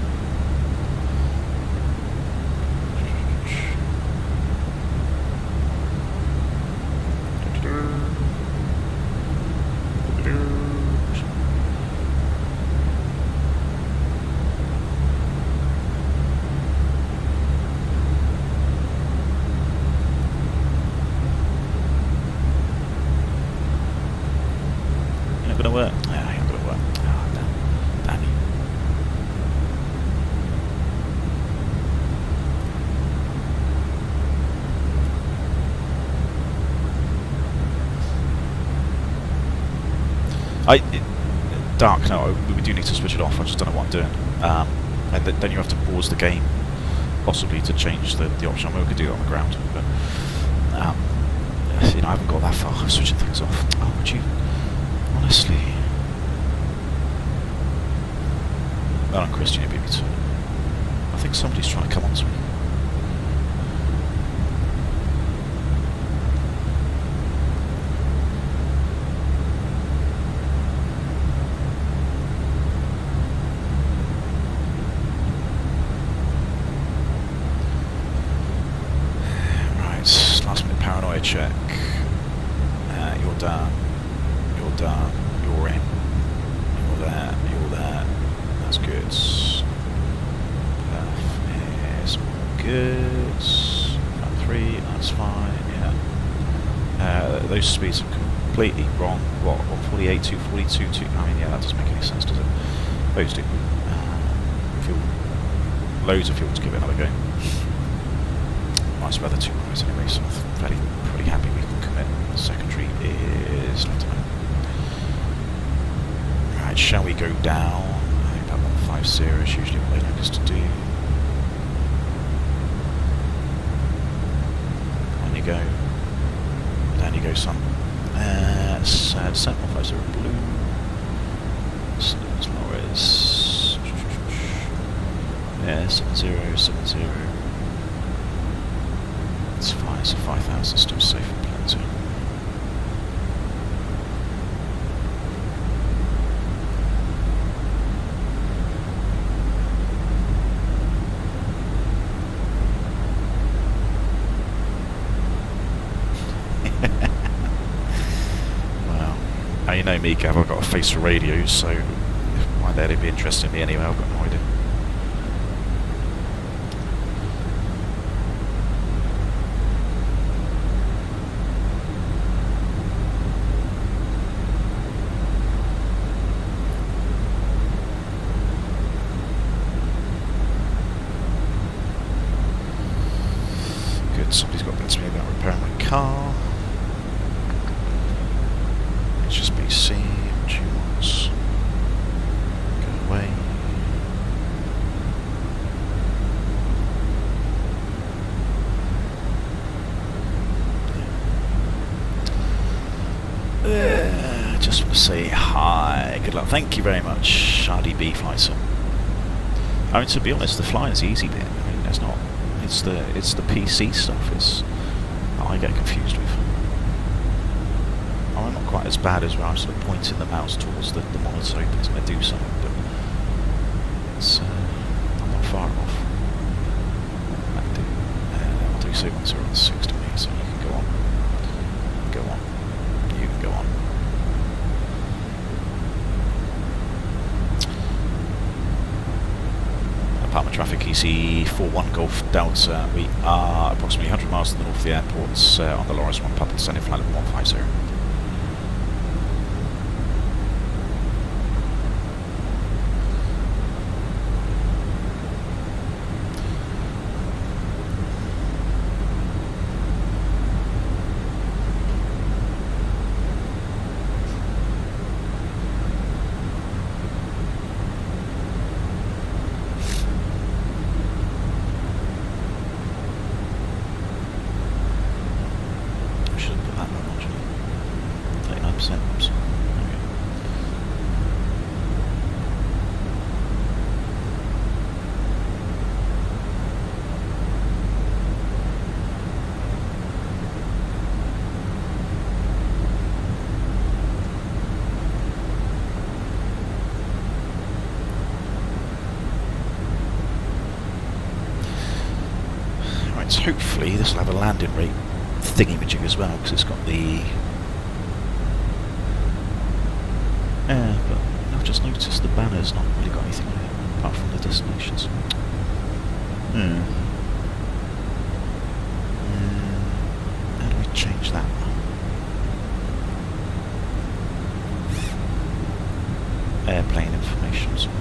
Work. Yeah, ain't gonna work. Oh, damn you. Dark, no, we do need to switch it off. I just don't know what I'm doing. And then you have to pause the game, possibly to change the option. I mean, we could do it on the ground, but you know, I haven't got that far. I'm switching things off. Oh, would you? Honestly. Well, I'm Christian, you beat me to it. I think somebody's trying to come on to me. Right, last minute paranoia check. You're down. You're down. You're in. You're there. You're there. That's good. Perf is good. About 3, that's fine, yeah. Those speeds are completely wrong. What, 48 to 42 to... I mean, yeah, that doesn't make any sense, does it? Those do. Fuel. Loads of fuel to give it another go. Nice weather, 2 hours anyway, so I'm pretty happy we can commit. The secondary is left to know. Right, shall we go down? I think that 150 is usually what they like us to do. On you go. Down you go, son. Set 150 blue. As low as... Yeah, 7070. It's fine, so 5,000 still safe and plenty. You know me, Gav, I've got a face for radio, so why they'd be interested in me anyway, I've got no idea. say hi. Good luck. Thank you very much, RDB Flighter. I mean, to be honest, the flying's the easy bit. I mean, there's not. It's the PC stuff. That I get confused with. I'm not quite as bad as where I'm sort of pointing the mouse towards the monitor hoping it's going to do something, but it's, I'm not far off. I'll do so once we're on 60 meters, so you can go on. Go on. You can go on. Palma traffic EC 41 Golf Delta. We are approximately 100 miles to the north of the airport on the Lawrence 1 Papa descending flight level 150. Hopefully this will have a landing rate thingy-majig as well, because it's got the... but I've just noticed the banner's not really got anything on it, apart from the destinations. How do we change that? Airplane information somewhere.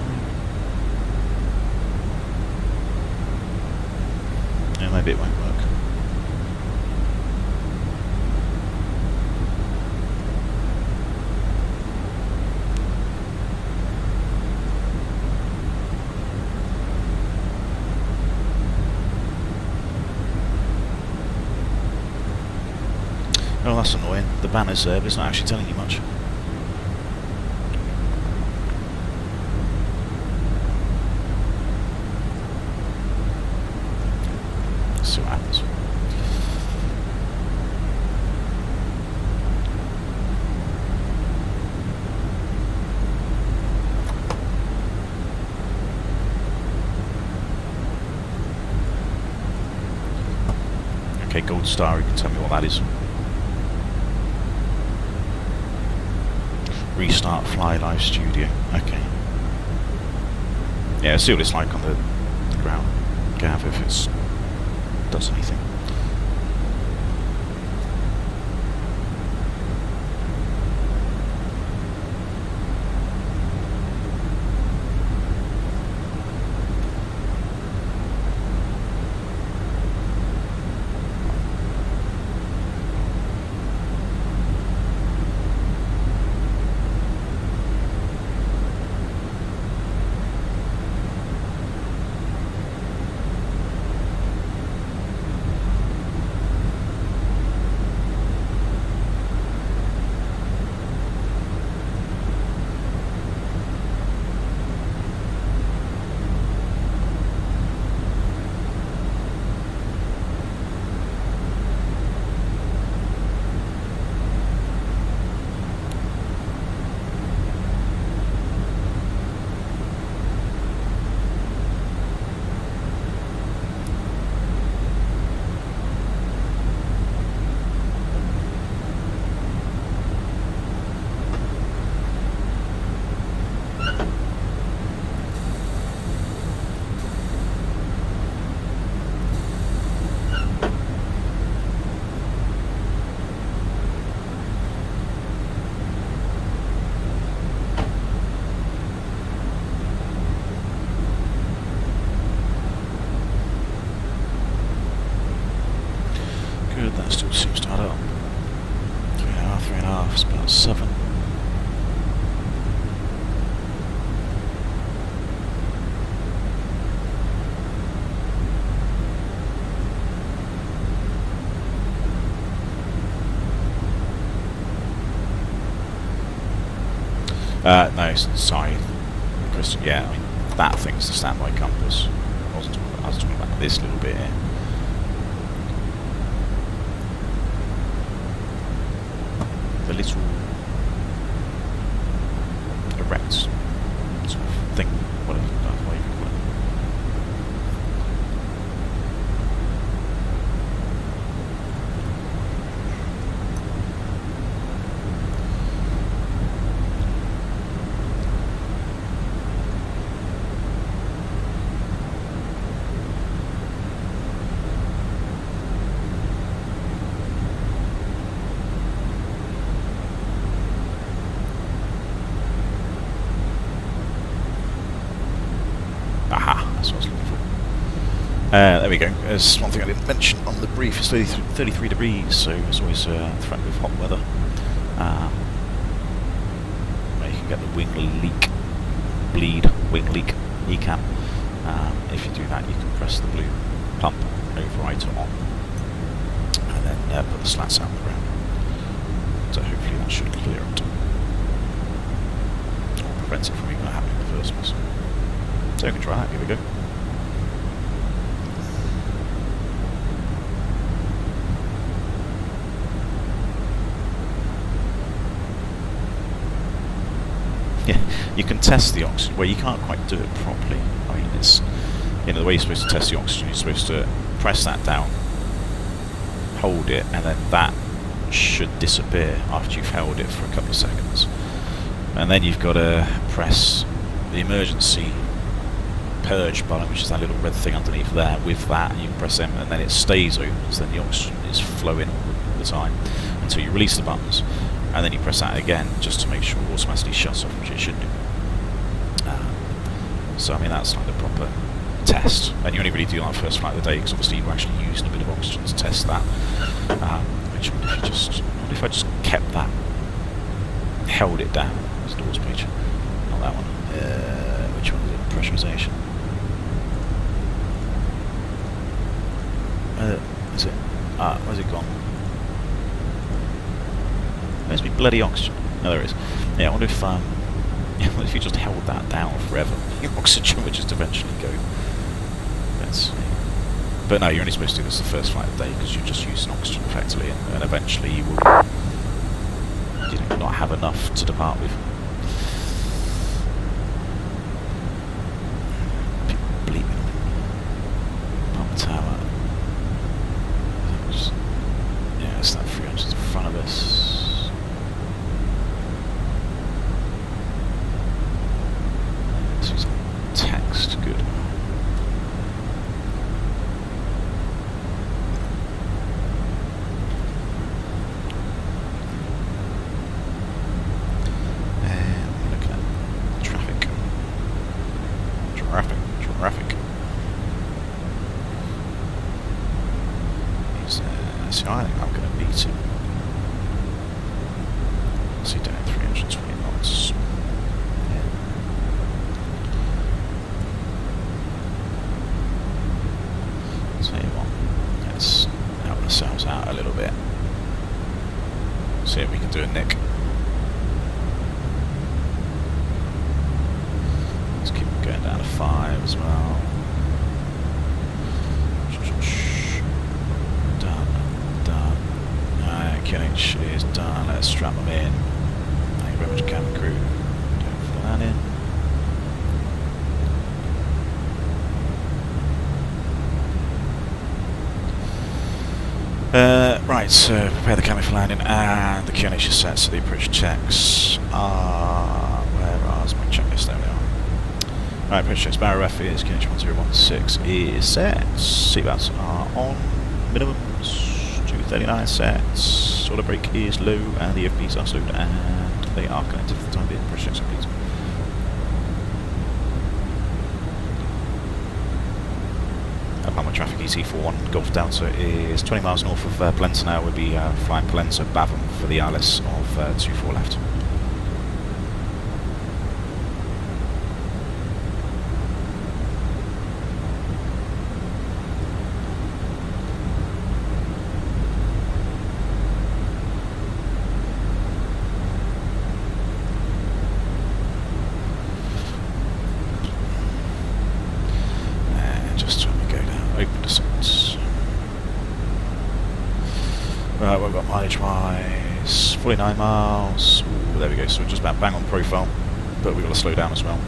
Maybe it won't work. Oh, that's annoying. The banner's there, but it's not actually telling you much. See what happens. Okay, Gold Star, you can tell me what that is. Restart Fly Live Studio. Okay. Yeah, see what it's like on the ground. Gav, if it's does anything. No, sorry, Christian. Yeah, I mean that thing's the standby compass. I was talking about this little bit here. The little erect sort of thing, whatever you call it. Aha, that's what I was looking for. There we go. There's one thing I didn't mention on the brief. It's 33 degrees, so there's always a threat with hot weather. Where you can get the wing leak, wing leak, ECAM. If you do that, you can press the blue pump, override on, and then put the slats out on the ground. So hopefully that should clear it. Or prevent it from even happening in the first place. So we can try that, here we go. Yeah, you can test the oxygen, well you can't quite do it properly. I mean it's, the way you're supposed to test the oxygen, you're supposed to press that down, hold it, and then that should disappear after you've held it for a couple of seconds. And then you've got to press the emergency purge button, which is that little red thing underneath there. With that, you can press M, and then it stays open, so then the oxygen is flowing all the time until you release the buttons, and then you press that again just to make sure it automatically shuts off, which it should do. So I mean that's like the proper test, and you only really do that on the first flight of the day because obviously you're actually using a bit of oxygen to test that. Which what if I just kept that, held it down? There's the doors page, not that one. Which one is it? Pressurization. Is it? Where's it gone? Where's my bloody oxygen? No, there it is. Yeah, I wonder if if you just held that down forever, your oxygen would just eventually go. Let's see. But no, you're only supposed to do this the first flight of the day because you're just using oxygen effectively, and eventually you will, not have enough to depart with. Bleeping. Palma Tower. Yeah, it's that 300 in front of us. Text, good. Looking at traffic. So I think I'm going to beat him. What's he doing? 320 knots. Tell you what, let's help ourselves out a little bit. See if we can do a nick. Let's keep going down to 5 as well. Done. QNH is done. Let's strap them in. Thank you very much, cabin crew. Don't fill that in. Right, so prepare the cabin for landing, and the QNH is set, so the approach checks are... where are my checklist? There we are. Right, approach checks, barrier F is QNH 1016 is set, seatbelts are on, minimums 239 sets, auto brake is low, and the FPs are slowed, and they are connected for the time being. Approach checks are complete. Palma traffic ET41 Golf Delta is 20 miles north of Pollensa now. We'll be flying Pollensa Bavum for the ILS of 24 left. 49 miles. Ooh, there we go. So we're just about bang on profile, but we've got to slow down as well.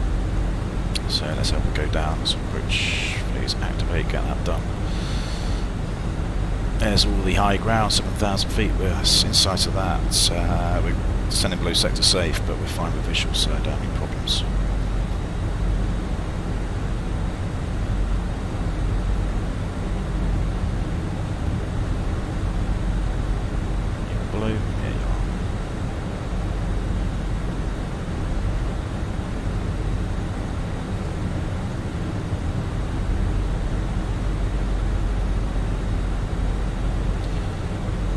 So let's help it go down. So approach, please activate, get that done. There's all the high ground, 7,000 feet. We're in sight of that. We're descending below sector safe, but we're fine with visuals, so I don't have any problems. Below, here you are.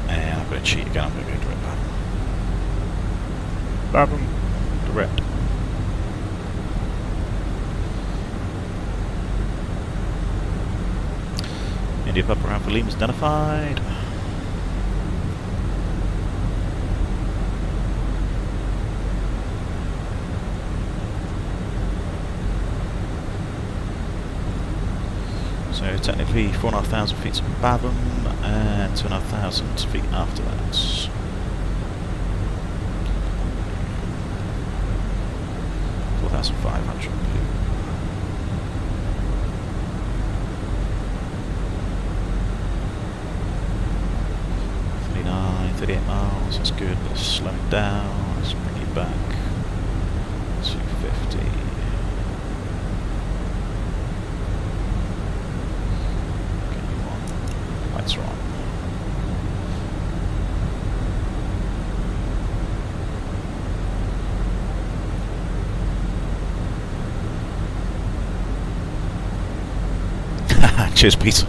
And I'm going to cheat again, I'm going to go direct Palma. Direct. India Papa Alpha Lima is identified. So technically 4,500 feet to Batham and 2,500 feet after that. 4,500. 38 miles, that's good. Let's slow it down, let's bring it back. 250. Okay, you on. Lights are on. Cheers, Peter.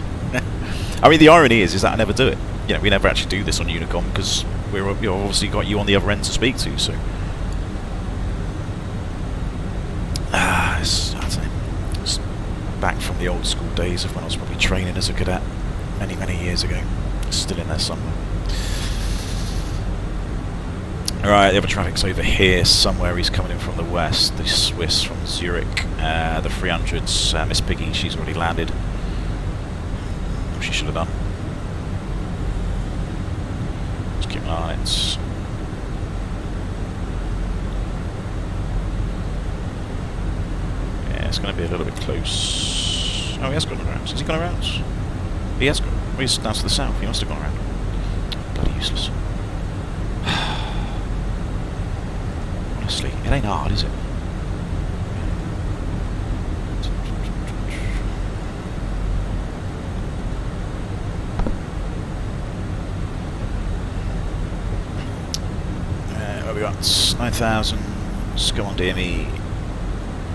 I mean, the irony is that I never do it. You know, we never actually do this on Unicom because we've obviously got you on the other end to speak to. So, I don't know, it's back from the old school days of when I was probably training as a cadet many, many years ago. Still in there somewhere. Alright, the other traffic's over here somewhere. He's coming in from the west. The Swiss from Zurich. The 300's Miss Piggy. She's already landed. She should have done. Just keep an eye on it. Yeah, it's going to be a little bit close. Oh, he has gone around. Has he gone around? He has gone. Well, he's down to the south. He must have gone around. Bloody useless. Honestly, it ain't hard, is it? We got 9,000. Go on, DME.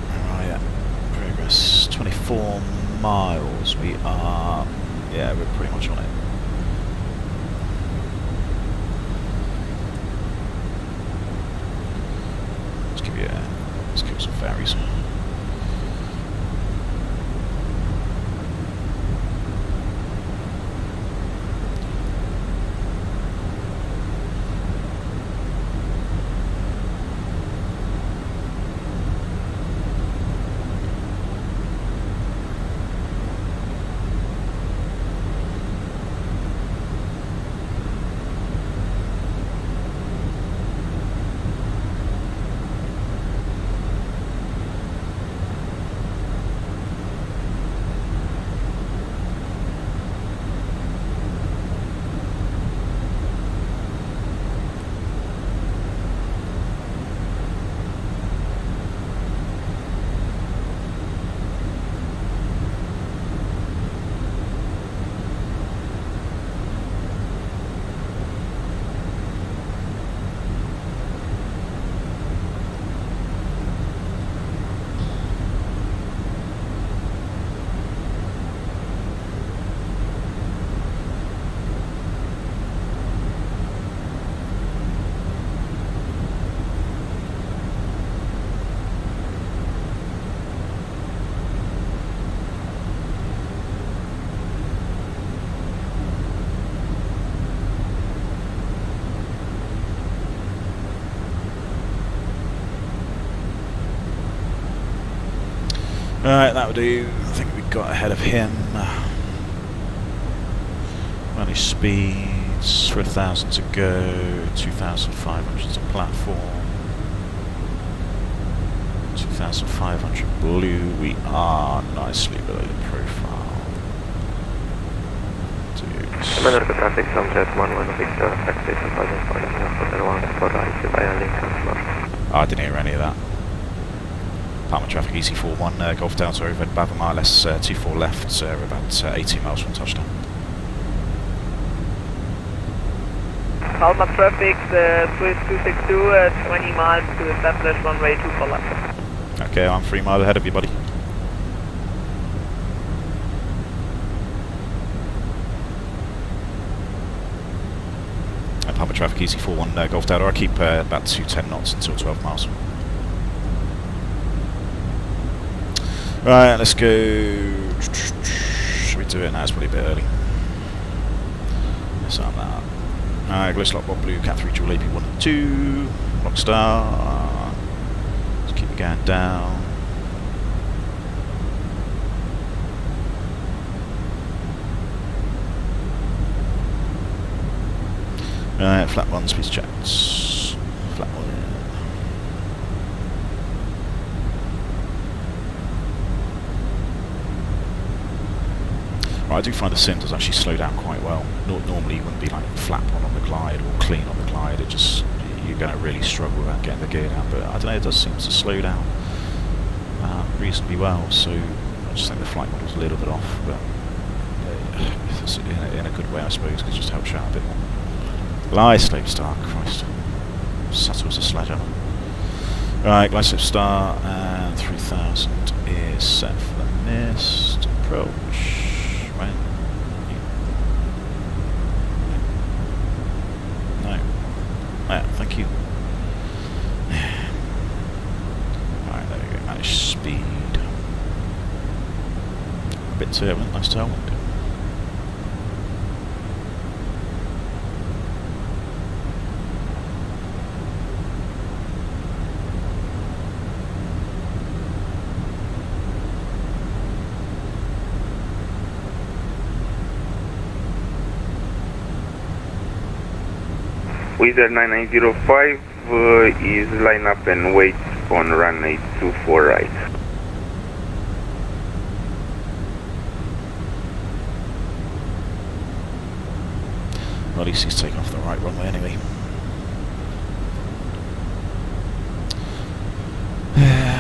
Where are you? Progress 24 miles. We are. Yeah, we're pretty much on it. Let's give you. Let's kill some ferries. Right, that'll do. I think we got ahead of him. Manage speed. Heights for 1,000 to go, 2,500 to platform, 2,500 blue, we are nicely below the profile. America traffic, Sunset 11 Victor, taxi 2001 for right to via Lincoln. I didn't hear any of that. Palma traffic, EC41, Golf Delta over at Bavamar, less 24 left, we're about 18 miles from touchdown. Palma traffic, 262, 20 miles to establish runway 24 left. Okay, I'm 3 miles ahead of you, buddy. Palma traffic, EC41, Golf Delta, I keep about 210 knots until 12 miles. Right, let's go. Should we do it now? It's probably a bit early. Let's arm that up. Alright, glow slot, Bob Blue, Cat 3, Jewel AP 1 and 2. Rockstar. Let's keep it going down. Right, flat 1, speed checks. Flat 1. Right, I do find the sim does actually slow down quite well. Normally you wouldn't be like flap on the glide or clean on the glide. It just, you're going to really struggle about getting the gear down. But I don't know, it does seem to slow down reasonably well. So I just think the flight model's a little bit off, but it's in a good way, I suppose, because it just helps you out a bit more. Glide slope start, Christ. Subtle as a sledgehammer. Right, glide slope start, and 3,000 is set for the missed approach. Right. No. Yeah, thank you. Alright, there we go. Manage speed. A bit turbulent, nice tailwind. Wizard 9905 is line up and wait on runway 24 right. Well, at least he's taken off the right runway anyway.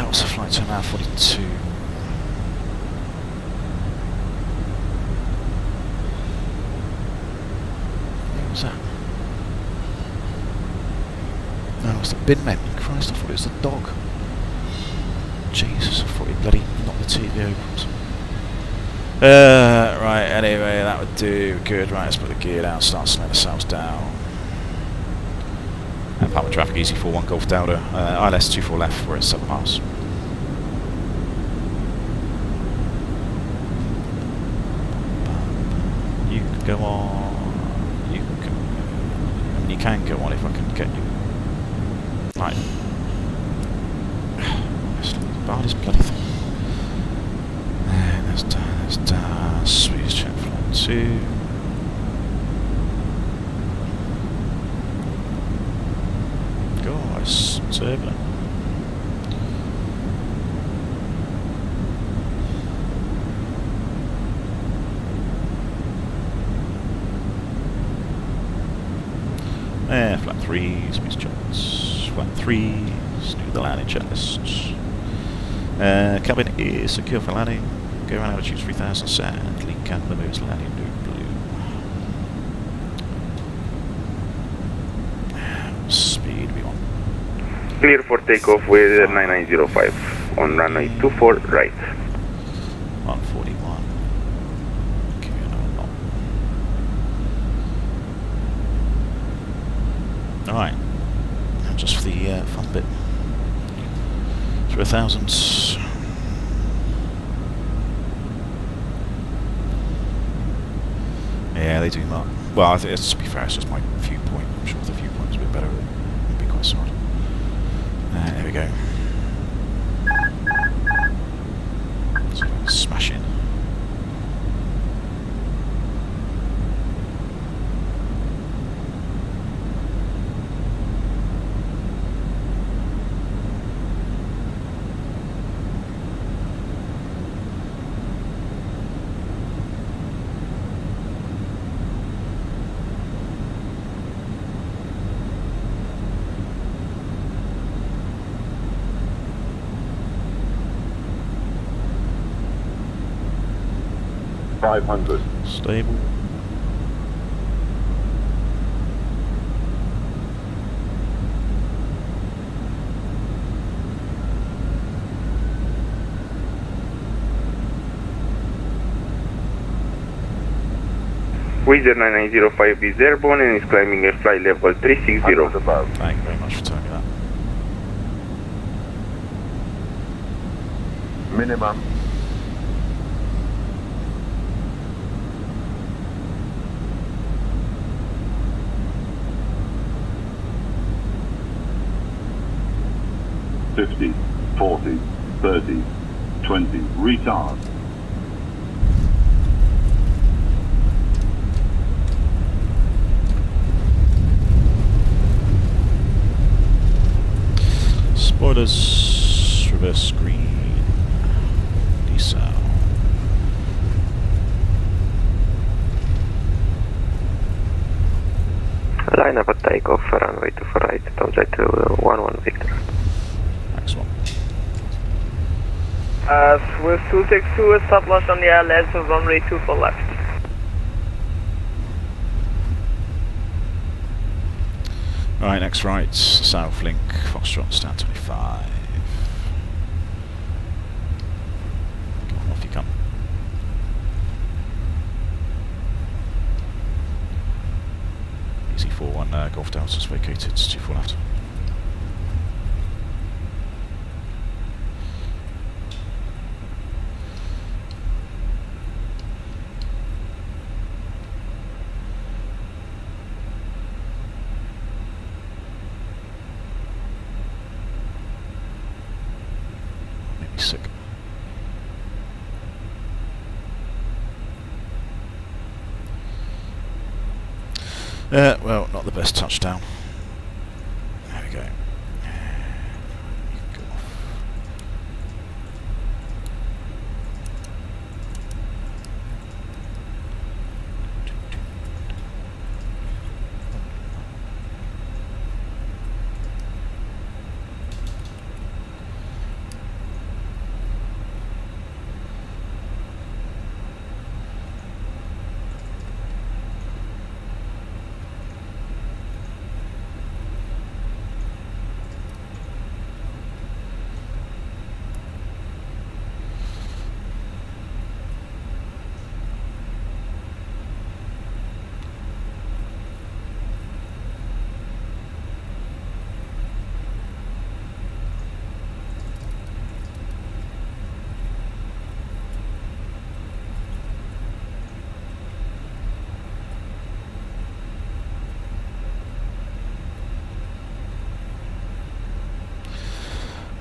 What's the flight time now? 42. What was that? No, it's the bin man. Christ, I thought it was the dog. Jesus, I thought he'd bloody knocked the TV over. Right, anyway, that would do good. Right, let's put the gear down, start slowing ourselves down. And Palma traffic, EC41, Golf Delta, ILS 24 left, we're at 7 miles. You can go on. You can. I mean, you can go on if I can get you. Right. Bar this bloody thing. And that's down. Sweet check flight 2. God, it's turbulent. Flat 3, squeeze checks. Flat 3, do the landing checklist. Cabin is secure for landing. Go around altitude 3000 set. Lead cabin moves landing blue. Speed we want. Clear for takeoff with 9905 on runway 24 right. 141. Give me another knot. Alright. Now just for the fun bit. Through 1,000. Yeah, they do mark. Well, I think it's, to be fair, it's just my viewpoint. I'm sure if the viewpoint's a bit better, it'd be quite solid. There we go. So smash in. 1 500. Stable. Wizard 9905 is airborne and is climbing at flight level 360. Above. Thank you very much for telling me that. Minimum. $50, 40, 30, 20. Retard. Spoilers, reverse screen, decel. Line up at takeoff, runway 24 right, object 11 Victor. Excellent. Swift 262 establish on the LS of runway 24 left. Right, next right, South Link, Foxtrot, stand 25. Go on, off you come. Easy 41, Golf Delta's vacated, 24 left. Made me sick. Well, not the best touchdown. There we go. You can go off.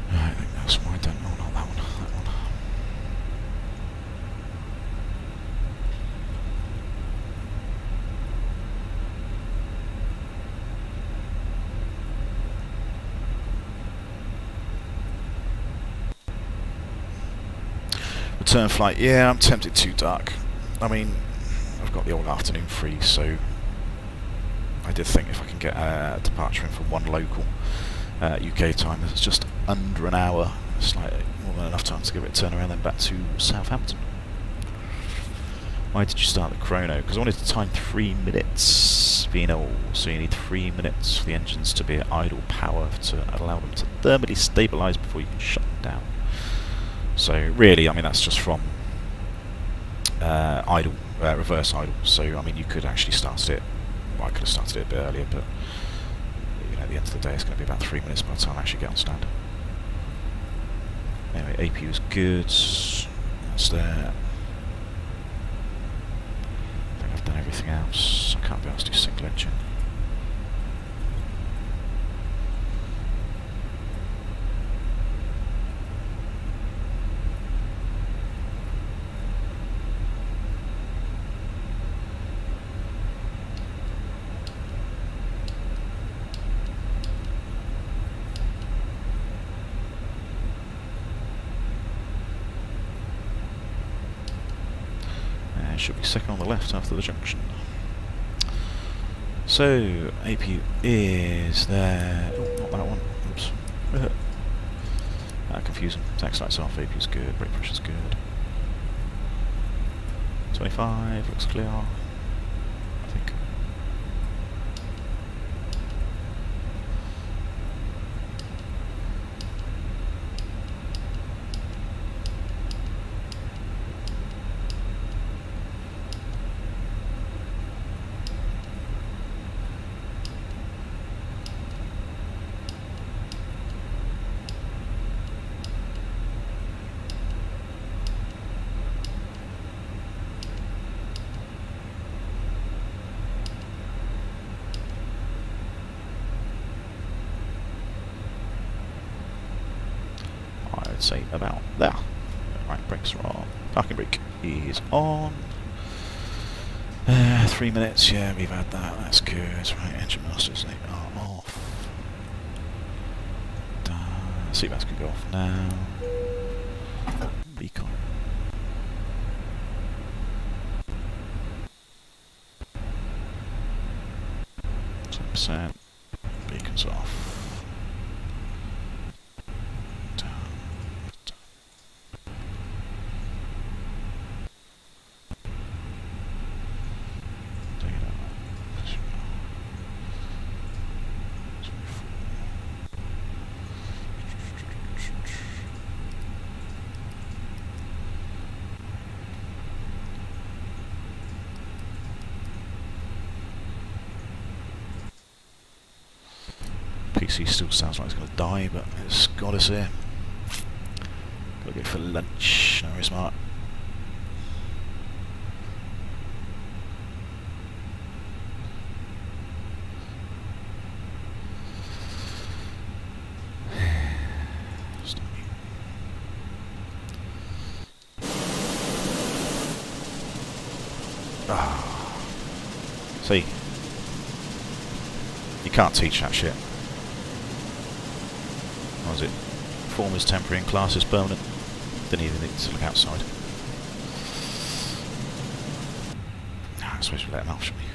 I think that's why I don't know, not that one, that one. Return flight, yeah, I'm tempted too dark. I mean, I've got the old afternoon free, so I did think if I can get a departure in from one local UK time, it's just under an hour. It's like more than enough time to give it a turn around, then back to Southampton. Why did you start the chrono? Because I wanted to time 3 minutes, Vino, so you need 3 minutes for the engines to be at idle power to allow them to thermally stabilise before you can shut them down. So really, I mean, that's just from idle, reverse idle. So I mean, you could actually start it. Well, I could have started it a bit earlier, but you know, at the end of the day, it's going to be about 3 minutes by the time I actually get on stand. Anyway, APU is good. That's there. I think I've done everything else. I can't be asked to do single engine. Should be second on the left after the junction. So, APU is there. Oh, not that one. Oops. Confusing. Tax lights off, APU's good, brake pressure's good. 25, looks clear, I think. I would say about there. Right, brakes are on. Parking brake is on. 3 minutes, yeah, we've had that, that's good. Right, engine masters, they are off. Seatbelts can go off now. Recon. %. Beacons off. PC still sounds like it's going to die, but it's got us here. Got to go for lunch. No worries, Mark. See, you can't teach that shit. What was it? Form is temporary and class is permanent. Didn't even need to look outside. I suppose we let him off, shouldn't we?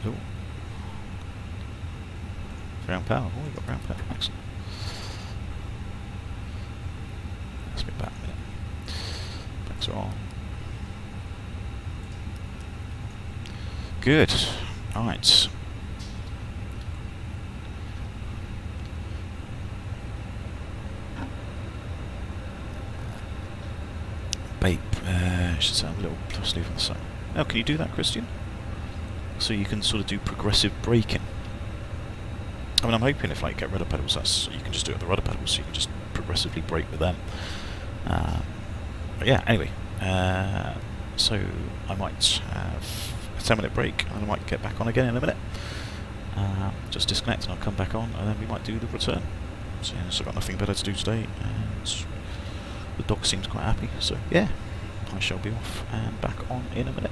Ooh. Brown power. Oh, we got brown power. Excellent. Let's be back a minute. Brakes are on. Good. Alright. Babe, should have a little plus leaf on the side. Oh, can you do that, Christian? So you can sort of do progressive braking. I mean, I'm hoping if like get rudder pedals, that's you can just do it with the rudder pedals, so you can just progressively brake with them. But yeah, anyway, so I might have a 10-minute break, and I might get back on again in a minute. Just disconnect, and I'll come back on, and then we might do the return. So I've got nothing better to do today, and the dog seems quite happy. So yeah, I shall be off and back on in a minute.